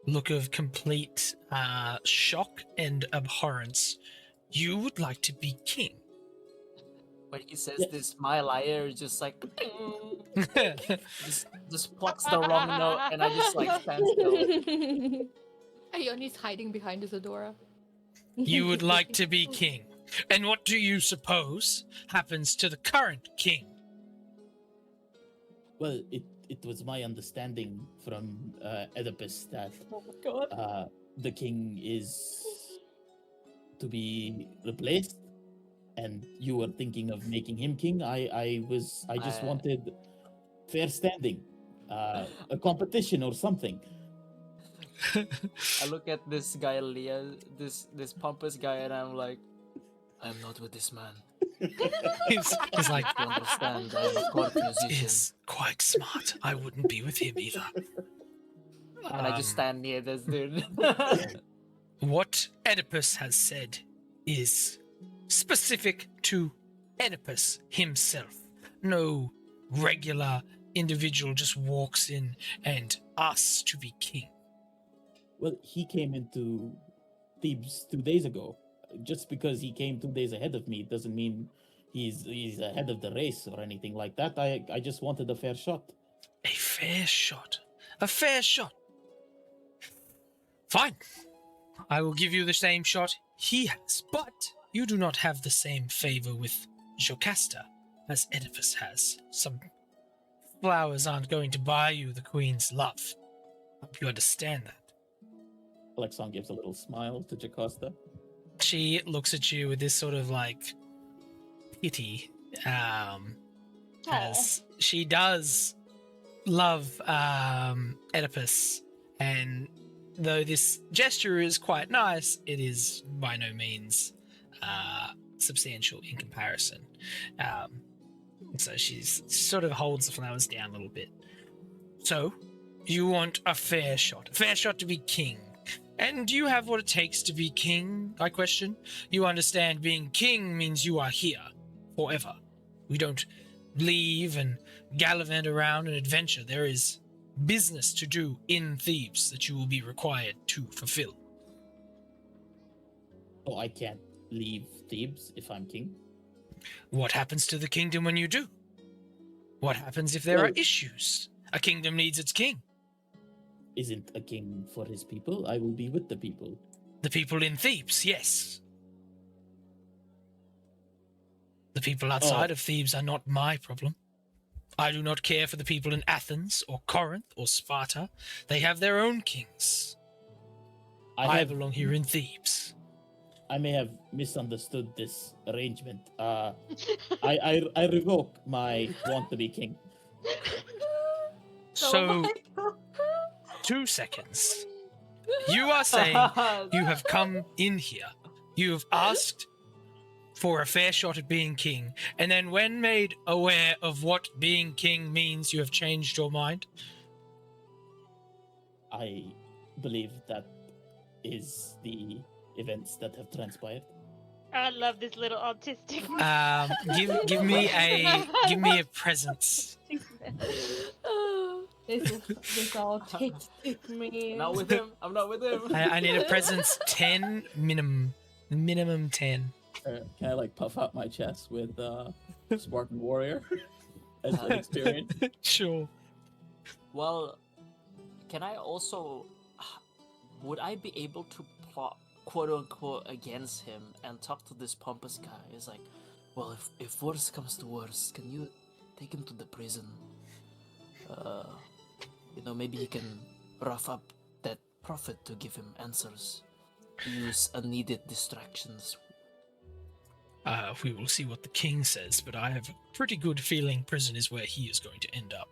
look of complete shock and abhorrence. You would like to be king? When he says Yes. this, my lyre is just like just plucks the wrong note, and I just like stand still. Ioni's hiding behind Isadora. You would like to be king. And what do you suppose happens to the current king? Well, it was my understanding from Oedipus that Oh my god. the king is to be replaced, and you were thinking of making him king. I just wanted fair standing, a competition or something. I look at this guy, Leah, this pompous guy, and I'm like, I'm not with this man. He's like, You understand? I'm a court musician. is quite smart. I wouldn't be with him either. And I just stand near this dude. What Oedipus has said is specific to Oedipus himself. No regular individual just walks in and asks to be king. Well, he came into Thebes 2 days ago. Just because he came 2 days ahead of me doesn't mean he's ahead of the race or anything like that. I just wanted a fair shot. A fair shot. A fair shot. Fine. I will give you the same shot he has, but you do not have the same favor with Jocasta as Oedipus has. Some flowers aren't going to buy you the queen's love. Hope you understand that. Alexon gives a little smile to Jocasta. She looks at you with this sort of like pity, as she does love Oedipus, and though this gesture is quite nice, it is by no means substantial in comparison. So she sort of holds the flowers down a little bit. So, you want a fair shot to be king. And do you have what it takes to be king, I question? You understand being king means you are here forever. We don't leave and gallivant around and adventure. There is business to do in Thebes that you will be required to fulfill. Oh, I can't leave Thebes if I'm king. What happens to the kingdom when you do? What happens if there are Well- issues? A kingdom needs its king. Isn't a king for his people? I will be with the people. The people in Thebes, yes. The people outside of Thebes are not my problem. I do not care for the people in Athens or Corinth or Sparta. They have their own kings. I belong here in Thebes. I may have misunderstood this arrangement. I revoke my want to be king. So, 2 seconds. You are saying you have come in here. You have asked for a fair shot at being king, and then when made aware of what being king means, you have changed your mind? I believe that is the events that have transpired. I love this little autistic. Give me a presence. This autistic man. Not with him. I'm not with him. I need a presence 10 minimum 10. Can I like puff out my chest with Spartan Warrior as an experience? Sure. Well, can I also? Would I be able to plot, quote unquote, against him and talk to this pompous guy? He's like, well, if worse comes to worse, can you take him to the prison? Maybe he can rough up that prophet to give him answers. Use unneeded distractions. We will see what the king says, but I have a pretty good feeling prison is where he is going to end up.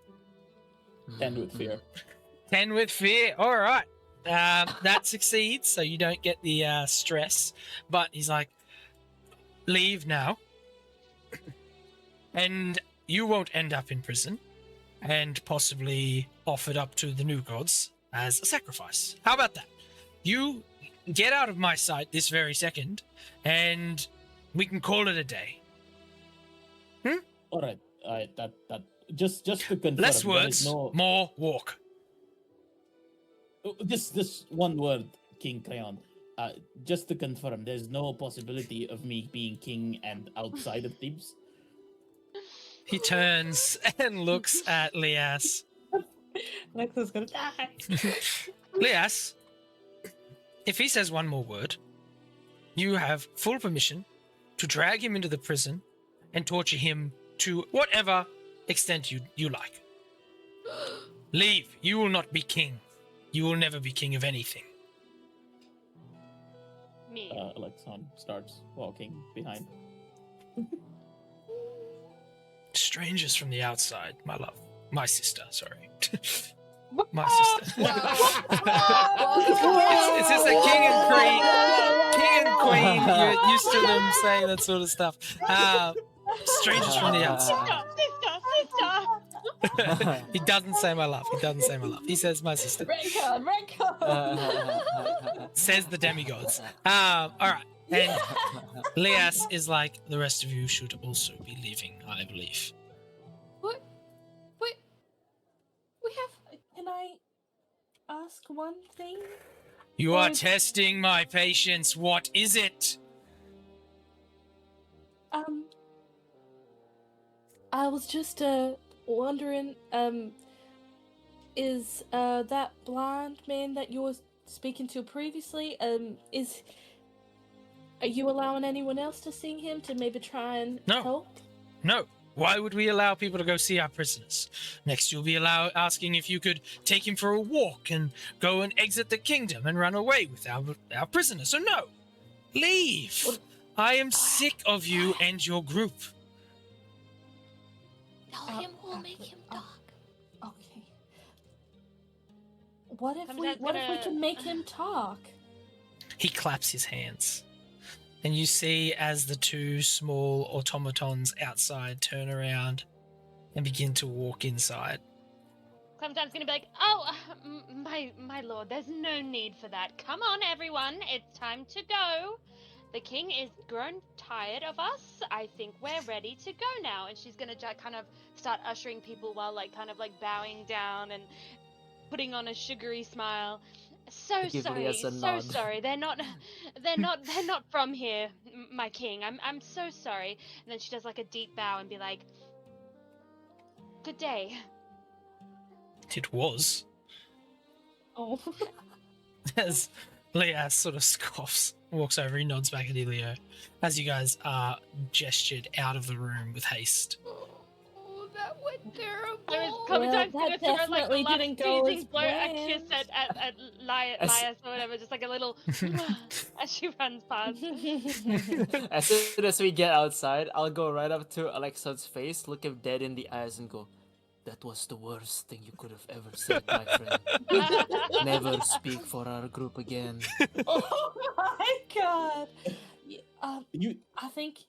10 with fear. 10 with fear. All right. That succeeds, so you don't get the stress. But he's like, leave now. And you won't end up in prison. And possibly offered up to the new gods as a sacrifice. How about that? You get out of my sight this very second, and we can call it a day. All right. That just to confirm. Less there words, is no... more walk. This one word, King Crayon. Just to confirm, there's no possibility of me being king and outside of Thebes. He turns and looks at Lias. Alexa's gonna die. Lias, if he says one more word, you have full permission to drag him into the prison and torture him to whatever extent you like. Leave. You will not be king. You will never be king of anything. Me. Alexon starts walking behind. Strangers from the outside, my love. My sister, sorry. My sister. It's just a king and queen. King and queen. You're used to them saying that sort of stuff. Strangers from the outside. Sister. He doesn't say my love. He doesn't say my love. He says my sister. Red card. Says the demigods. All right. And Lias is like, the rest of you should also be leaving, I believe. What? Wait. We have. Can I ask one thing? You are Or- testing my patience. What is it? I was just wondering, is that blind man that you were speaking to previously, are you allowing anyone else to see him to maybe try and No. help? No. Why would we allow people to go see our prisoners? Next, you'll be asking if you could take him for a walk and go and exit the kingdom and run away with our prisoners. So no. Leave. Well- I am sick of you and your group. Tell him we'll make him talk. Okay. What if Sometimes we gonna- can make him talk? He claps his hands. And you see as the two small automatons outside turn around and begin to walk inside. Clementine's gonna be like, oh, my lord, there's no need for that. Come on, everyone, it's time to go. The king is grown tired of us. I think we're ready to go now. And she's gonna kind of start ushering people while kind of bowing down and putting on a sugary smile. So Give sorry, Elias a so nod. sorry. They're not from here, my king. I'm so sorry. And then she does a deep bow and be like, good day. It was. Oh. As Lias sort of scoffs, walks over, he nods back at Elio as you guys are gestured out of the room with haste. Oh, that went terrible. Clementine's Well, gonna that throw definitely the last didn't go teasing as blow, a kiss planned. at Lias or whatever, just a little as she runs past. As soon as we get outside, I'll go right up to Alexa's face, look him dead in the eyes, and go, "That was the worst thing you could have ever said, my friend. Never speak for our group again." Oh my god. You I think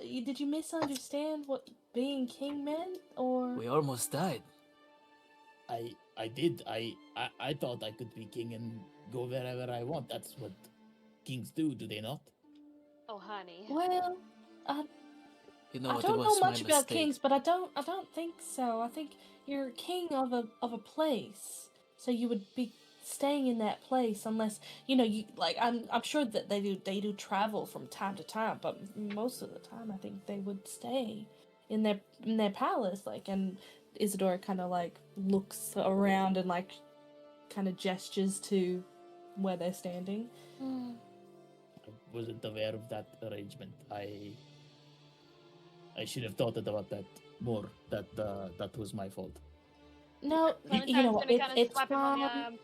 did you misunderstand what being king meant, or We almost died. I did. I thought I could be king and go wherever I want. That's what kings do they not? Oh, honey. Well, I You know I what? It don't know was my much about mistake. kings, but I don't think so. I think you're king of a place, so you would be staying in that place unless you like. I'm sure that they do travel from time to time, but most of the time I think they would stay in their palace. Like, and Isadora kind of like looks around and like kind of gestures to where they're standing. Hmm. I wasn't aware of that arrangement. I should have thought about that more. That was my fault. No, you know Clementine's what? gonna kind of It's slap him on the fine. arm.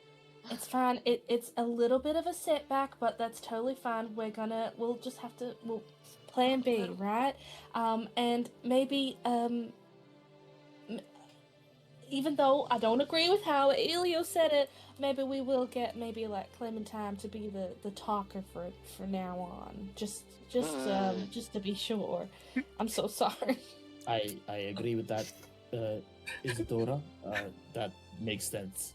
It's fine. It's a little bit of a setback, but that's totally fine. We'll just have to, plan B, right? And maybe, even though I don't agree with how Elio said it, maybe we will get maybe like Clementine to be the talker for now on. Just to be sure. I'm so sorry. I agree with that, Isadora. That makes sense.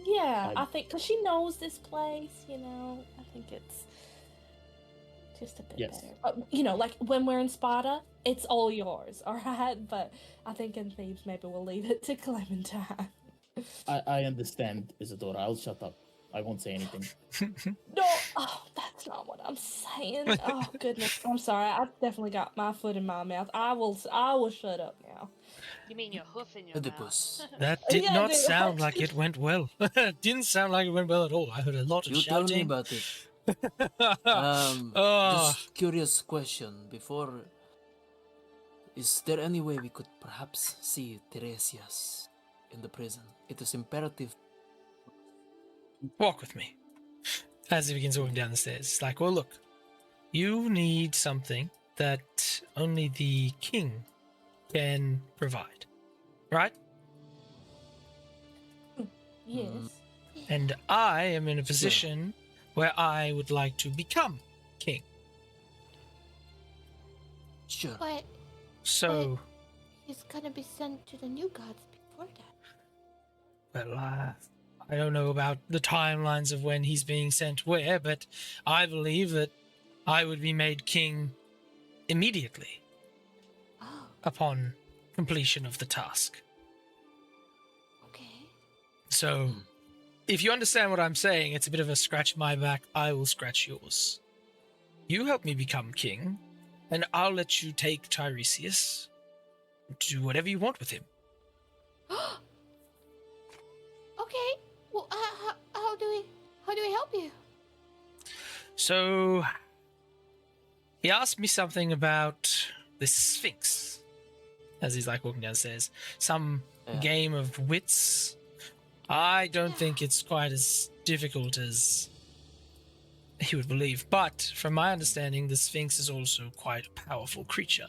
Yeah, I- I think because she knows this place, I think it's just a bit Yes. better. But, like when we're in Sparta, it's all yours, all right? But I think in Thebes, maybe we'll leave it to Clementine. I understand, Isadora. I'll shut up. I won't say anything. No, that's not what I'm saying. Oh goodness, I'm sorry. I've definitely got my foot in my mouth. I will shut up now. You mean your hoof in your Oedipus. mouth? That did Yeah, not dude, sound right? like it went well. Didn't sound like it went well at all. I heard a lot of You tell me shouting. about it. Oh, Just curious question. Before, is there any way we could perhaps see Tiresias in the prison? It is imperative. walk with me. As he begins walking down the stairs, it's like, well, look, you need something that only the king can provide, right? Yes. And I am in a position where I would like to become king. Sure. But So, he's gonna be sent to the new gods before that. well, I don't know about the timelines of when he's being sent where, but I believe that I would be made king immediately Oh, upon completion of the task. okay. So, if you understand what I'm saying, it's a bit of a scratch my back, I will scratch yours. You help me become king, and I'll let you take Tiresias. Do whatever you want with him. Okay. Well, how do we help you? So, he asked me something about the Sphinx, as he's like walking downstairs. Some Yeah. game of wits. I don't think it's quite as difficult as he would believe, but from my understanding, the Sphinx is also quite a powerful creature,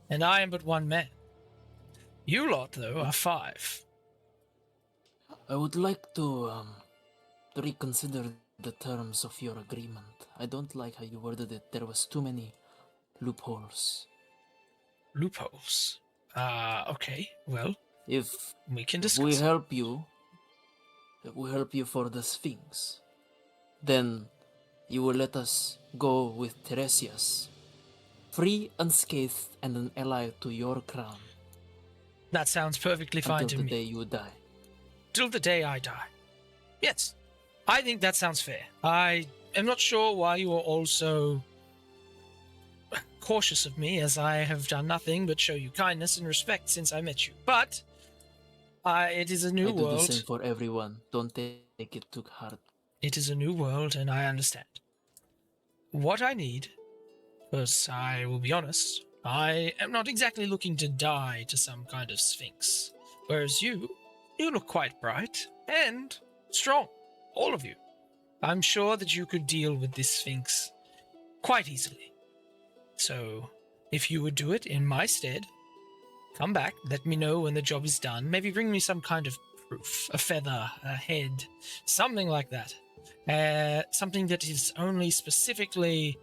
and I am but one man. You lot, though, are 5. I would like to reconsider the terms of your agreement. I don't like how you worded it. There was too many loopholes. Loopholes. Okay, well, If we can we discuss. help you, if we help you for the Sphinx, then you will let us go with Tiresias, free, unscathed, and an ally to your crown That sounds perfectly fine until to the me. day you die. Till the day I die. Yes, I think that sounds fair. I am not sure why you are all so cautious of me, as I have done nothing but show you kindness and respect since I met you. But it is a new I do the world. same for everyone. Don't take it too hard. It is a new world, and I understand. What I need, because I will be honest, I am not exactly looking to die to some kind of Sphinx. Whereas you look quite bright and strong. All of you. I'm sure that you could deal with this Sphinx quite easily. So, if you would do it in my stead, come back, let me know when the job is done. Maybe bring me some kind of proof, a feather, a head, something like that. Something that is only specifically,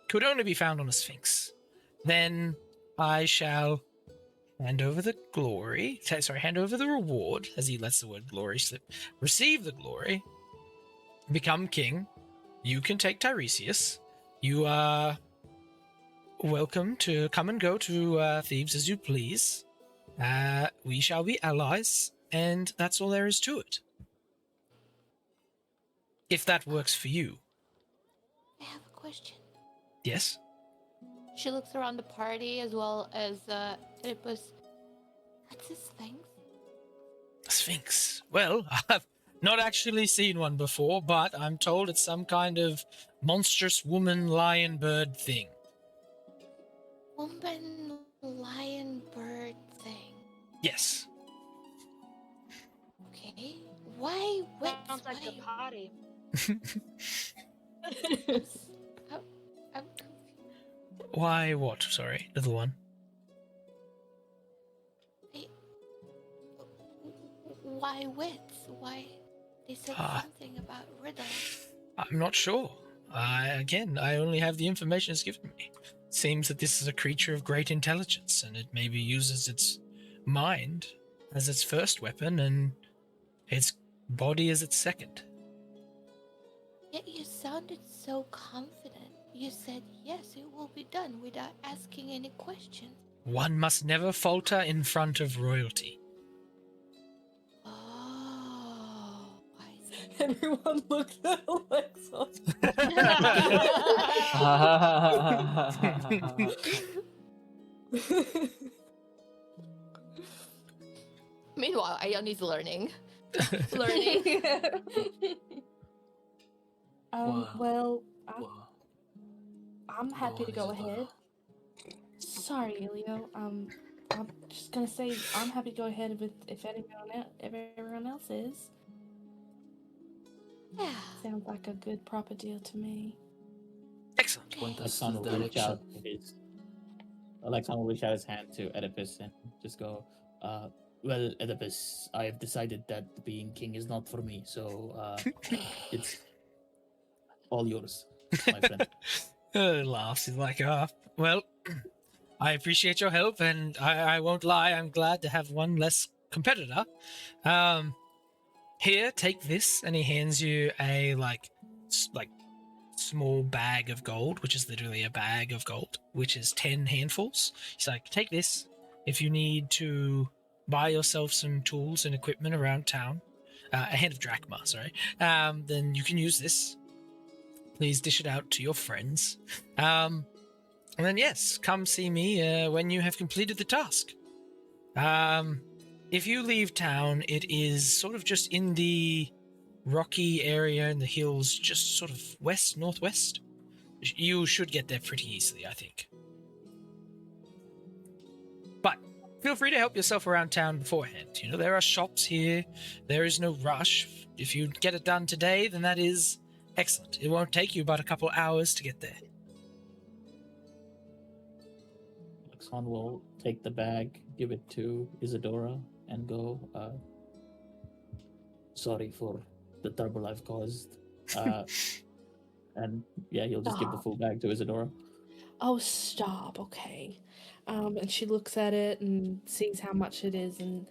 could only be found on a Sphinx. Then I shall hand over the glory. Sorry, hand over the reward, as he lets the word glory slip. Receive the glory. Become king. You can take Tiresias. You are welcome to come and go to Thebes as you please. We shall be allies, and that's all there is to it. If that works for you. I have a question. Yes? She looks around the party as well as Oedipus. What's this thing? A Sphinx. Well, I've not actually seen one before, but I'm told it's some kind of monstrous woman lion bird thing. Woman, lion, bird thing. Yes. Okay. Why? What? Sounds like a party. I'm confused. Why what? Sorry, little one. Why wits? Why? They said something about riddles. I'm not sure. I only have the information it's given me. Seems that this is a creature of great intelligence, and it maybe uses its mind as its first weapon and its body as its second. Yet you sounded so confident. You said, yes, it will be done without asking any questions. One must never falter in front of royalty. Oh, I see. Everyone looks at Alexa. Meanwhile, Ioni's learning. Well, Whoa. I'm happy to go ahead. Sorry, Elio. I'm just gonna say I'm happy to go ahead with if everyone else is. Yeah. Sounds like a good proper deal to me. Excellent. Point us Alexon in the will reach direction. out Alexon will reach out his hand to Oedipus and just go, well, Oedipus, I have decided that being king is not for me, so it's all yours, my friend. Laughs. He's like, well, I appreciate your help, and I won't lie, I'm glad to have one less competitor. Here, take this, and he hands you a like small bag of gold, which is literally a bag of gold, which is 10 handfuls. He's like, take this if you need to buy yourself some tools and equipment around town. A hand of drachma, sorry. Then you can use this. Please dish it out to your friends. And then, yes, come see me when you have completed the task. If you leave town, it is sort of just in the rocky area in the hills, just sort of northwest. You should get there pretty easily, I think. But feel free to help yourself around town beforehand. You know, there are shops here. There is no rush. If you get it done today, then that is excellent. It won't take you but a couple hours to get there. Alexon will take the bag, give it to Isadora, and go, sorry for the trouble I've caused. And yeah, he'll just give the full bag to Isadora. Oh, stop, okay. And she looks at it and sees how much it is, and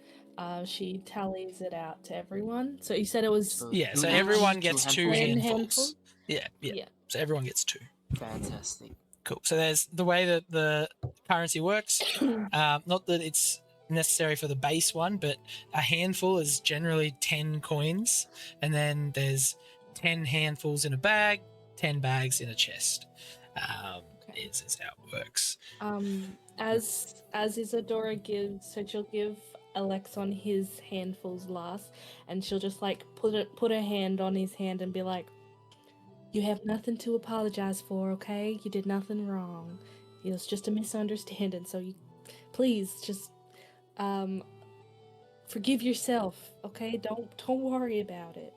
she tallies it out to everyone. So you said it was Yeah, so Two everyone handfuls? gets Two 2 handfuls? handfuls. Yeah. Yeah. So everyone gets 2. Fantastic. Cool. So there's the way that the currency works. Not that it's necessary for the base one, but a handful is generally 10 coins, and then there's 10 handfuls in a bag, 10 bags in a chest. Is how it works. as Isadora gives, so she'll give Alexon his handfuls last, and she'll just like put her hand on his hand and be like, "You have nothing to apologize for, okay? You did nothing wrong. It was just a misunderstanding. So you, please, just forgive yourself, okay? Don't worry about it."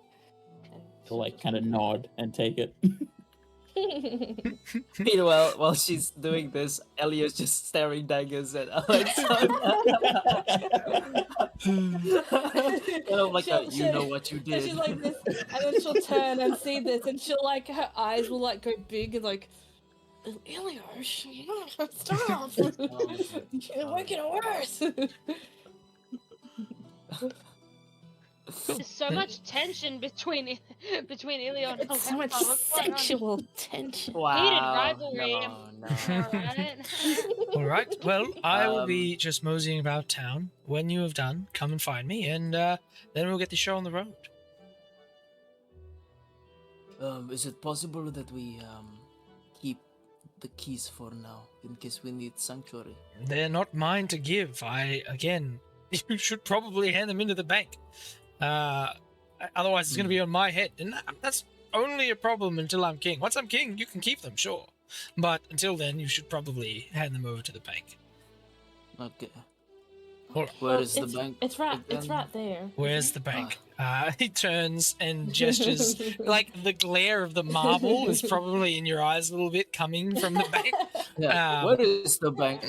And He'll like kind of nod and take it. Meanwhile, while she's doing this, Elio's just staring daggers at Alexa. Oh my god, you know what you So did. she's like this, and then she'll turn and see this, and she'll like her eyes will like go big and like, Iliar, stop! You're making it worse. There's so much tension between Ilio and It's so much Alexon. What's going on? sexual tension. Wow. rivalry. No. Alright. All right. Well, I will Um, be just moseying about town. When you have done, come and find me, and then we'll get the show on the road. Is it possible that we keep the keys for now in case we need sanctuary? They're not mine to give. You should probably hand them into the bank. Otherwise, it's going to be on my head, and that's only a problem until I'm king. Once I'm king, you can keep them, sure, but until then, you should probably hand them over to the bank. Okay. All right. Where is the bank? It's right again? there. Where's the bank? He turns and gestures like the glare of the marble is probably in your eyes a little bit coming from the bank. Yeah. Where is the bank?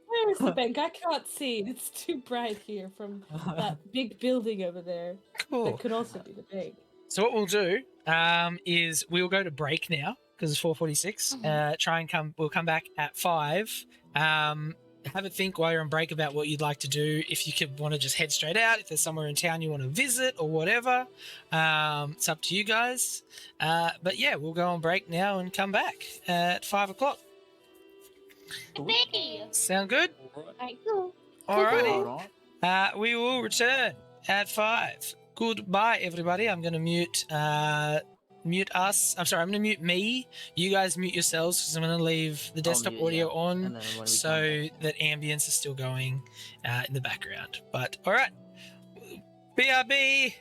Where is the bank? I can't see. It's too bright here from that big building over there. Cool. That could also be the bank. So what we'll do is we'll go to break now because it's 4:46. We'll come back at 5. Have a think while you're on break about what you'd like to do. If you could want to just head straight out, if there's somewhere in town you want to visit or whatever, it's up to you guys. But yeah, we'll go on break now and come back at 5 o'clock. Sound good? Alrighty. We will return at 5. Goodbye, everybody. I'm going to mute us. I'm going to mute me. You guys mute yourselves because I'm going to leave the desktop mute, audio yeah. on And then when we so come that ambience is still going in the background. But all right. BRB.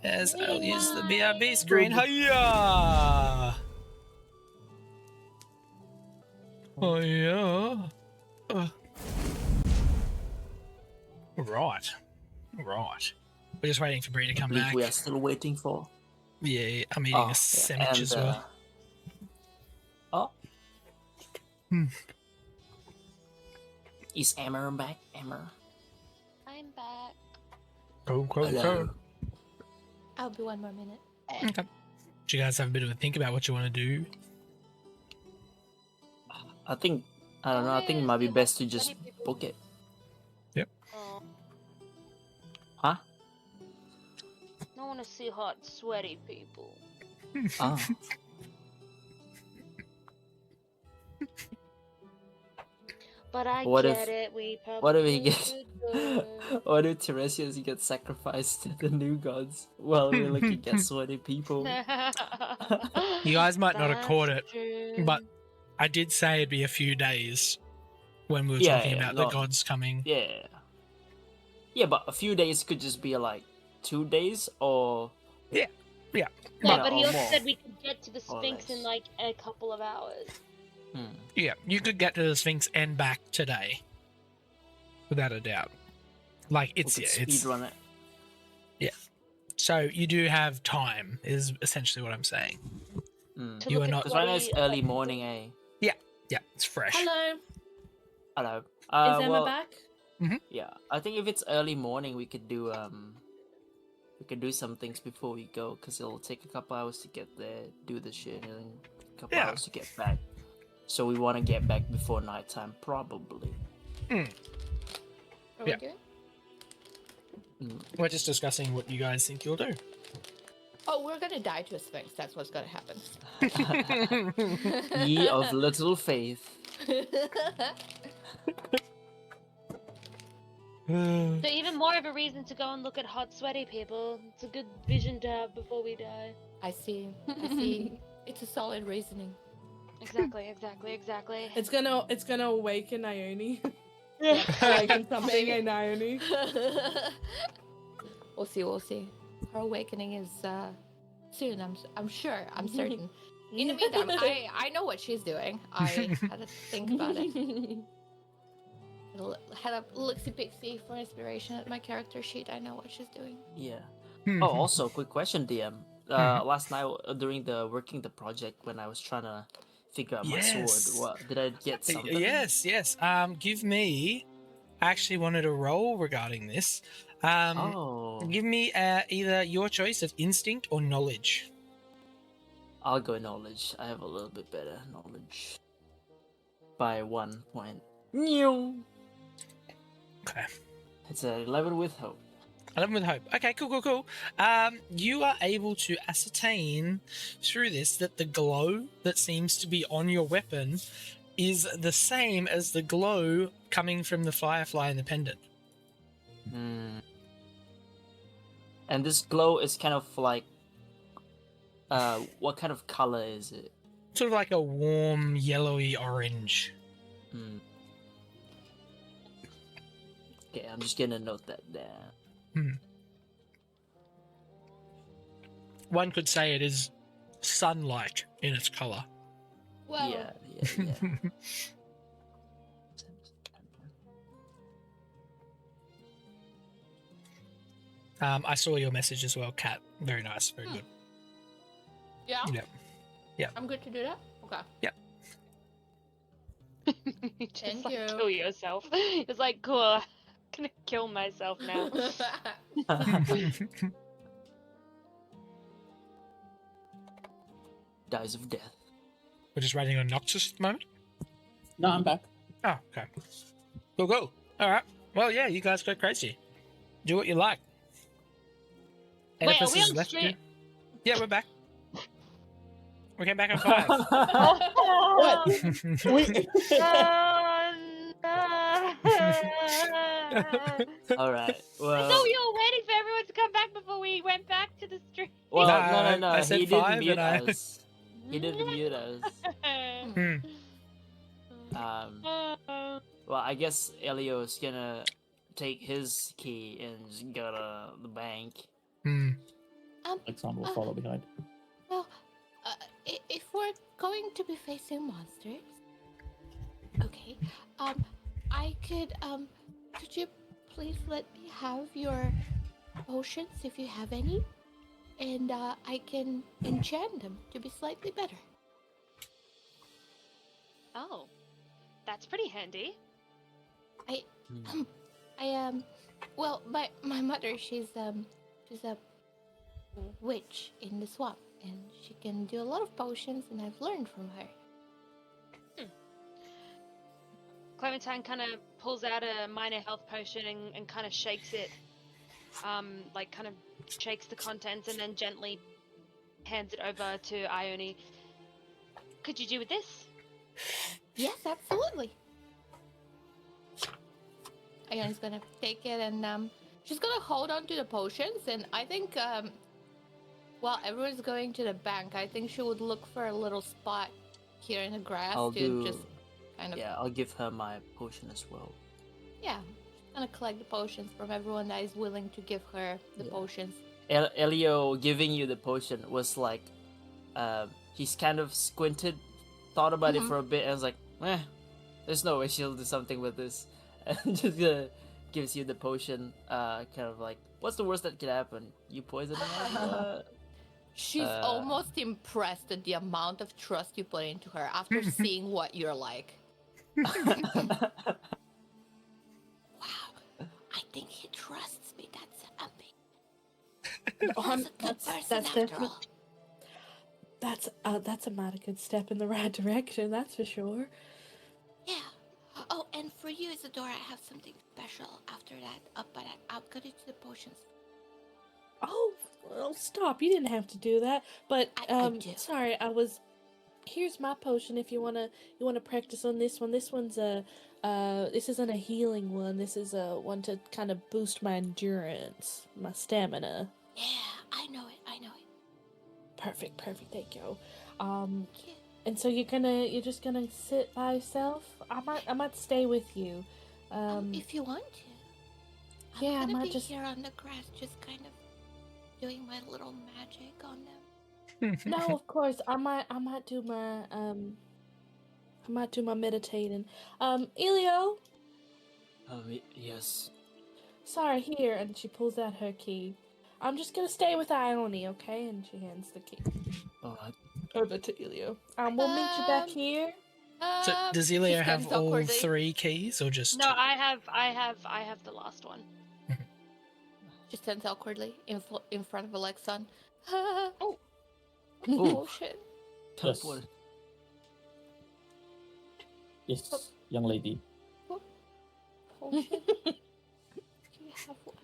As I'll use the BRB screen. Hiya! Oh yeah. Right. We're just waiting for Bree to I come believe back. we are still waiting for. Yeah, I'm eating a sandwich as well. Is Emmer back? Emmer. I'm back. Go. Hello. I'll be 1 more minute. Okay. Do you guys have a bit of a think about what you want to do? I think it might be best to just book it. Oh, Huh? I want to see hot, sweaty people. Ah. But I What get if- it. We what if probably he gets- should go. What if Tiresias gets sacrificed to the new gods while we're looking at sweaty people? You guys might not have caught it, True. but I did say it'd be a few days when we were Yeah, talking yeah, about no. the gods coming. Yeah. Yeah, but a few days could just be like 2 days or Yeah. Yeah, Yeah, but he or also more. said we could get to the Or Sphinx in less. like a couple of hours. Yeah, you could get to the Sphinx and back today, without a doubt. Like we it's could yeah, it's speedrun it. so you do have time. Is essentially what I'm saying. To You look are at not- Because right now it's bloody, early morning, eh? Yeah, it's fresh. Hello. Hello. Is Emma well, back? yeah, I think if it's early morning, we could do some things before we go, because it'll take a couple hours to get there, do the shit, and then a couple Yeah. hours to get back. So we want to get back before nighttime, probably. Are we Yeah. good? We're just discussing what you guys think you'll do. Oh, we're gonna die to a sphinx. That's what's gonna happen. Ye of little faith. So even more of a reason to go and look at hot, sweaty people. It's a good vision to have before we die. I see. It's a solid reasoning. Exactly. It's gonna awaken Ione. Yeah. Awaken something in Ione. We'll see. Her awakening is soon. I'm sure. I'm certain. In the meantime, I know what she's doing. I had to think about it. Had a look-see-pixie for inspiration at my character sheet. I know what she's doing. Yeah. Oh, also, quick question, DM. Last night during the working the project, when I was trying to figure out my Yes. sword, what did I get something? Yes. Give me. I actually wanted a roll regarding this. Oh. Give me either your choice of instinct or knowledge. I'll go knowledge. I have a little bit better knowledge. By 1 point. Meow. Okay. It's a 11 with hope. 11 with hope. Okay, cool. You are able to ascertain through this that the glow that seems to be on your weapon is the same as the glow coming from the firefly in the pendant. And this glow is kind of like, what kind of color is it? Sort of like a warm yellowy orange. Okay, I'm just gonna note that down. One could say it is sun-like in its color. Well, Yeah. I saw your message as well, Kat. Very nice, very good. yeah. Yeah. I'm good to do that. Okay. Just Thank like you. kill yourself. It's like, cool. I'm gonna kill myself now. Dies of death. We're just waiting on Noxus at the moment. No, I'm back. Oh, okay. Go. All right. Well, yeah, you guys go crazy. Do what you like. Wait, are Oedipus we has on left stream? you. Yeah, we're back. We came back on 5. What? We- Alright, I well... thought we were waiting for everyone to come back before we went back to the stream. Well, No, no. I said He didn't 5 mute and I- us. He didn't mute us. Well, I guess Elio's gonna take his key and just go to the bank. Alexon will follow behind. Well, if we're going to be facing monsters, okay, I could you please let me have your potions if you have any, and I can enchant them to be slightly better. Oh, that's pretty handy. Well, my mother, she's a witch in the swamp, and she can do a lot of potions, and I've learned from her. Clementine kind of pulls out a minor health potion and kind of shakes it, like kind of shakes the contents and then gently hands it over to Ione. Could you do with this? Yes, absolutely. Ione's gonna take it, and she's gonna hold on to the potions, and I think while everyone's going to the bank, I think she would look for a little spot here in the grass just kind of... Yeah, I'll give her my potion as well. Yeah, she's gonna collect the potions from everyone that is willing to give her the potions. Elio giving you the potion was like, he's kind of squinted, thought about it for a bit, and was like, there's no way she'll do something with this. And just gives you the potion, kind of like, what's the worst that could happen? You poison her? She's almost impressed at the amount of trust you put into her after seeing what you're like. Wow, I think he trusts me. That's amazing. That's definitely that's a mighty good step in the right direction. That's for sure. Yeah. Oh, and for you, Isadora, I have something special after that. But I'll get into the potions. Oh, well, stop! You didn't have to do that. But I do. sorry, here's my potion. If you wanna practice on this one. This one's this isn't a healing one. This is a one to kind of boost my endurance, my stamina. Yeah, I know it. Perfect. There you go. Yeah. And so you're just gonna sit by yourself. I might stay with you. If you want to. Yeah, I I'm gonna might be just- here on the grass, just kind of doing my little magic on them. No, of course. I might do my meditating. Elio. Yes. Sorry, here, and she pulls out her key. I'm just gonna stay with Ione, okay? And she hands the key Alright. over to Elio. We'll meet you back here. So does She Elio have stands all awkwardly. 3 keys or just No, 2? I have the last one. She stands awkwardly in front of Alexon. Oh, Ooh. potion. Teleport. Yes, young lady. Potion? Do you have one?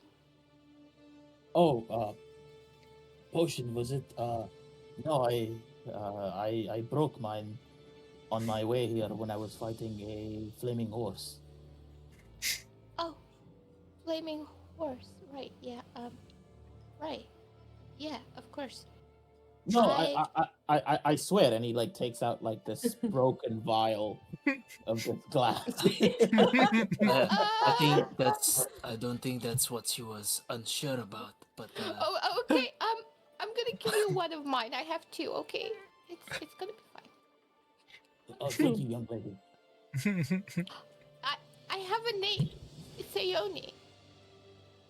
Oh, potion was it? No, I broke mine on my way here when I was fighting a flaming horse. Oh, flaming horse. Right. Yeah. Right. Yeah. Of course. No, I- I swear, and he like takes out like this broken vial of this glass. I don't think that's what she was unsure about, but Oh, okay. I'm gonna give you one of mine. I have two. Okay. It's gonna be fine. Oh, thank you, young lady. I have a name. It's Ayoni.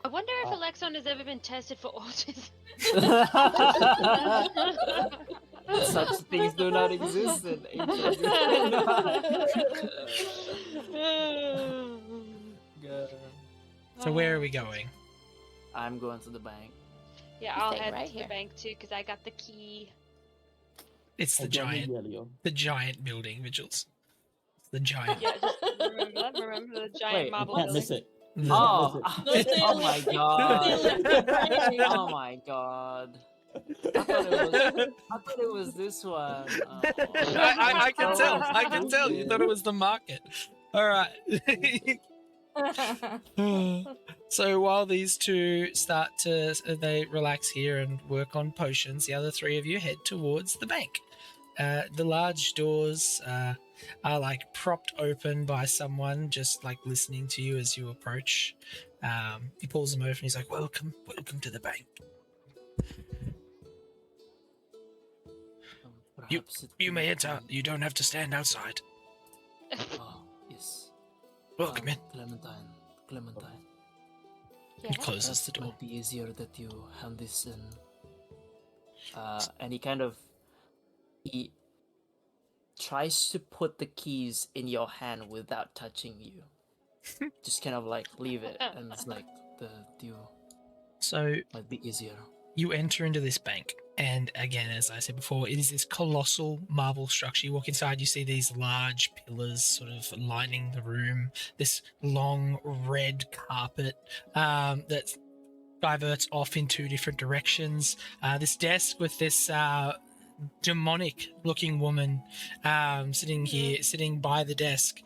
I wonder if Alexon has ever been tested for autism. such things do not exist in ancient. So where are we going? I'm going to the bank. Yeah, You I'll stay head right to here. the bank too because I got the key. It's the I don't need giant, Yelio. the giant building, Vigils. It's the giant. Yeah, just remember that. Remember the giant Wait, You marble can't building. miss it. The- Oh, That's the oh my only- god! Oh my god! I thought it was this one. Oh. I can tell. I can tell. You thought it was the market. All right. So while these two start to they relax here and work on potions, the other three of you head towards the bank. The large doors are like propped open by someone just like listening to you as you approach. He pulls them open and he's like, welcome to the bank. Perhaps it You could may be- enter. You don't have to stand outside. Oh, yes. Welcome in. Clementine. Yeah. He closes Perhaps the it door. might be easier that you hand this in. And he tries to put the keys in your hand without touching you. Just kind of like leave it, and it's like the deal So might be easier. you enter into this bank, and again, as I said before, it is this colossal marble structure. You walk inside, you see these large pillars sort of lining the room, this long red carpet that diverts off in two different directions. This desk with this demonic looking woman sitting by the desk,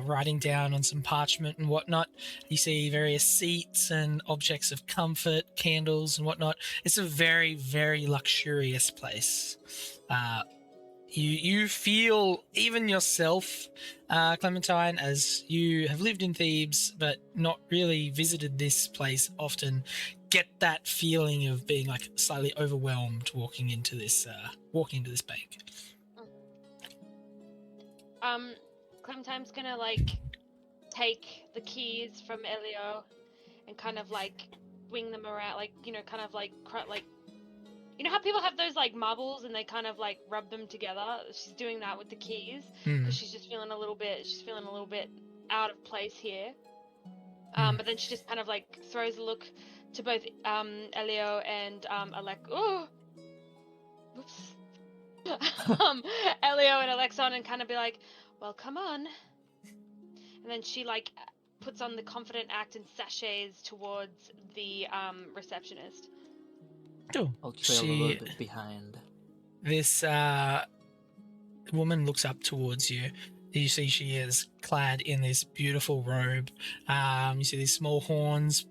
writing down on some parchment and whatnot. You see various seats and objects of comfort, candles and whatnot. It's a very, very luxurious place. You feel, even yourself, Clementine, as you have lived in Thebes but not really visited this place often, get that feeling of being like slightly overwhelmed walking into this bank. Clementine's gonna like take the keys from Elio and kind of like wing them around, like, you know, kind of like you know how people have those like marbles and they kind of like rub them together? She's doing that with the keys because she's feeling a little bit out of place here. But then she just kind of like throws a look to both Elio and Whoops. Elio and Alexon, and kind of be like, well, come on. And then she like puts on the confident act and sachets towards the receptionist. Cool. I'll trail a little bit behind. This woman looks up towards you. You see she is clad in this beautiful robe. You see these small horns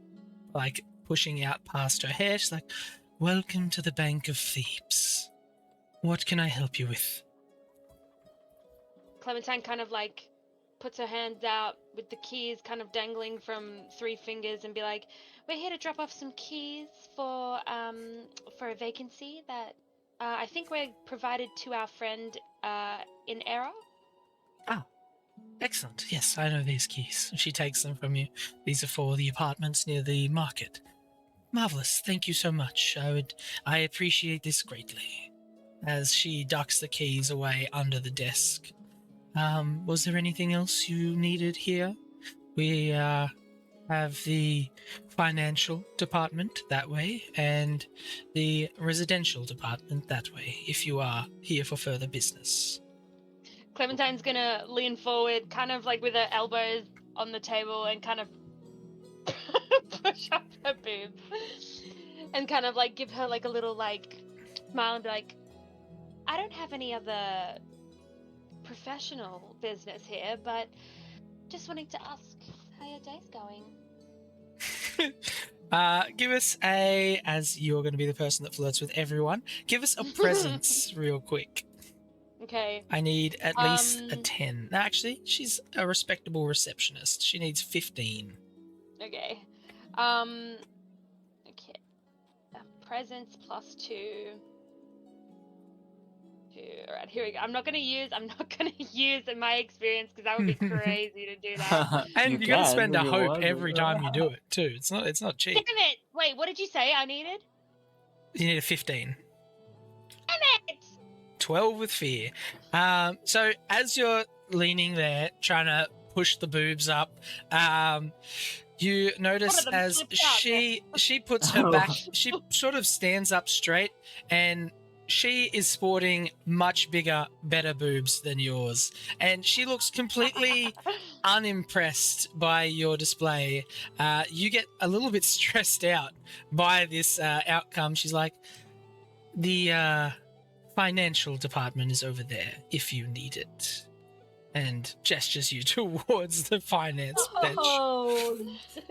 like pushing out past her hair. She's like, welcome to the Bank of Thebes. What can I help you with? Clementine kind of like puts her hands out with the keys kind of dangling from 3 fingers and be like, we're here to drop off some keys for a vacancy that I think we're provided to our friend in error. Ah, excellent. Yes, I know these keys. She takes them from you. These are for the apartments near the market. Marvelous. Thank you so much. I appreciate this greatly. As she ducks the keys away under the desk. Was there anything else you needed here? We have the financial department that way, and the residential department that way, if you are here for further business. Clementine's gonna lean forward, kind of like with her elbows on the table, and kind of push up her boobs, and kind of like give her like a little like smile and be like, "I don't have any other professional business here, but just wanting to ask how your day's going." Give us as you're going to be the person that flirts with everyone, give us a presence real quick. Okay. I need at least a Um, 10. No, actually, she's a respectable receptionist. She needs 15. Okay. Okay. Presence plus 2. Alright, here we go. I'm not gonna use in my experience because that would be crazy to do that. And you got to spend a if you hope want, every time you do it, too. It's not cheap. Damn it! Wait, what did you say I needed? You need a 15. Damn it! 12 with fear. So as you're leaning there, trying to push the boobs up, you notice One of them as slipped out, she puts her back, she sort of stands up straight, and she is sporting much bigger, better boobs than yours, and she looks completely unimpressed by your display. You get a little bit stressed out by this outcome. She's like, the financial department is over there if you need it, and gestures you towards the finance bench. Oh,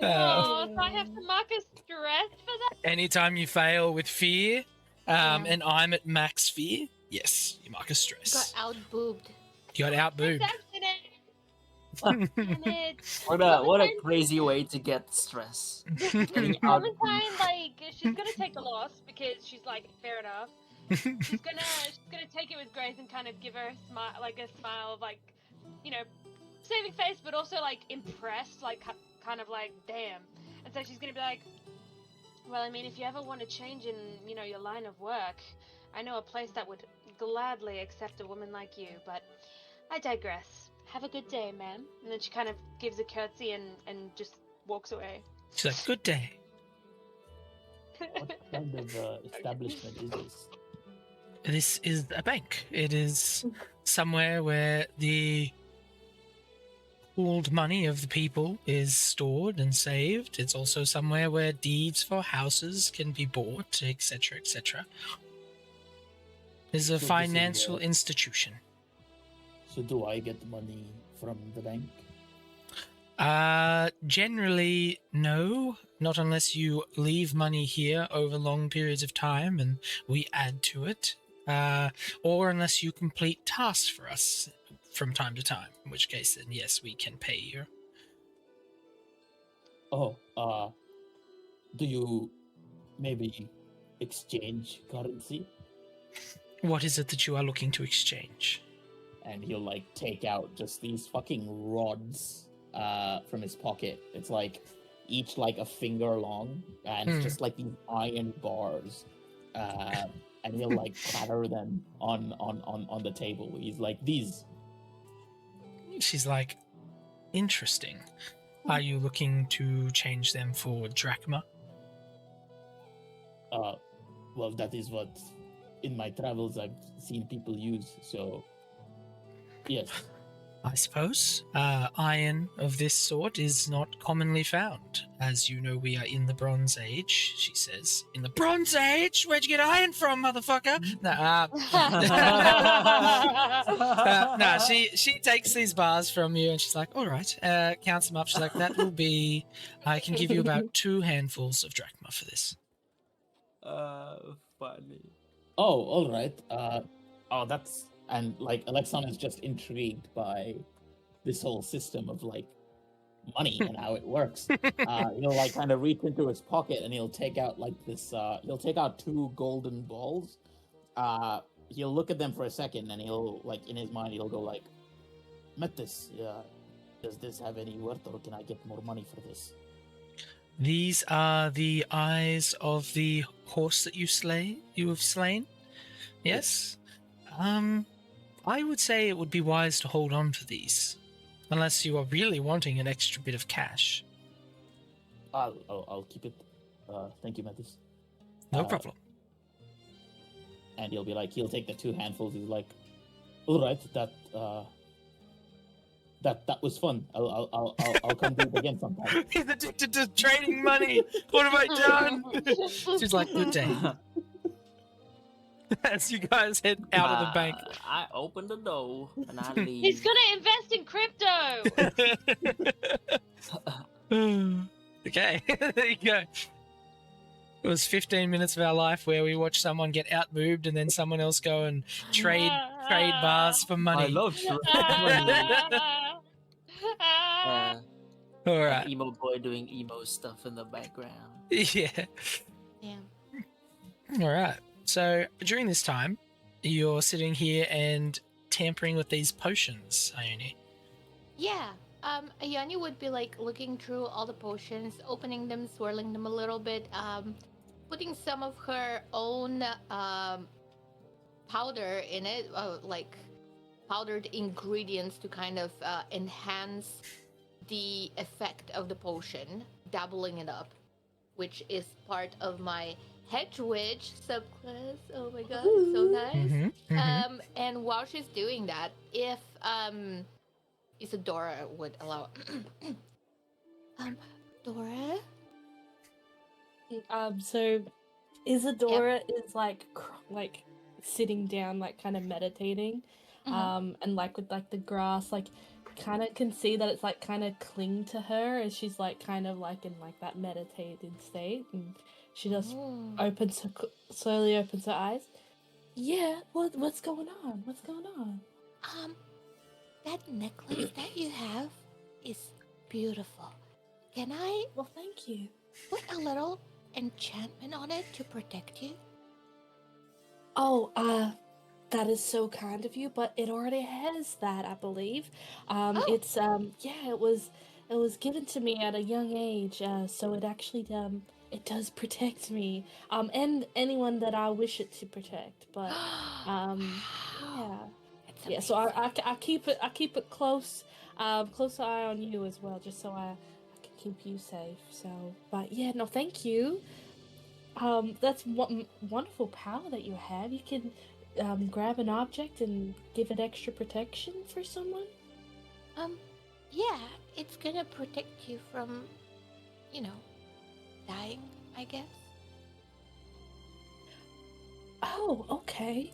Oh, so I have to mark a stress for that? Anytime you fail with fear, Yeah. and I'm at max fear, yes, you mark a Got stress. out boobed. You got out boobed. Damn it. what a crazy way to get stress. Getting out. Clementine, like, she's gonna take the loss because she's like, fair enough. She's gonna take it with grace and kind of give her a smile of like, you know, saving face, but also like impressed, like kind of like damn. And so she's gonna be like, well, I mean, if you ever want to change in, you know, your line of work, I know a place that would gladly accept a woman like you. But I digress. Have a good day, ma'am. And then she kind of gives a curtsy and just walks away. She's like, good day. What kind of establishment is this? This is a bank. It is somewhere where the pooled money of the people is stored and saved. It's also somewhere where deeds for houses can be bought, etc., etc. It's a So this is financial where- institution. So do I get the money from the bank? Generally, no. Not unless you leave money here over long periods of time and we add to it. Or unless you complete tasks for us from time to time, in which case then yes, we can pay you. Oh, do you maybe exchange currency? What is it that you are looking to exchange? And he'll like take out just these fucking rods from his pocket. It's like each like a finger long, and it's just like these iron bars. And he'll like clatter them on the table. He's like, these. She's like, interesting. Are you looking to change them for drachma? Well, that is what in my travels I've seen people use. So, yes. I suppose. Iron of this sort is not commonly found. As you know, we are in the Bronze Age, she says. In the Bronze Age? Where'd you get iron from, motherfucker? No, she takes these bars from you and she's like, all right, counts them up. She's like, that will be, I can give you about 2 handfuls of drachma for this. Funny. Oh, all right. That's and like Alexon is just intrigued by this whole system of like money and how it works. He'll like kind of reach into his pocket and he'll take out like this. He'll take out 2 golden balls. He'll look at them for a second and he'll like in his mind he'll go like, "Metis, does this have any worth or can I get more money for this?" These are the eyes of the horse that you have slain. Yes. I would say it would be wise to hold on to these, unless you are really wanting an extra bit of cash. I'll keep it. Thank you, Mathis. No Uh, problem. And he'll take the 2 handfuls. He's like, all right, that was fun. I'll come do it again sometime. He's addicted to trading money. What have I done? She's like, good day. As you guys head out of the bank. I open the door and I leave. He's gonna invest in crypto. Okay, there you go. It was 15 minutes of our life where we watched someone get outmoved and then someone else go and trade bars for money. I love money. All Like right. emo boy doing emo stuff in the background. Yeah. Yeah. All right. So during this time, you're sitting here and tampering with these potions, Ione. Yeah. Ayani would be like looking through all the potions, opening them, swirling them a little bit, putting some of her own powder in it, like powdered ingredients to kind of enhance the effect of the potion, dabbling it up, which is part of my hedge witch subclass. Oh my god, it's so nice. And while she's doing that, if Isadora would allow Dora? So Isadora is like sitting down, like kind of meditating, and like with like the grass, like kind of can see that it's like kind of cling to her as she's like kind of like in like that meditated state, and she just slowly opens her eyes. Yeah, what's going on? What's going on? That necklace that you have is beautiful. Can I Well, thank you. put a little enchantment on it to protect you? Oh, that is so kind of you, but it already has that, I believe. It's yeah, it was given to me at a young age, so it actually it does protect me, and anyone that I wish it to protect. But yeah. It's Yeah, so I keep it close eye on you as well, just so I can keep you safe. So, but yeah, no, thank you. That's wonderful power that you have. You can grab an object and give it extra protection for someone. Yeah, it's gonna protect you from, dying, I guess. Oh, okay.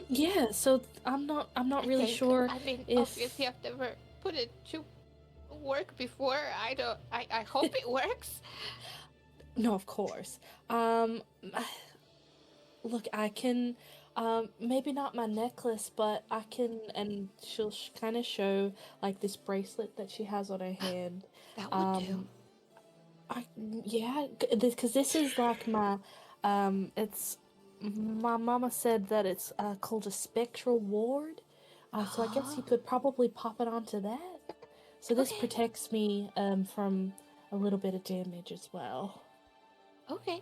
Yeah. So I'm not really think. sure. I mean, if- obviously I've never put it to work before. I hope it works. No, of course. Look, I can, maybe not my necklace, but I can, and she'll kind of show like this bracelet that she has on her hand. That would do. Because this is like my, it's, my mama said that it's called a spectral ward. So I guess you could probably pop it onto that. So this Okay. protects me from a little bit of damage as well. Okay.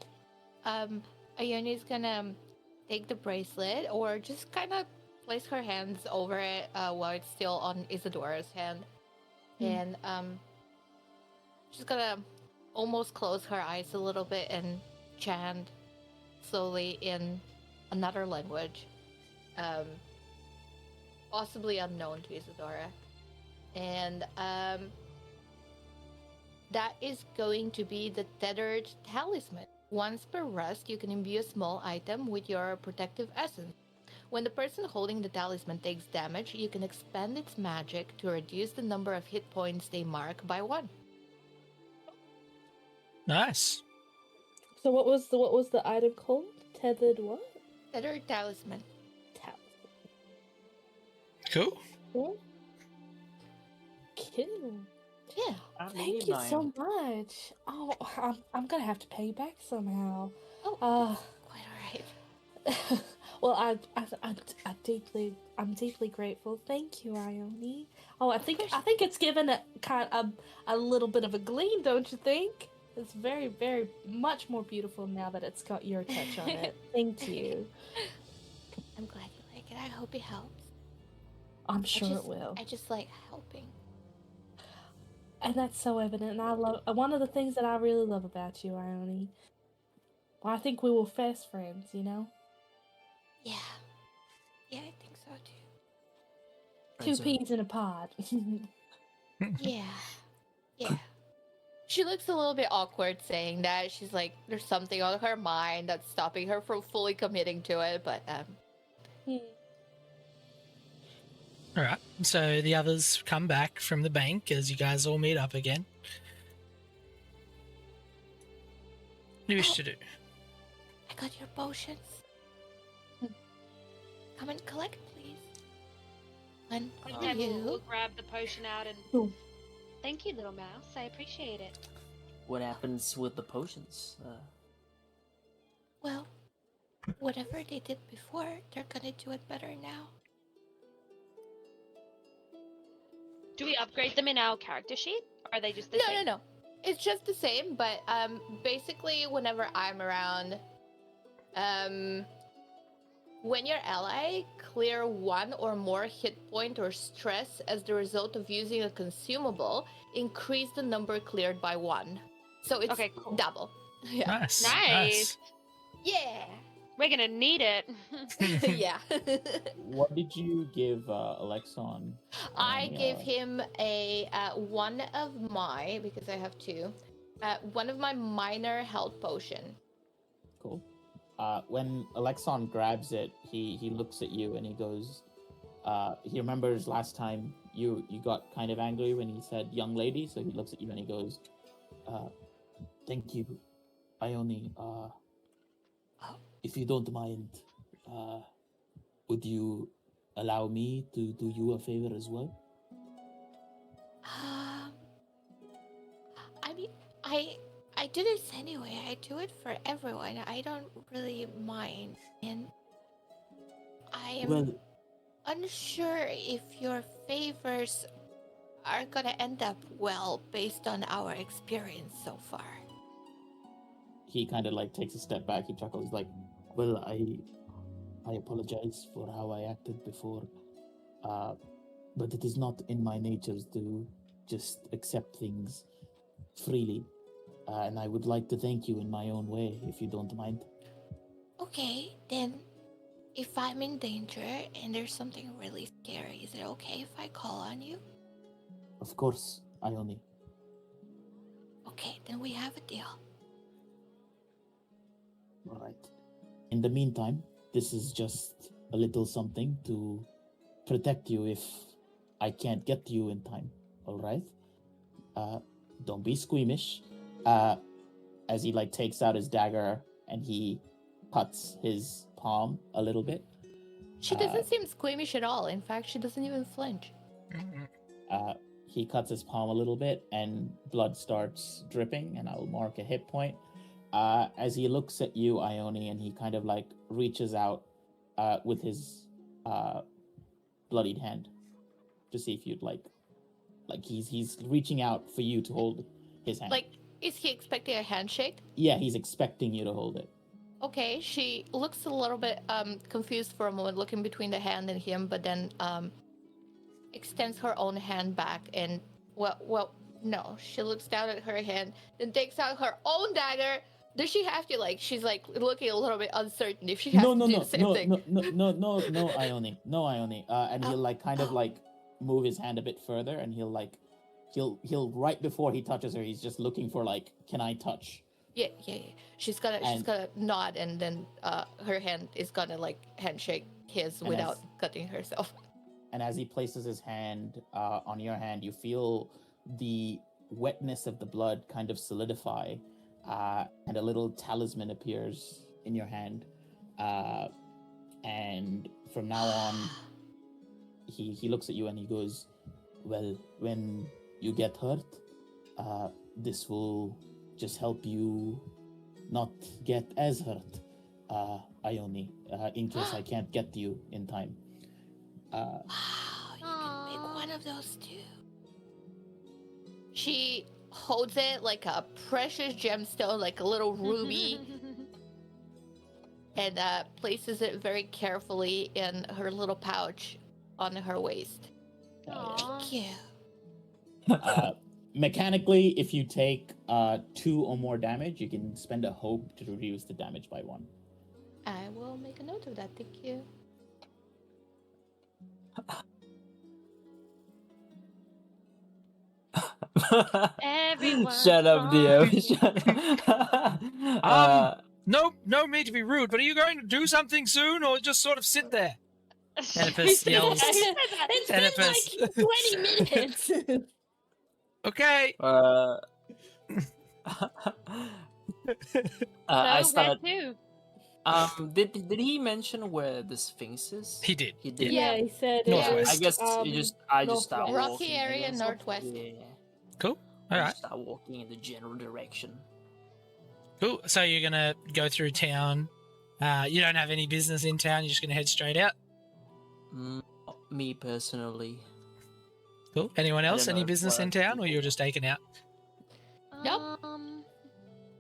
Ioni's gonna take the bracelet or just kind of place her hands over it while it's still on Isadora's hand. And she's gonna almost close her eyes a little bit and chant slowly in another language, possibly unknown to Isadora. And that is going to be the tethered talisman. Once per rest, you can imbue a small item with your protective essence. When the person holding the talisman takes damage, you can expend its magic to reduce the number of hit points they mark by 1. Nice. So what was the item called? Tethered what? Tethered talisman. Cool. Cool. Cool. Yeah. Thank you so much. Oh, I'm gonna have to pay you back somehow. Oh, quite alright. Well, I'm deeply grateful. Thank you, Ione. Oh, I think it's given a little bit of a gleam, don't you think? It's very, very much more beautiful now that it's got your touch on it. Thank you. I'm glad you like it. I hope it helps. I'm sure it will. I just like helping. And that's so evident. And I love one of the things that I really love about you, Ione. Well, I think we were fast friends, you know? Yeah. Yeah, I think so too. Two So- peas in a pod. Yeah. Yeah. She looks a little bit awkward saying that. She's like, there's something on her mind that's stopping her from fully committing to it, but All right. So the others come back from the bank as you guys all meet up again. What do you wish to do? I got your potions. Come and collect, please. And for Yeah, we'll you. grab the potion out and. Ooh. Thank you, little mouse. I appreciate it. What happens with the potions? Well, whatever they did before, they're gonna do it better now. Do we upgrade them in our character sheet? Or are they just the same? No. It's just the same, but basically whenever I'm around, when your ally clear one or more hit point or stress as the result of using a consumable, increase the number cleared by 1. So it's Okay, cool. double. Yeah. Nice. Nice. Yeah. We're gonna need it. Yeah. What did you give Alexon? I Any, gave him a one of my, because I have 2, one of my minor health potion. Cool. When Alexon grabs it, he looks at you and he goes. He remembers last time you got kind of angry when he said "young lady," so he looks at you and he goes, "Thank you, Ione. If you don't mind, would you allow me to do you a favor as well?" I mean, I do this anyway. I do it for everyone. I don't really mind, and I am Well, unsure if your favors are gonna end up well based on our experience so far. he kind of like takes a step back. He chuckles like, "Well, I apologize for how I acted before, but it is not in my nature to just accept things freely, and I would like to thank you in my own way, if you don't mind." Okay, then if I'm in danger and there's something really scary, is it okay if I call on you? Of course, Ione. Okay, then we have a deal. All right. In the meantime, this is just a little something to protect you if I can't get to you in time. All right. Don't be squeamish. As he like takes out his dagger and he cuts his palm a little bit. She doesn't seem squeamish at all. In fact, she doesn't even flinch. He cuts his palm a little bit and blood starts dripping, and I'll mark a hit point. As he looks at you, Ione, and he kind of like reaches out with his bloodied hand to see if you'd like he's reaching out for you to hold his hand. Like, is he expecting a handshake? Yeah, he's expecting you to hold it. Okay, she looks a little bit confused for a moment, looking between the hand and him, but then extends her own hand back and no, she looks down at her hand, then takes out her own dagger. Does she have to she's like looking a little bit uncertain if she has to do the same thing? No, Ione. And he'll like kind of like move his hand a bit further, and he'll right before he touches her, he's just looking for like, can I touch? Yeah. She's gonna nod, and then her hand is gonna like handshake his without cutting herself. And as he places his hand on your hand, you feel the wetness of the blood kind of solidify, and a little talisman appears in your hand. And from now on, he looks at you and he goes, "Well, when you get hurt, this will just help you not get as hurt, Ione, in case I can't get to you in time." Wow, you can make one of those too. She holds it like a precious gemstone, like a little ruby, and places it very carefully in her little pouch on her waist. Aw. Thank you. Mechanically, if you take 2 or more damage, you can spend a hope to reduce the damage by 1. I will make a note of that. Thank you. Everyone. Shut up, Dio. sorry. Shut up. No need to be rude, but are you going to do something soon, or just sort of sit there? Oedipus It's yells. been Oedipus. like 20 minutes. Okay. I No, started. where to? Did he mention where the Sphinx is? He did. He did. Yeah, he said Northwest. I guess I just start northwest. walking. Rocky I area, guess. northwest. Yeah. Cool. I All just right. start walking in the general direction. Cool. So you're gonna go through town. You don't have any business in town. You're just gonna head straight out. Me personally. Cool. Anyone else? don't Any know business what in other town, or people you're just taken out? Nope.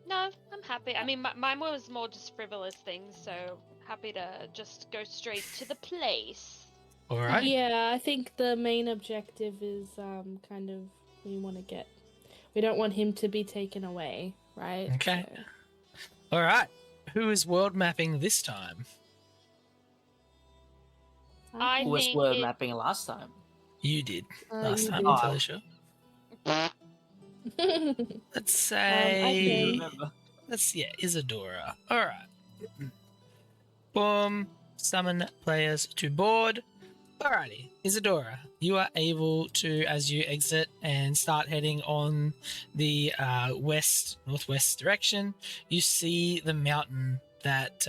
No, I'm happy. I mean, mine was more just frivolous things, so happy to just go straight to the place. All right. Yeah, I think the main objective is kind of we don't want him to be taken away, right? Okay. So- All right. Who is world mapping this time? I Who was think world it- mapping last time? You did last you time. did. I'm fairly sure. Let's say. Remember? Isadora. All right. Boom. Summon players to board. Alrighty, Isadora, you are able to, as you exit and start heading on the northwest direction, you see the mountain that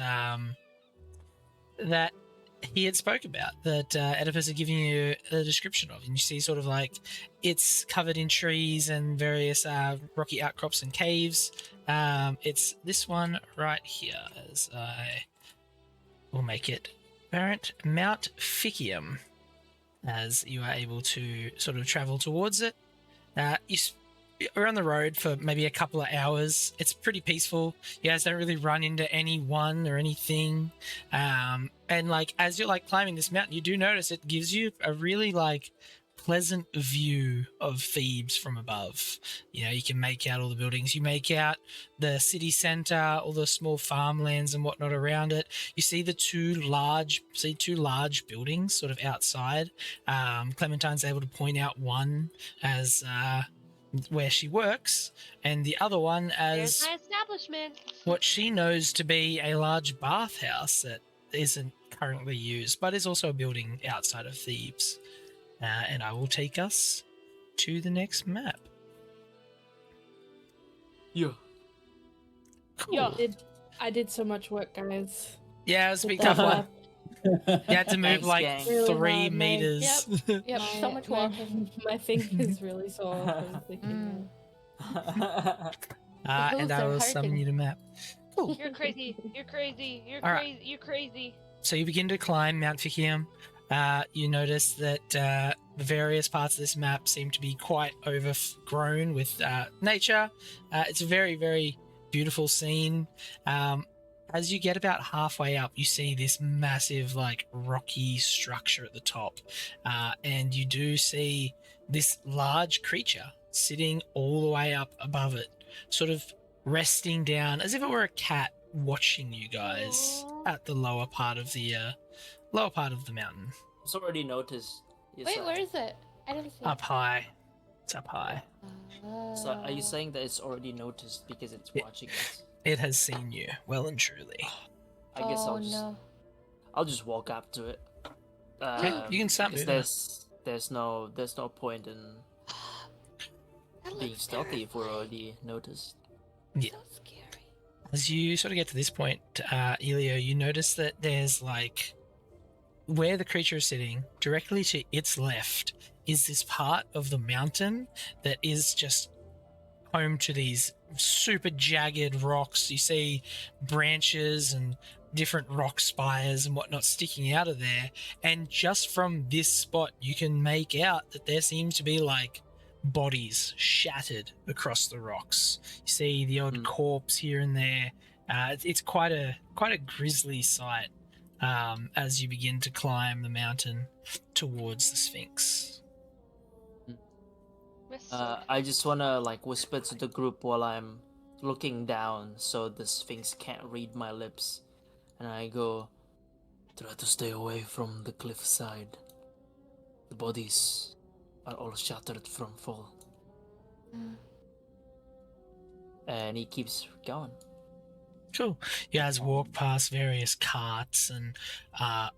that he had spoke about, that Oedipus had given you a description of, and you see sort of like it's covered in trees and various rocky outcrops and caves. It's this one right here, as I will make it apparent, Mount Ficium, as you are able to sort of travel towards it. You're on the road for maybe a couple of hours. It's pretty peaceful. You guys don't really run into anyone or anything. And like as you're like climbing this mountain, you do notice it gives you a really like pleasant view of Thebes from above. You know, you can make out all the buildings. You make out the city center, all the small farmlands and whatnot around it. You see two large buildings sort of outside. Clementine's able to point out one as where she works, and the other one There's as my establishment. what she knows to be a large bathhouse that isn't currently used, but is also a building outside of Thebes. And I will take us to the next map. Yeah. Cool. I did so much work, guys. Yeah, it was a big With tough that one. map. You had to move Thanks, like gang. Really 3 hard, mate. meters. Yep, so much my, work. my fingers really sore from thinking that. The And hooves I are will summon hurting. you to map. Cool. You're crazy. You're crazy. You're All right. crazy. You're crazy. So you begin to climb Mount Ficium. You notice that the various parts of this map seem to be quite overgrown with nature. It's a very, very beautiful scene. As you get about halfway up, you see this massive, like, rocky structure at the top. And you do see this large creature sitting all the way up above it, sort of resting down as if it were a cat watching you guys at the lower part of the mountain. It's already noticed. Yes, Wait, where is it? I didn't see Up high. It's up high. it. So are you saying that it's already noticed because it's Yeah. watching us? It has seen you, well and truly. I guess Oh no. I'll just walk up to it. Okay, you can start 'cause moving. there's no point in That being looks stealthy if we're terrifying. already noticed. Yeah. So scary. As you sort of get to this point, Elio, you notice that there's like where the creature is sitting, directly to its left, is this part of the mountain that is just home to these super jagged rocks. You see branches and different rock spires and whatnot sticking out of there. And just from this spot, you can make out that there seems to be like bodies shattered across the rocks. You see the odd corpse here and there. It's quite a grisly sight as you begin to climb the mountain towards the Sphinx. I just wanna like whisper to the group while I'm looking down so the Sphinx can't read my lips. And I go, try to stay away from the cliffside. The bodies are all shattered from fall. And he keeps going. Cool. You guys walk past various carts and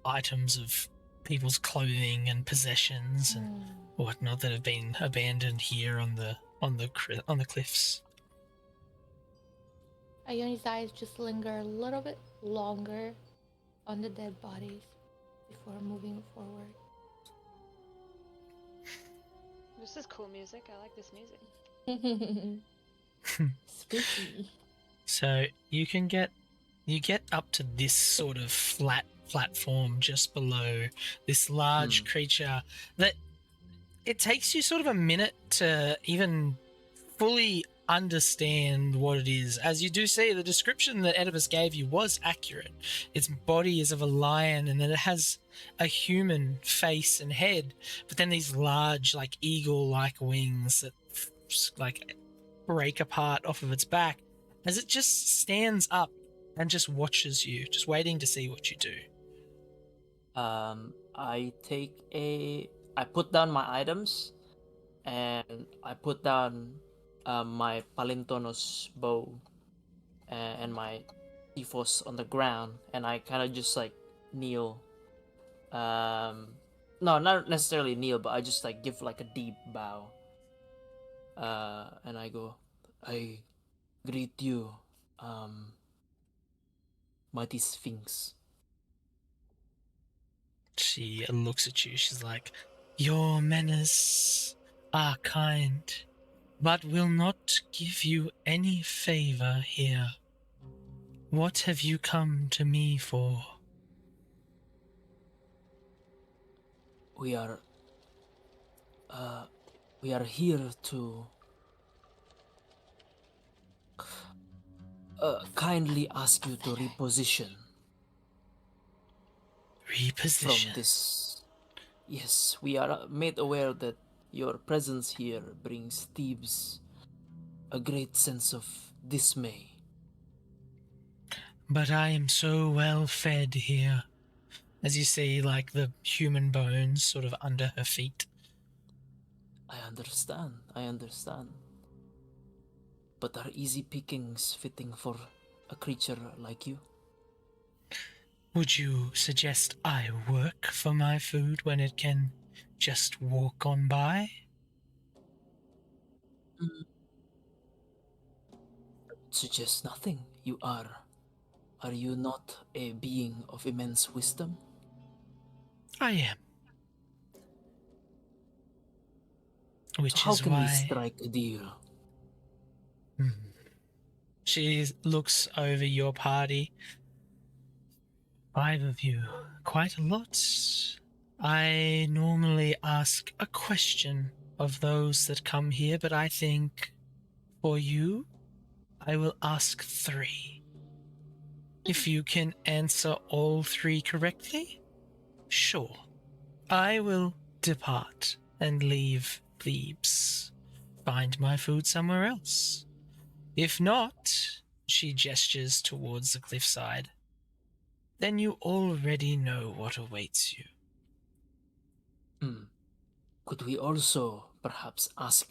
items of people's clothing and possessions and whatnot that have been abandoned here on the cliffs. Ioni's eyes just linger a little bit longer on the dead bodies before moving forward. This is cool music. I like this music. Spooky. So you get up to this sort of flat platform just below this large creature that it takes you sort of a minute to even fully understand what it is. As you do see, the description that Oedipus gave you was accurate. Its body is of a lion, and then it has a human face and head, but then these large, like eagle-like wings that like break apart off of its back as it just stands up and just watches you, just waiting to see what you do. I put down my items, and I put down my Palintonos bow and my Tifos on the ground, and I kind of just like kneel. No, not necessarily kneel, but I just like give like a deep bow. And I go, I greet you, mighty Sphinx. She looks at you. She's like, your manners are kind, but will not give you any favor here. What have you come to me for? We are here to kindly ask you to reposition Reposition. from this. Yes, we are made aware that your presence here brings Thebes a great sense of dismay. But I am so well fed here. As you see, like the human bones sort of under her feet. I understand. But are easy pickings fitting for a creature like you? Would you suggest I work for my food when it can just walk on by? Suggest nothing. You are. Are you not a being of immense wisdom? I am. Which So how is can we why strike a deal? she looks over your party. 5 of you, quite a lot. I normally ask a question of those that come here, but I think for you, I will ask 3. If you can answer all 3 correctly, sure, I will depart and leave Thebes. Find my food somewhere else. If not, she gestures towards the cliffside, then you already know what awaits you. Could we also perhaps ask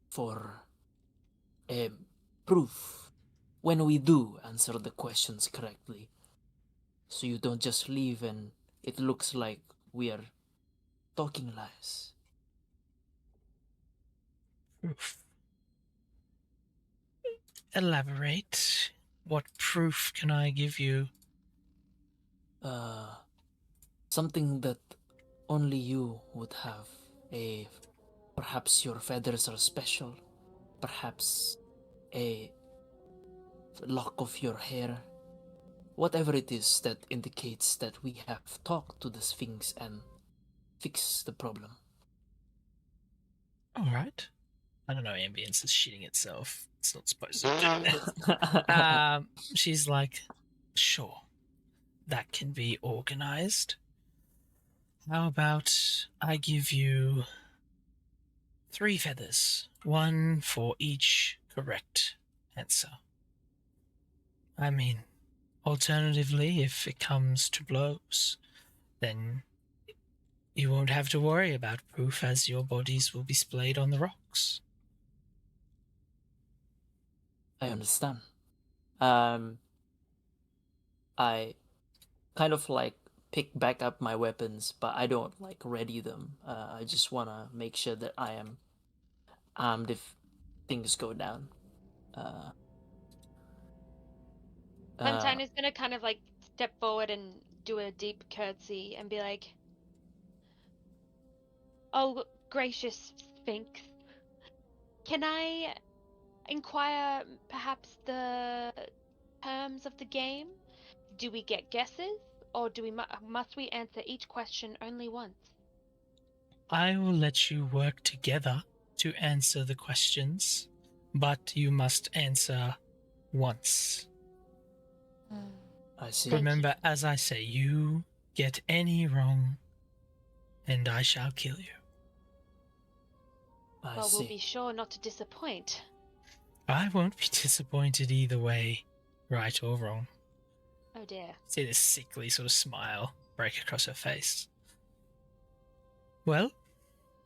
for a proof when we do answer the questions correctly? So you don't just leave and it looks like we are talking lies. Proof. Elaborate. What proof can I give you? Something that only you would have. Perhaps your feathers are special. Perhaps a lock of your hair. Whatever it is that indicates that we have talked to the Sphinx and fixed the problem. All right. I don't know, ambience is shitting itself. It's not supposed to do that. She's like, sure, that can be organized. How about I give you 3 feathers, 1 for each correct answer. I mean, alternatively, if it comes to blows, then you won't have to worry about proof, as your bodies will be splayed on the rocks. I understand. I kind of like pick back up my weapons, but I don't like ready them. I just wanna make sure that I am armed if things go down. Uh, Clementine is gonna kind of like step forward and do a deep curtsy and be like, "Oh, gracious Sphinx, can I inquire perhaps the terms of the game? Do we get guesses, or do we must we answer each question only once?" I will let you work together to answer the questions, but you must answer once. I see. Thank Remember, as I say, you get any wrong, and I shall kill you. I Well, see. we'll be sure not to disappoint. I won't be disappointed either way, right or wrong. Oh dear. See this sickly sort of smile break across her face. Well,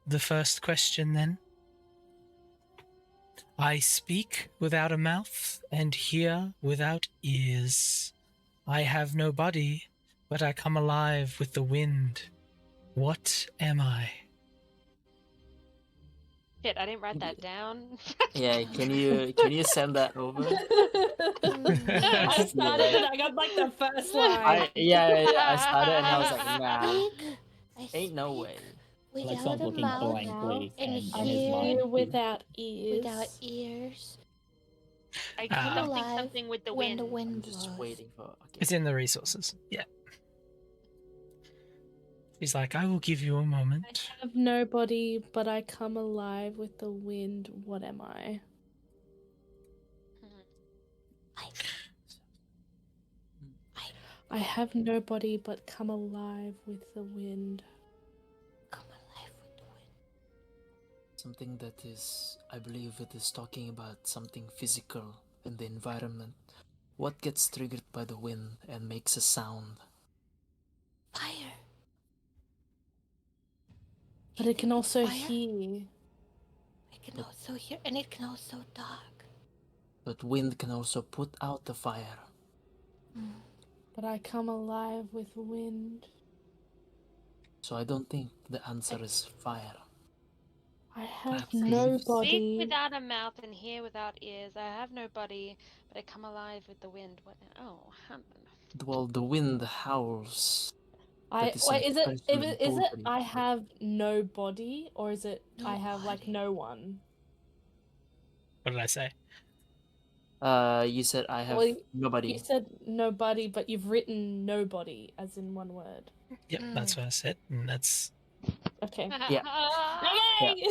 the first question then. I speak without a mouth and hear without ears. I have no body, but I come alive with the wind. What am I? Shit, I didn't write that down. Yeah, can you send that over? I started and I got like the first line. I started and I was like, nah, I ain't no speak way. without Alexon's a looking mouth blankly and and I in his mind. hear without ears. without ears. I Ah. something Alive something with the when wind. the I'm wind just blows. waiting for. Okay. It's in the resources. Yeah. She's like, I will give you a moment. I have no body, but I come alive with the wind. What am I? I have no body, but come alive with the wind. Come alive with the wind. Something that is, I believe it is talking about something physical in the environment. What gets triggered by the wind and makes a sound? Fire. But it can also Fire? hear. It can also hear, and it can also talk. But wind can also put out the fire. But I come alive with wind. So I don't think the answer is fire. I have Perhaps no leaves. Speak body. without a mouth and hear without ears. I have no body, but I come alive with the wind. What? Oh, Well, the wind howls. I That is wait. an Is it? expression in Is it? poetry. I have no body, or is it? No I have like body. no one. What did I say? You said I have Well, you nobody. said nobody, but you've written nobody as in one word. Yep, that's what I said. And that's Okay. Yeah. Okay.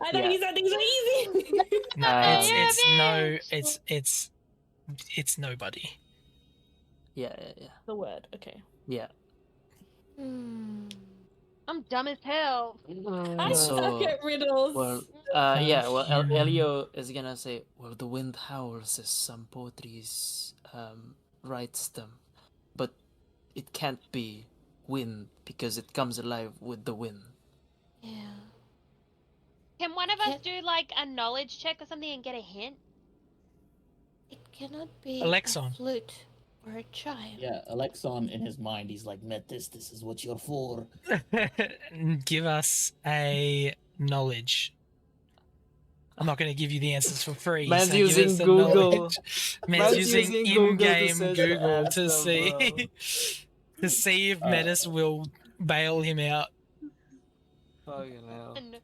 I know Yeah. you said things were easy. no. It's nobody. Yeah. The word. Okay. Yeah. I'm dumb as hell. I So, suck at riddles. Well, yeah. Elio is gonna say, well, the wind howls as some poetries writes them, but it can't be wind because it comes alive with the wind. Yeah. Can one of us do like a knowledge check or something and get a hint? It cannot be Alexon. a flute or a chime. Yeah, Alexon in his mind, he's like, Metis, this is what you're for. Give us a knowledge. I'm not going to give you the answers for free. Man's so give using us the Google. knowledge. Man's using Google to in-game search the Google to answer, see to see if Metis will bail him out. Fucking hell. And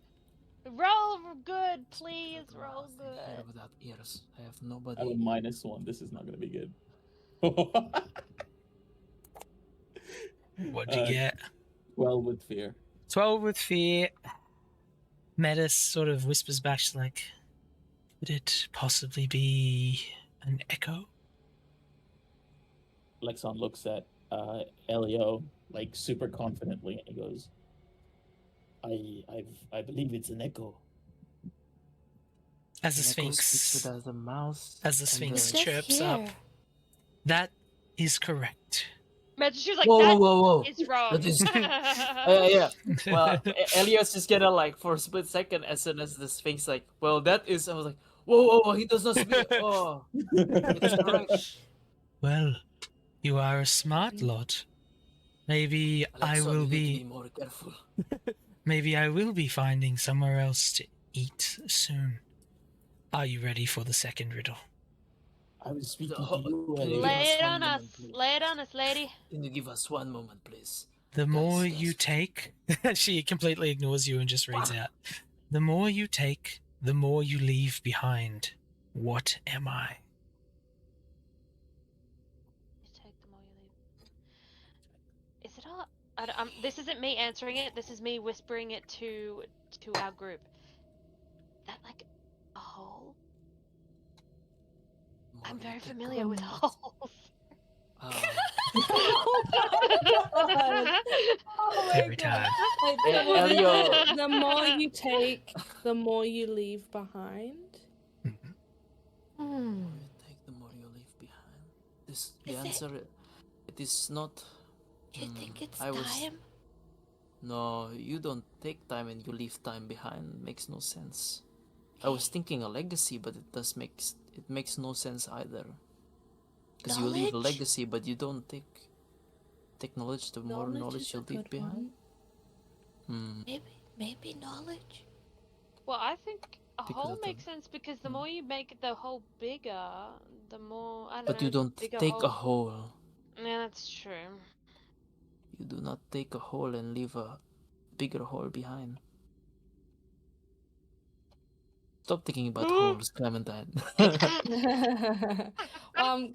roll good, please. Roll Hear good. without ears. I have I nobody. have a -1. This is not going to be good. What'd you get? 12 with fear. 12 with fear. Metis sort of whispers back, she's like, could it possibly be an echo? Alexon looks at Elio like super confidently and he goes, I believe it's an echo. As the An echo speaks Sphinx, without the mouse. as the and Sphinx It's just chirps up, here. that is correct. Imagine she was like, Whoa, that whoa, whoa, whoa! is wrong. That is. Yeah. Well, Elios just get a like for a split second as soon as the Sphinx like, well, that is. I was like, whoa, whoa, whoa! He does not speak. Oh, it is correct. Well, you are a smart lot. Maybe I Alexa, will you need to be. be more careful. Maybe I will be finding somewhere else to eat soon. Are you ready for the second riddle? I was speaking to Ho- you, can you Elliot. give Lay us it one on us. moment, please? Lay it on us, lady. Can you give us one moment, please? The more you guys. take, she completely ignores you and just reads out. The more you take, the more you leave behind. What am I? You take the more you leave. Is it all? This isn't me answering it. This is me whispering it to our group. That like a hole? The more I'm you very take, familiar with the- holes. Oh my Every God. time. Wait, Eh, so was it Elio. the more you take, the more you leave behind? Mhm. The Hmm. more you take, the more you leave behind. The Is it? answer, it is not. Do you think it's I was. time? No, you don't take time and you leave time behind. Makes no sense. I was thinking a legacy, but it makes no sense either. Because you leave a Knowledge? legacy, but you don't take knowledge. The more knowledge is a you leave good behind. one. Maybe knowledge. Well, I think a Because hole of the- makes sense because the more you make the hole bigger, the more I don't But know. you don't bigger take a hole. hole. Yeah, that's true. You do not take a hole and leave a bigger hole behind. Stop thinking about holes, Clementine.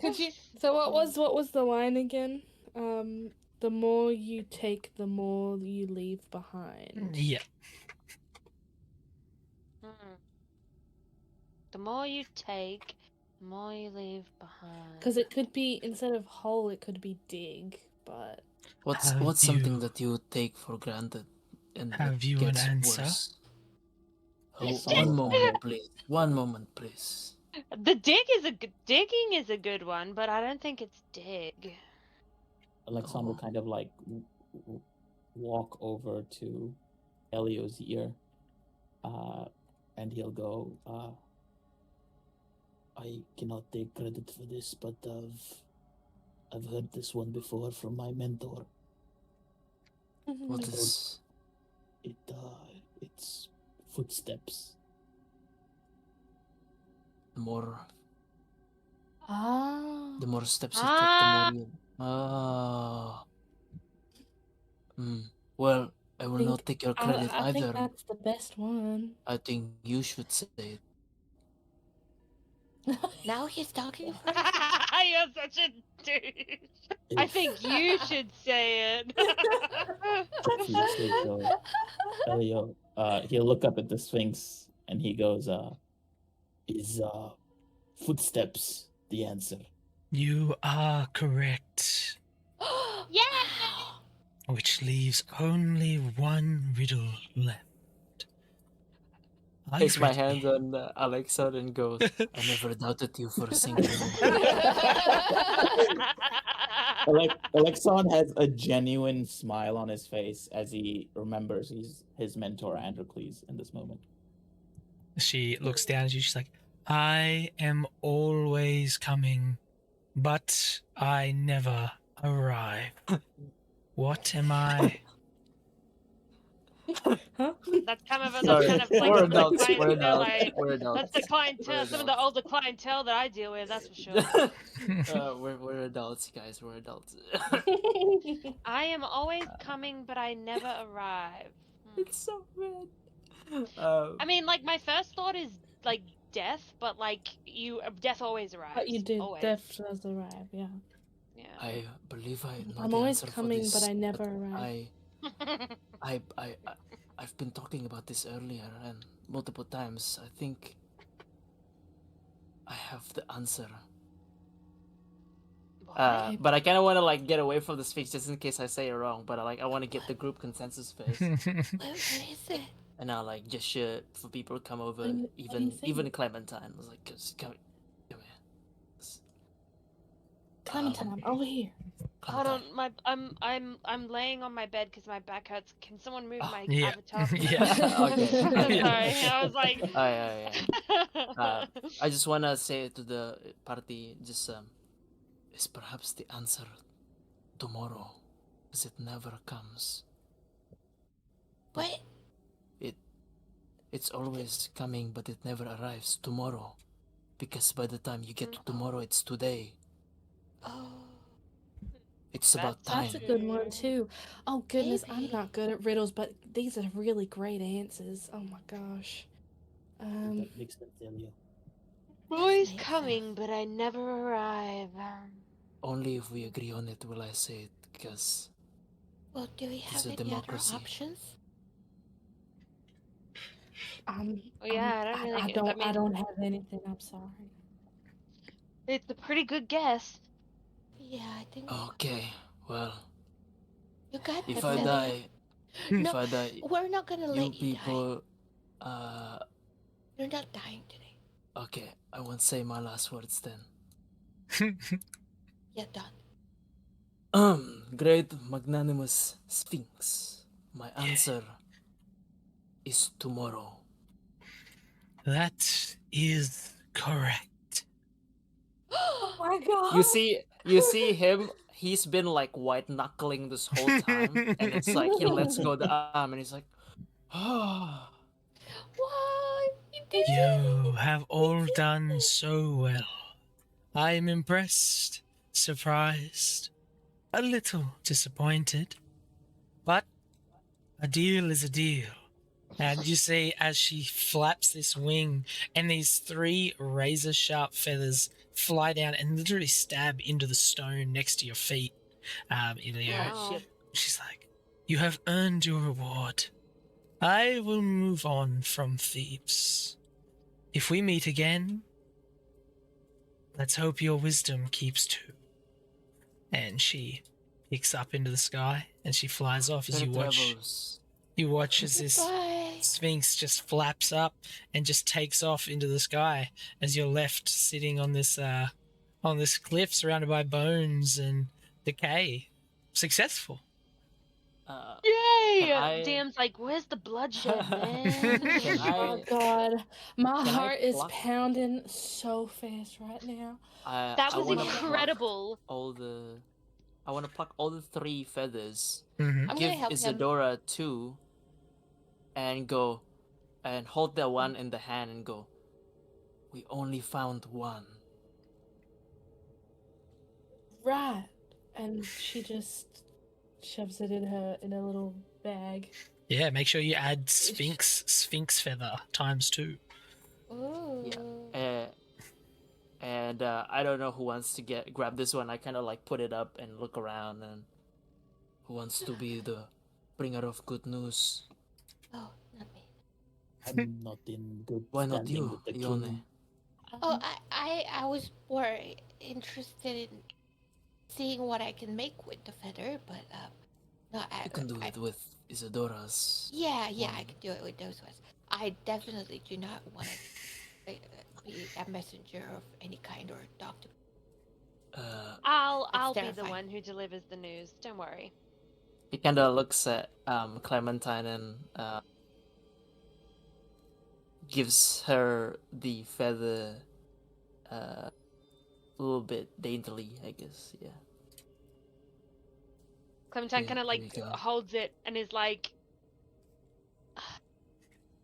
Could you? So what was the line again? The more you take, the more you leave behind. Yeah. Hmm. The more you take, the more you leave behind. Because it could be, instead of hole, it could be dig, but What's Have something you- that you take for granted and Have that you an gets answer? worse? Oh, Alexander one kind moment, of please. One moment, please. The digging is a good one, but I don't think it's dig. Alexander Oh. kind of like walk over to Elio's ear, and he'll go, I cannot take credit for this, but I've heard this one before from my mentor. What Mm-hmm. is It's footsteps. the more Ah. steps you take, the Ah. more you. Ah. Well, I will not take your credit I think either. that's the best one. I think you should say it. Now he's talking first. You're such a douche. I think you should say it. If you say so, Elio, he'll look up at the Sphinx and he goes, is footsteps the answer? You are correct. Yeah! Which leaves only one riddle left. Are you Takes my ready? hand on Alexa and goes, I never doubted you for a single moment. Alexon has a genuine smile on his face as he remembers his mentor Androcles in this moment. She looks down at you. She's like, I am always coming, but I never arrive. What am I? That's kind of Sorry, like we're some of the adults. We're clientele adults. We're that's adults. the clientele, We're some of the older clientele that I deal with, that's for sure. We're adults, guys. We're adults. I am always coming, but I never arrive. It's so bad. I mean, like, my first thought is, like, death, but, like, death always arrives. But you did. Always. Death does arrive, yeah. Yeah. I believe I know I'm the always answer coming, for this, but I never arrive. I've been talking about this earlier and multiple times. I think I have the answer. Why? But I kind of want to like get away from the Sphinx just in case I say it wrong. But I want to get the group consensus first, What is it? and I'll like just share it for people to come over. What do you Even think? Clementine was like, just come here. Clementine, I'm over here. Hold Clementine. on, I'm laying on my bed because my back hurts. Can someone move Oh. my Yeah. avatar? Yeah. Okay. I'm Okay. sorry. I was like. Oh yeah. I just wanna say to the party, just is perhaps the answer tomorrow, as it never comes. But What? it's always coming, but it never arrives tomorrow, because by the time you get to tomorrow, it's today. Oh, It's about That's That's a time. good one too. Oh goodness, I'm maybe. not good at riddles, but these are really great answers. Oh my gosh. That makes sense, Elio. always makes coming, but I never arrive. Only if we agree on it will I say it, because Well, do we have a any democracy. other options? Oh yeah, I don't really. I mean, don't have anything. I'm sorry. it's a pretty good guess. Yeah, I think Okay, well, you got if the I feather. die, No, if I die, we're not gonna you let you die. people, You're not dying today. okay, I won't say my last words then. You're done. Great magnanimous Sphinx, my answer is tomorrow. That is correct. Oh my god. You see him, he's been like white knuckling this whole time, and it's like he lets go the arm and he's like, ah. What? You did it! You have all done so well. I am impressed, surprised, a little disappointed, but a deal is a deal. And you see, as she flaps this wing, and these 3 razor sharp feathers fly down and literally stab into the stone next to your feet, Ilio. Wow. Shit. She's like, "You have earned your reward. I will move on from Thebes. If we meet again, let's hope your wisdom keeps too." And she picks up into the sky and she flies off as Fair you watch. travels. You watch as this Bye. Sphinx just flaps up and just takes off into the sky as you're left sitting on this cliff surrounded by bones and decay. Successful. Yay! Can I- Damn's like, where's the bloodshed, man? Can Oh I? god. My Can I heart is pluck- pounding so fast right now. That I was wanna pluck incredible. I want to pluck all the 3 feathers. Mm-hmm. I'm Give gonna help him. Isadora 2, and go, and hold that one in the hand and go. We only found one. Right. And she just shoves it in a little bag. Yeah, make sure you add Sphinx feather times 2. Ooh. And I don't know who wants to grab this one. I kind of like put it up and look around, and who wants to be the bringer of good news? Oh, not me. I'm not in good Why not standing you, with the Ione? king. Oh, I was more interested in seeing what I can make with the feather, but no, You can do it with Isadora's. Yeah, I one. can do it with those ones. I definitely do not want to be a messenger of any kind or talk to. I'll be the terrifying. one who delivers the news. Don't worry. He kind of looks at Clementine and gives her the feather a little bit daintily, I guess. Yeah. Clementine Yeah, kind of there like you go. holds it and is like,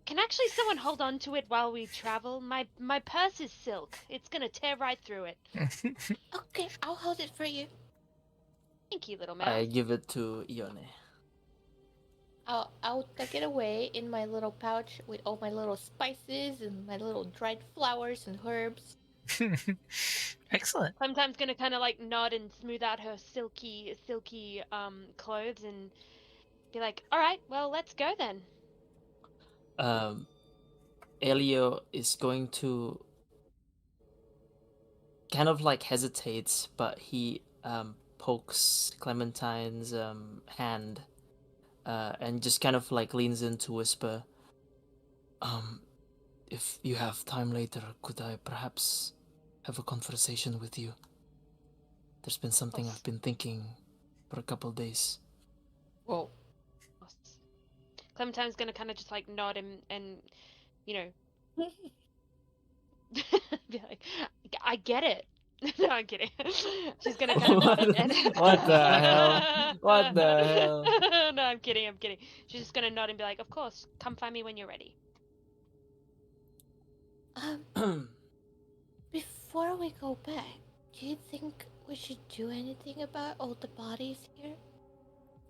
"Can actually someone hold on to it while we travel? My purse is silk. It's gonna tear right through it." Okay, I'll hold it for you. Thank you, little I mouse. give it to Ione. I'll tuck it away in my little pouch with all my little spices and my little dried flowers and herbs. Excellent. Clementine's gonna kind of like nod and smooth out her silky clothes and be like, "All right, well, let's go then." Elio is going to kind of like hesitates, but he pokes Clementine's hand, and just kind of like leans in to whisper, if you have time later, could I perhaps have a conversation with you? There's been something I've been thinking for a couple days. Well, Clementine's gonna kind of just like nod and you know be like, I get it. No, I'm kidding. She's gonna kind of nod and What the hell? What the hell? No, I'm kidding. I'm kidding. She's just gonna nod and be like, "Of course, come find me when you're ready." before we go back, do you think we should do anything about all the bodies here?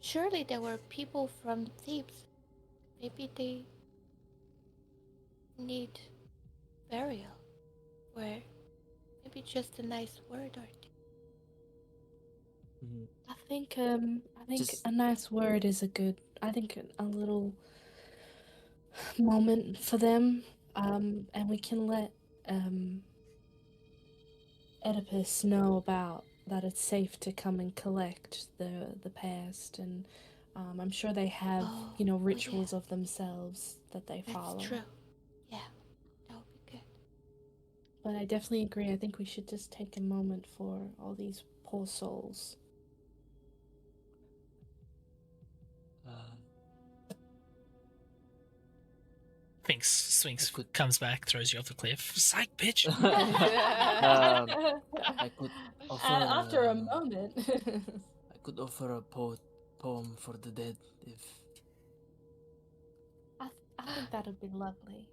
Surely there were people from Thebes. Maybe they need burial, or maybe just a nice word or two. I think Just- a nice word is a good. I think a little moment for them, and we can let Oedipus know about that it's safe to come and collect the past, and I'm sure they have Oh, you know oh, yeah. rituals of themselves that they follow. That's true. Yeah, that would be good. But I definitely agree. I think we should just take a moment for all these poor souls. Sphinx could- comes back, throws you off the cliff. Psych, bitch. I could offer. After a moment. I could offer a poem for the dead if. I think that would be lovely.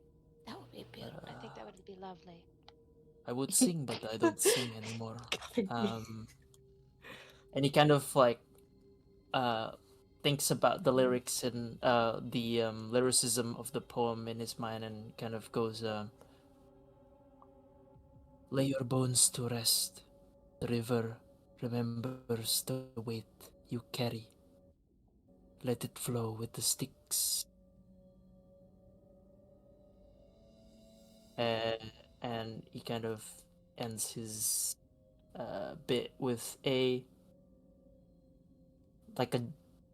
That would be beautiful. I think that would be lovely. I would sing, but I don't sing anymore. And he kind of like thinks about the lyrics and the lyricism of the poem in his mind, and kind of goes, "Lay your bones to rest. The river remembers the weight you carry. Let it flow with the sticks." And he kind of ends his bit with a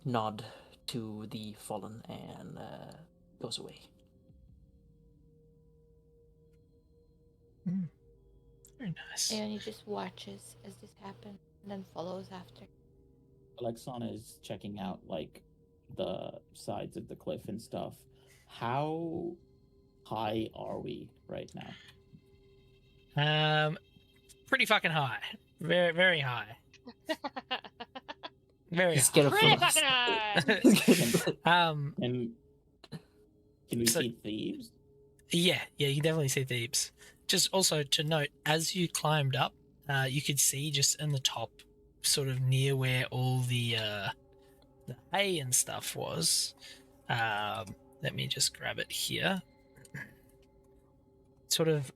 nod to the fallen, and goes away. Very nice. Leonie just watches as this happens and then follows after. Alexana is checking out like the sides of the cliff and stuff. How high are we right now? Pretty fucking high. Very, very high. Very He's high. gonna Pretty fall fucking asleep. high. And can we So- see thieves? Yeah, you can definitely see Thebes. Just also to note, as you climbed up, you could see just in the top, sort of near where all the hay and stuff was. Let me just grab it here. Sort of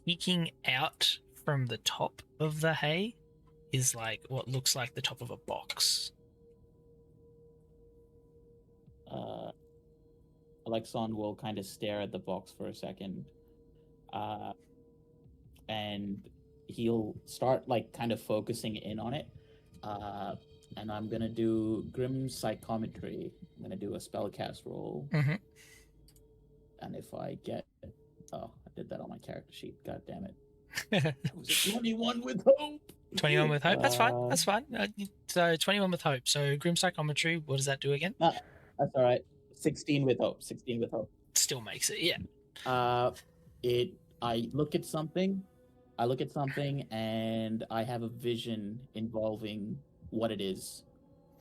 peeking out from the top of the hay is like what looks like the top of a box. Alexon will kind of stare at the box for a second, and he'll start like kind of focusing in on it. And I'm gonna do Grim Psychometry. I'm gonna do a spellcast roll. Mhm. And if I get, I did that on my character sheet. God damn it! That was a 21 with hope. 21 with hope. That's fine. That's fine. So 21 with hope. So grim psychometry. What does that do again? That's all right. 16 with hope. 16 with hope. Still makes it. Yeah. I look at something. And I have a vision involving what it is.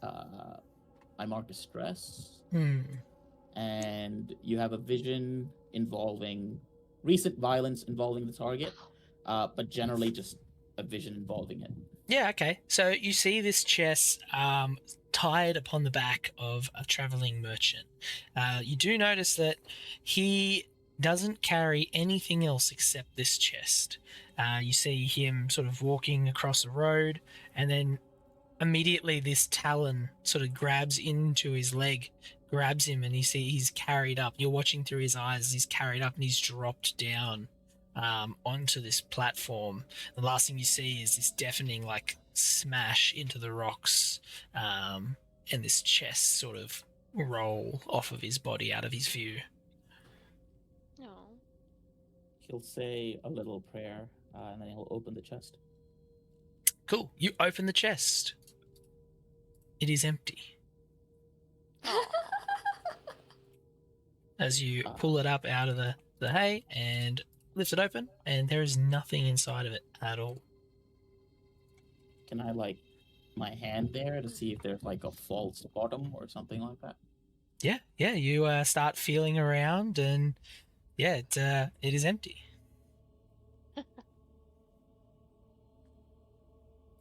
I mark a stress. And you have a vision involving recent violence involving the target, but generally just a vision involving it. Yeah. Okay. So you see this chest tied upon the back of a traveling merchant. You do notice that he doesn't carry anything else except this chest. You see him sort of walking across the road, and then immediately this talon sort of grabs into his leg, grabs him, and you see he's carried up. You're watching through his eyes. He's carried up and he's dropped down onto this platform. The last thing you see is this deafening like smash into the rocks, and this chest sort of roll off of his body out of his view. No. He'll say a little prayer, and then he'll open the chest. Cool. You open the chest. It is empty. As you pull it up out of the hay and lift it open, and there is nothing inside of it at all. Can I like my hand there to see if there's like a false bottom or something like that? Yeah. You start feeling around, and yeah, it is empty.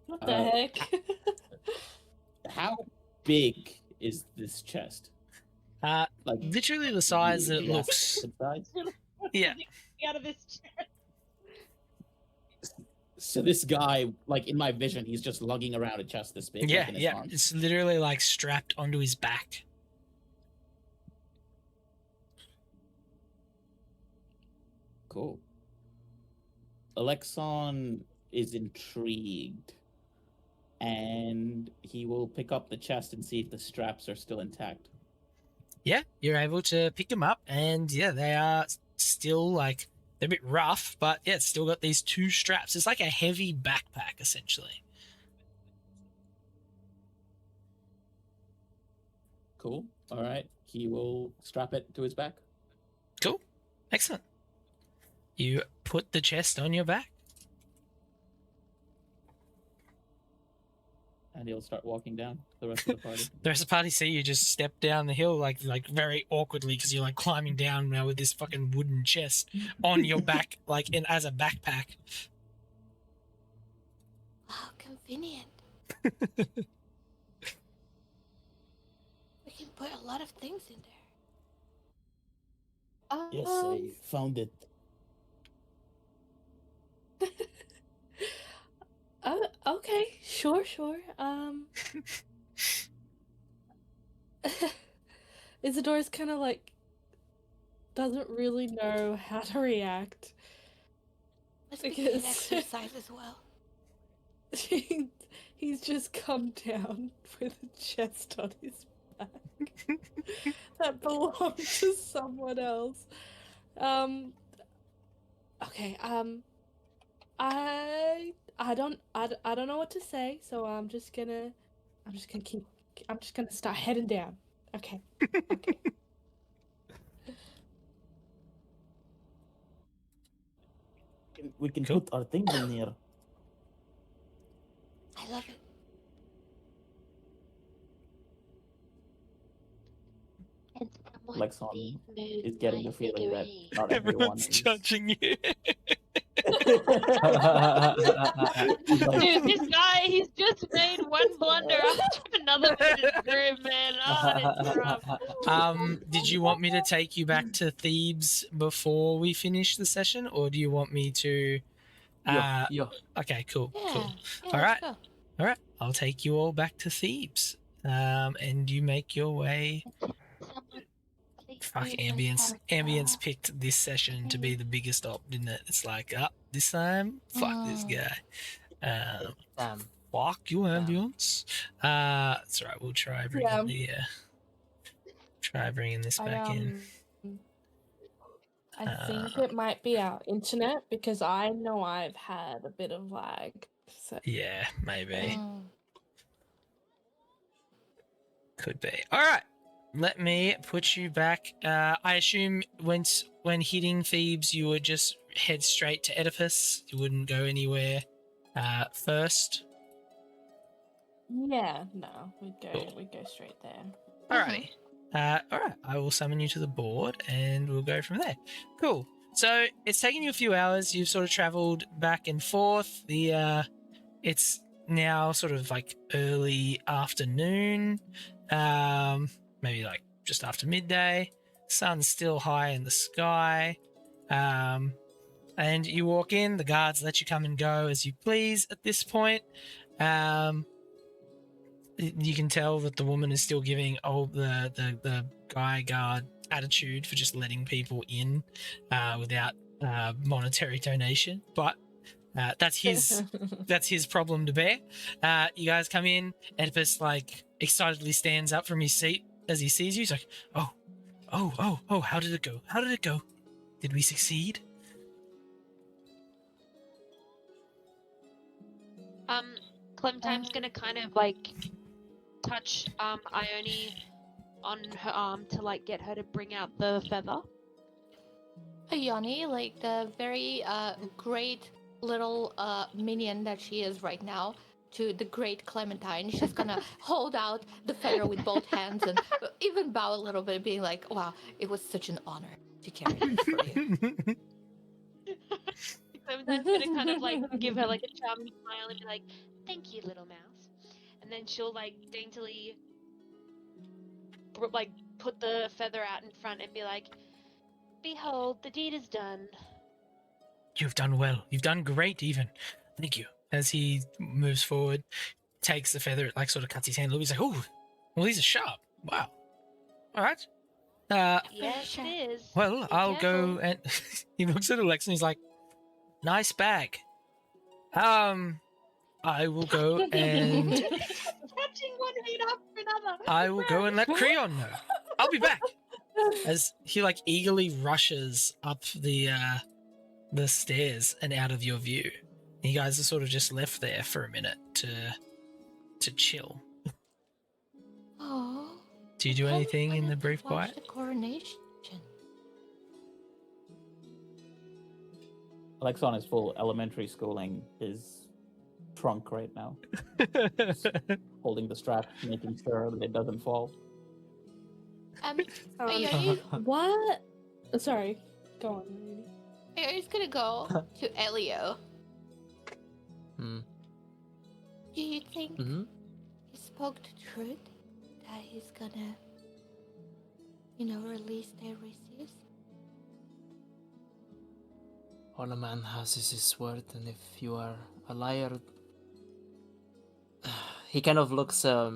What the heck? How big is this chest? Like Literally the size that it the looks. size? Yeah. Out of this chest. So this guy, like in my vision, he's just lugging around a chest this big. Yeah, like, in his yeah. arms. It's literally like strapped onto his back. Cool. Alexon is intrigued, and he will pick up the chest and see if the straps are still intact. Yeah, you're able to pick them up, and yeah, they are still like they're a bit rough, but yeah, it's still got these two straps. It's like a heavy backpack essentially. Cool. All right. He will strap it to his back. Cool, excellent. You put the chest on your back. And he'll start walking down the rest of the party. The rest of the party see you just step down the hill like very awkwardly because you're like climbing down now with this fucking wooden chest on your back, like as a backpack. How convenient. We can put a lot of things in there. Yes, I found it. Okay, sure. Isidore's kind of like doesn't really know how to react. Must be good exercise as well. He's just come down with a chest on his back that belonged to someone else. Okay. I don't know what to say, so I'm just gonna start heading down. Okay. We can Cool. put our things in here. I love it. Lexon is getting the feeling that not everyone Everyone's is. judging you. Dude, this guy, he's just made one blunder after another in his dream, man. Oh, it's rough. Did you want me to take you back to Thebes before we finish the session, or do you want me to? Yeah. Okay, cool. Yeah. Cool. Yeah, All right. let's go. All right. I'll take you all back to Thebes. And you make your way. Fuck, Ambience picked this session to be the biggest op, didn't it? It's like, this time, fuck this guy. Damn. Fuck you, Ambience. That's right. We'll try bringing this back in. I think it might be our internet because I know I've had a bit of lag. So. Yeah, maybe. Mm. Could be. All right. Let me put you back. I assume when hitting Thebes, you would just head straight to Oedipus. You wouldn't go anywhere first. Yeah, no, we'd Cool. go straight there. Alrighty. All right. I will summon you to the board, and we'll go from there. Cool. So it's taken you a few hours. You've sort of traveled back and forth. It's now sort of like early afternoon. Maybe like just after midday. Sun's still high in the sky. And you walk in. The guards let you come and go as you please at this point. You can tell that the woman is still giving the guy guard attitude for just letting people in without monetary donation. But That's his problem to bear. You guys come in. Oedipus like excitedly stands up from his seat as he sees you. He's like, oh, how did it go? How did it go? Did we succeed? Clementine's gonna kind of like touch Ione on her arm to like get her to bring out the feather. Ione, like the very great little minion that she is right now to the great Clementine, she's gonna hold out the feather with both hands and even bow a little bit, being like, wow, it was such an honor to carry this for you. Clementine's gonna kind of like give her like a charming smile and be like, "Thank you, little mouse," and then she'll like daintily like put the feather out in front and be like, "Behold, the deed is done." You've done well. You've done great, even. Thank you. As he moves forward, takes the feather, it like sort of cuts his hand a little bit. He's like, oh, well, these are sharp. Wow. All right. Yes, it is. Well, Be I'll go careful. and he looks at Alexa and he's like, nice bag. I will go and Touching one feet after another. I will go and let Creon know. I'll be back. As he like eagerly rushes up the stairs and out of your view. You guys are sort of just left there for a minute to chill. Oh. Do you do anything in the brief Watch quiet? the coronation. Alexana's full elementary schooling is trunk right now, holding the strap, making sure that it doesn't fall. Ione, What? Sorry. Go on. Ione's gonna go to Elio. Hmm. Do you think Mm-hmm. he spoke the truth? That he's gonna, release Tiresias? All a man has is his word, and if you are a liar, he kind of looks a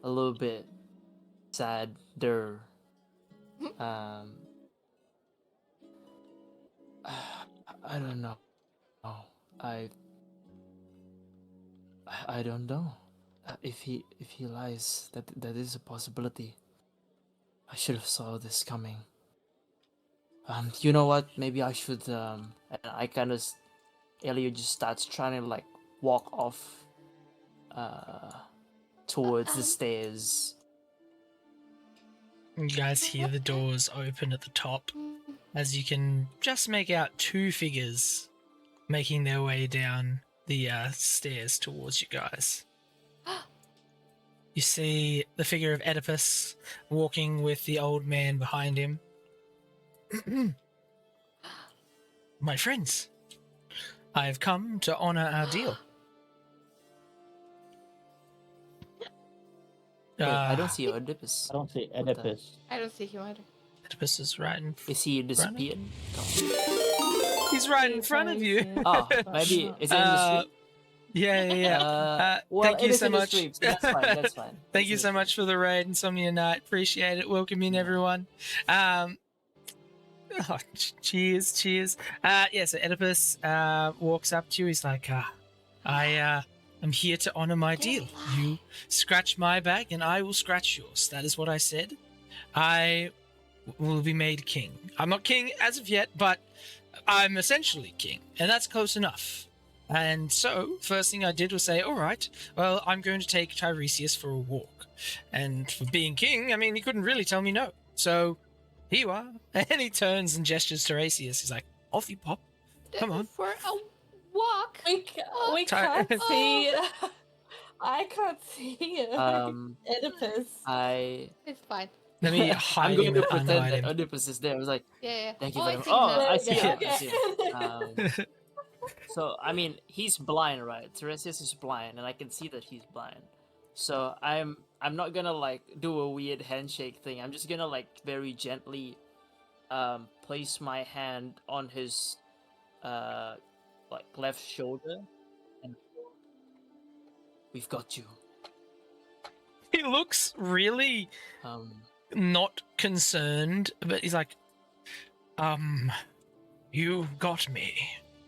little bit sad. There, I don't know. Oh, I don't know. If he lies, that is a possibility. I should have saw this coming. You know what? Maybe I should. And I kind of, Elliot just starts trying to like walk off, towards the stairs. You guys hear the doors open at the top as you can just make out two figures making their way down the stairs towards you guys. You see the figure of Oedipus walking with the old man behind him. My friends, I have come to honor our deal. Wait, I don't see Oedipus. I don't see What the- Oedipus. I don't see him either. Oedipus is right in Is he disappeared? He's right in front of you. Oh, maybe is it in the street? Yeah. Well, Thank it you is so in the much. street, so that's fine. That's fine. Thank you so much for the raid, Insomnia Night. Appreciate it. Welcome in, everyone. Cheers. Yeah, so Oedipus walks up to you. He's like, I am here to honor my deal. You scratch my bag and I will scratch yours. That is what I said. I will be made king. I'm not king as of yet, but I'm essentially king, and that's close enough. And so, first thing I did was say, all right, well, I'm going to take Tiresias for a walk. And for being king, I mean, he couldn't really tell me no. So, here you are. And he turns and gestures Tiresias. He's like, off you pop. Come on. For a walk. We Ty- can't see. I can't see Oedipus. It's fine. Let me I'm hide going him to and pretend unhide that him. Oedipus is there. I was like, Yeah. thank you Oh, very I much. see Oh, him. I see Okay, him. okay. I see him. So, I mean, he's blind, right? Tiresias is blind, and I can see that he's blind. So I'm not gonna like do a weird handshake thing. I'm just gonna like very gently place my hand on his like left shoulder, and we've got you. He looks really not concerned, but he's like, you got me.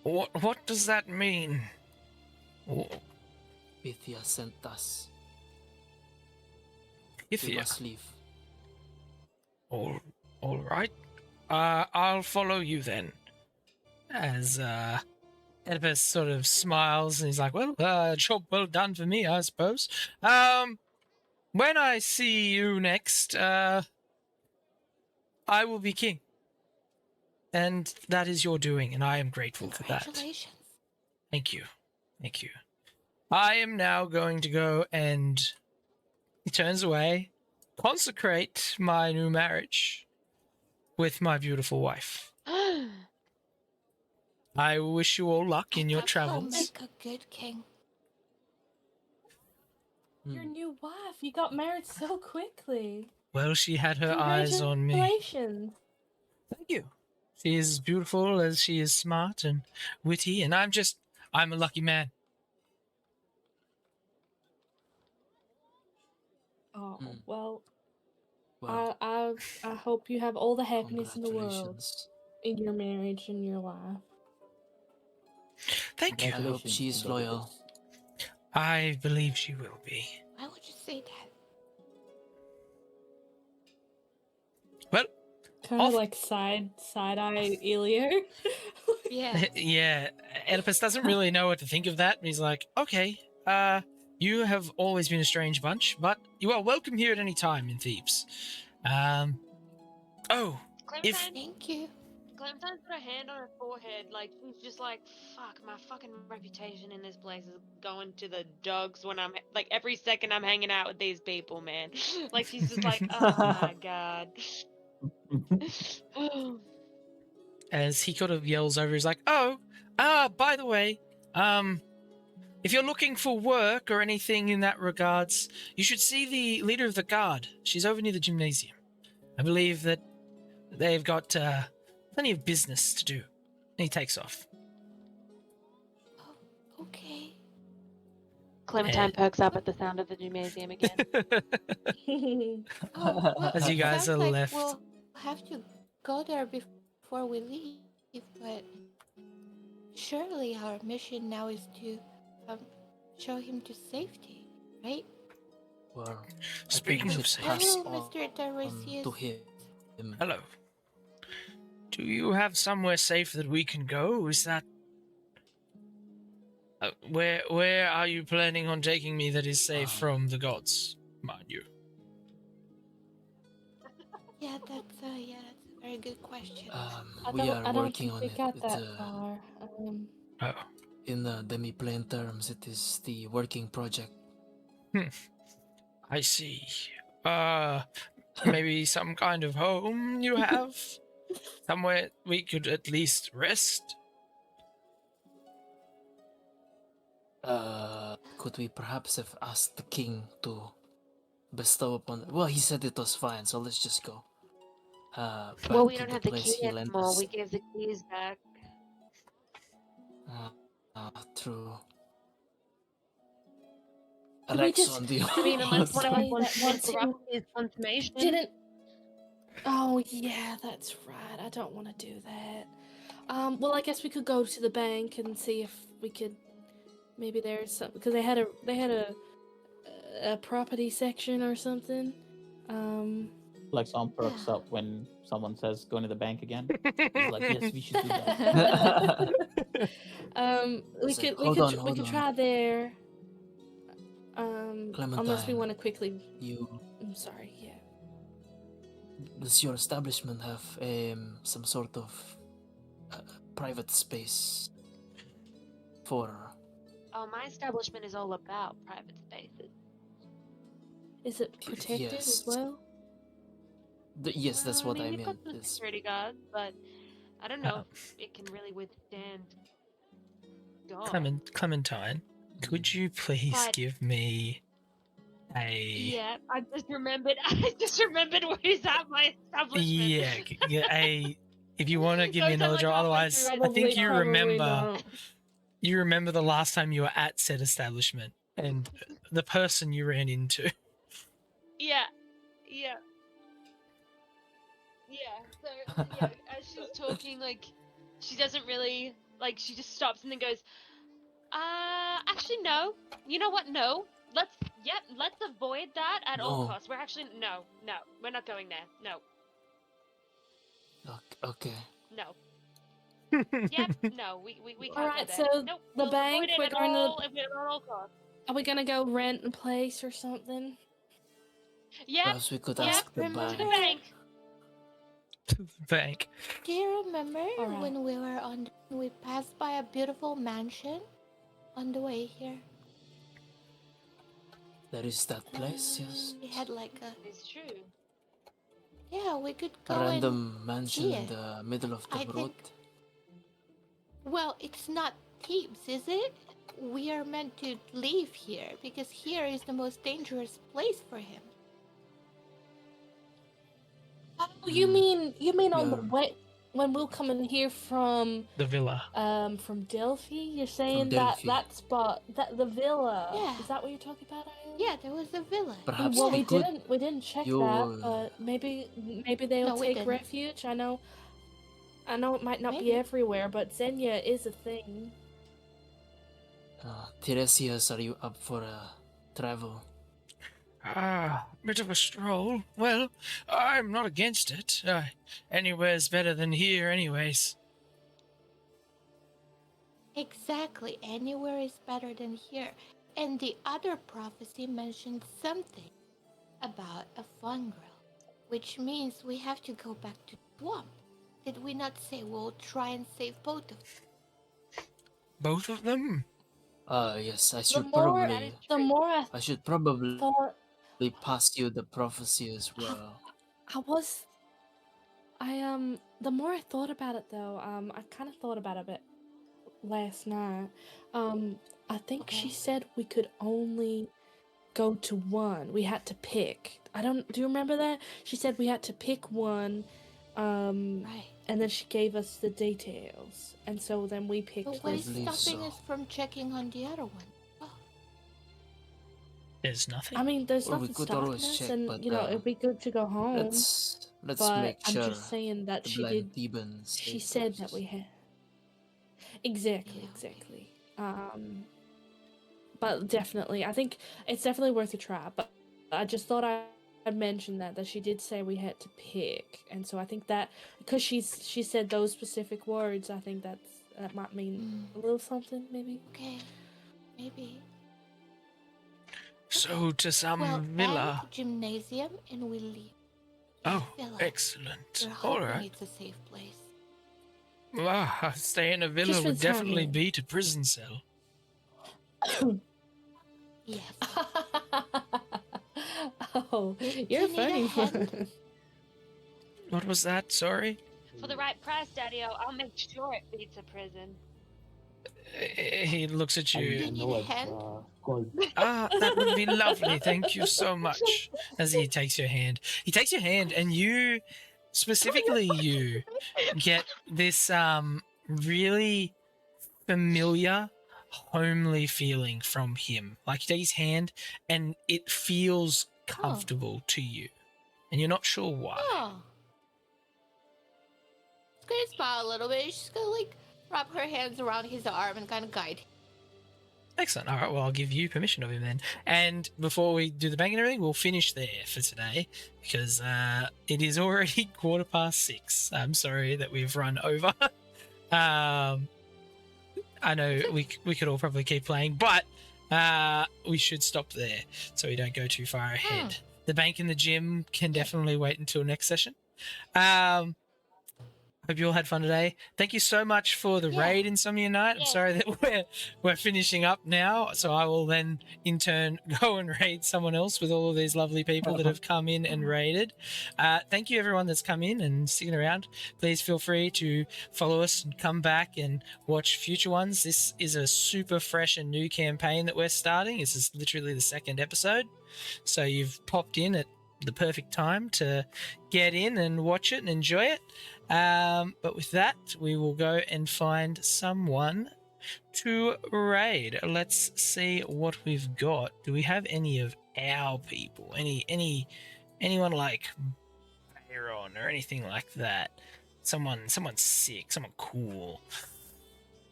What does that mean? Oh, Pythia sent us. We Pythia. must leave. All right. I'll follow you then. As Oedipus sort of smiles and he's like, "Well, job well done for me, I suppose. When I see you next, I will be king, and that is your doing, and I am grateful for that. Congratulations. Thank you, thank you. I am now going to go and," he turns away, "consecrate my new marriage with my beautiful wife. I wish you all luck in your He'll travels." make a good king. Your new wife. You got married so quickly. Well, she had her eyes on me. Congratulations. Thank you. She is as beautiful as she is smart and witty, and I'm a lucky man. Oh Hmm. well. Well, I hope you have all the happiness in the world congratulations. in your marriage and your life. Thank you. I hope Congratulations, she's King loyal. Oedipus. I believe she will be. Why would you say that? Well, Kind of Off- like side eye Elio. Yeah. yeah, Oedipus doesn't really know what to think of that. He's like, okay, you have always been a strange bunch, but you are welcome here at any time in Thebes. Oh, if Clementine, Thank you. Clementine's got a hand on her forehead, like she's just like, fuck, my fucking reputation in this place is going to the dogs when I'm like every second I'm hanging out with these people, man. Like she's just like, oh my god. as he kind of yells over, he's like, oh, by the way, if you're looking for work or anything in that regards, you should see the leader of the guard. She's over near the gymnasium. I believe that they've got plenty of business to do. And he takes off. Oh, okay. Clementine Eh. perks up at the sound of the gymnasium again. Oh, well, As you it guys sounds are like left. we'll have to go there before we leave, but surely our mission now is to show him to safety, right? Well, Speaking I of think we should safety. pass Hello, on Mr. Tarisius. to him. Hello. Do you have somewhere safe that we can go? Is that... where are you planning on taking me that is safe from the gods, mind you? Yeah, that's a very good question. We are I don't working think on we it. got It, that far. Oh. in demi-plane terms, it is the working project. I see. Maybe some kind of home you have? Somewhere we could at least rest? Could we perhaps have asked the king to bestow upon... Well, he said it was fine, so let's just go. Well, Back we to don't the have the place key he lent anymore. us. We gave the keys back. True. Did we Rex, just- on the I mean, unless one of us Say wants that to once interrupt you his consummation. Didn't. Oh yeah, that's right. I don't want to do that. Well, I guess we could go to the bank and see if we could. Maybe there's some because they had a property section or something. Lexon perks Yeah. up when someone says going to the bank again. He's like, yes, we should do that. We Say, could hold on. try there. Unless we Clementine. want to quickly. You... I'm sorry. Yeah. Does your establishment have some sort of private space for... Oh, my establishment is all about private spaces. Is it protected Yes. as well? Yes, that's what I We've got meant. some Is... security guards, but I don't know if it can really withstand God. Clementine, could you please But- give me a... Yeah, I just remembered. I just remembered where he's at my establishment. Yeah, if you want to give me Don't another tell job, her otherwise halfway I through think it. you Probably remember... not. You remember the last time you were at said establishment and the person you ran into. Yeah. So yeah, as she's talking, like she doesn't really like she just stops and then goes, actually no. You know what? No. Let's avoid that at all No. costs. We're actually no, we're not going there. No, Okay. no. Yep, no, we can't go Alright, there. so Nope, the we'll bank, avoid it we're at going to. all costs. Are we gonna go rent a place or something? Yep, Perhaps we could yep. ask the Remember- To the bank. bank. To the bank. Do you remember Alright. when we passed by a beautiful mansion on the way here? There is that place, yes. We had like a It's true. yeah. We could go A random mansion see in it. the middle of the I road. think- Well, it's not Thebes, is it? We are meant to leave here because here is the most dangerous place for him. Oh, you mean on the Yeah. way when we'll come in here from The villa. Delphi? You're saying Delphi. that spot, that the villa. Yeah. Is that what you're talking about, Ian? Yeah, there was a villa. Perhaps Well, we could. we didn't check you- that, but maybe they'll No, we take didn't. refuge. I know it might not be Maybe. everywhere, but Xenia is a thing. Tiresias, are you up for a travel? Bit of a stroll. Well, I'm not against it. Anywhere's better than here, anyways. Exactly. Anywhere is better than here. And the other prophecy mentioned something about a fun girl, which means we have to go back to the swamp. Did we not say we'll try and save both of them? Both of them? Yes, I The should more, probably. the more I should probably thought, pass you the prophecy as well. the more I thought about it though, I kind of thought about it a bit last night. I think she Okay. said we could only go to one. We had to pick. Do you remember that? She said we had to pick one, Right. and then she gave us the details. And so then we picked But what is this. believe stopping so. us from checking on the other one? Oh, There's nothing. I mean, there's Well, we nothing could stopping always us, check, and but, it'd be good to go home. Let's but make I'm sure just saying that the she blind did. Thebans She stay said that first. we had. Exactly, Yeah, okay. exactly. But definitely, I think it's definitely worth a try. But I just thought I'd mention that she did say we had to pick, and so I think that because she said those specific words, I think that might mean a little something, maybe. okay. Maybe. So to some Well, villa. and gymnasium, and we leave. Oh, villa. excellent. We're All hoping right. it's a safe place. Stay in a villa Just for would the time definitely being. beat a prison cell. Yes. Oh, Do you're you need a funny. hand? What was that? Sorry? For the right price, Daddy-O, I'll make sure it beats a prison. He looks at I you. need know a it's hand? gold. That would be lovely. Thank you so much. As he takes your hand. He takes your hand, and you, specifically you, get this really familiar, homely feeling from him. Like you take his hand, and it feels comfortable to you. And you're not sure why. Oh. She's gonna smile a little bit. She's gonna like wrap her hands around his arm and kind of guide him. Excellent. All right. Well, I'll give you permission of him then. And before we do the bank and everything, we'll finish there for today because it is already 6:15. I'm sorry that we've run over. I know we could all probably keep playing, but we should stop there so we don't go too far ahead. The bank and the gym can definitely wait until next session. Hope you all had fun today. Thank you so much for the Yeah. raid, Insomnia Night. I'm Yeah. sorry that we're finishing up now, so I will then in turn go and raid someone else with all of these lovely people that have come in and raided. Thank you everyone that's come in and sticking around. Please feel free to follow us and come back and watch future ones. This is a super fresh and new campaign that we're starting. This is literally the second episode, so you've popped in at the perfect time to get in and watch it and enjoy it. But with that, we will go and find someone to raid. Let's see what we've got. Do we have any of our people? Anyone like Byron or anything like that? Someone sick, someone cool.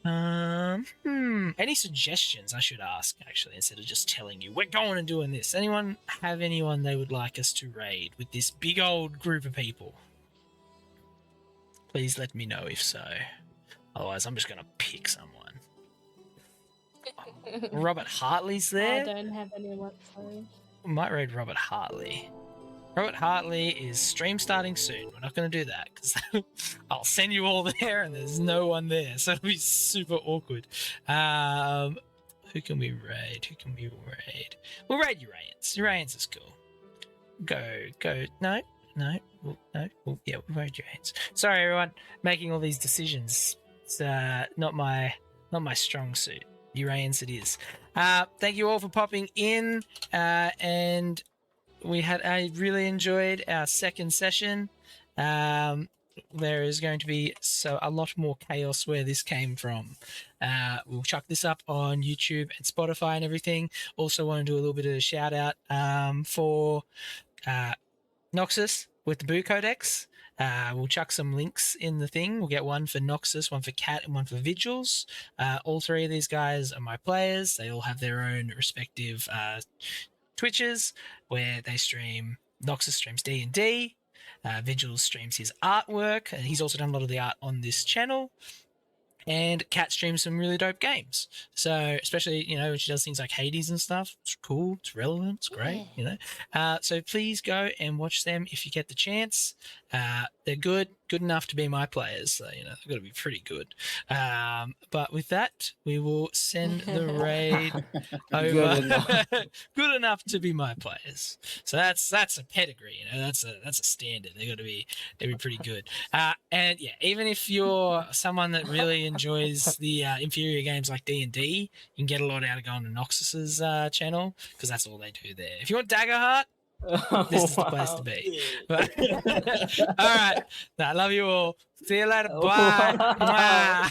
Any suggestions I should ask, actually, instead of just telling you, we're going and doing this? Anyone have anyone they would like us to raid with this big old group of people? Please let me know if so. Otherwise, I'm just going to pick someone. Robert Hartley's I there. don't have anyone. Sorry. We might raid Robert Hartley. Robert Hartley is stream starting soon. We're not going to do that because I'll send you all there and there's no one there, so it'll be super awkward. Who can we raid? Who can we raid? We'll raid Urians. Urians is cool. Go. No. We'll raid Urians. Sorry, everyone, making all these decisions. It's not my strong suit. Urians it is. Thank you all for popping in, and I really enjoyed our second session. There is going to be a lot more chaos where this came from. We'll chuck this up on YouTube and Spotify and everything. Also want to do a little bit of a shout out for Noxus with the Boo Codex. We'll chuck some links in the thing. We'll get one for Noxus, one for Cat, and one for Vigils. All three of these guys are my players. They all have their own respective Twitches where they stream. Noxus streams D&D. Vigils streams his artwork. He's also done a lot of the art on this channel. And Kat streams some really dope games. So especially, when she does things like Hades and stuff, it's cool, it's relevant, it's great, So please go and watch them if you get the chance. They're good enough to be my players. So, they've got to be pretty good. But with that, we will send the raid over. Good enough to be my players. So that's a pedigree, that's a standard. They'll be pretty good. And yeah, even if you're someone that really enjoys the inferior games like D&D, you can get a lot out of going to Noxus's channel because that's all they do there. If you want Daggerheart, this is the place to be. All right. I love you all. See you later. Bye. Bye.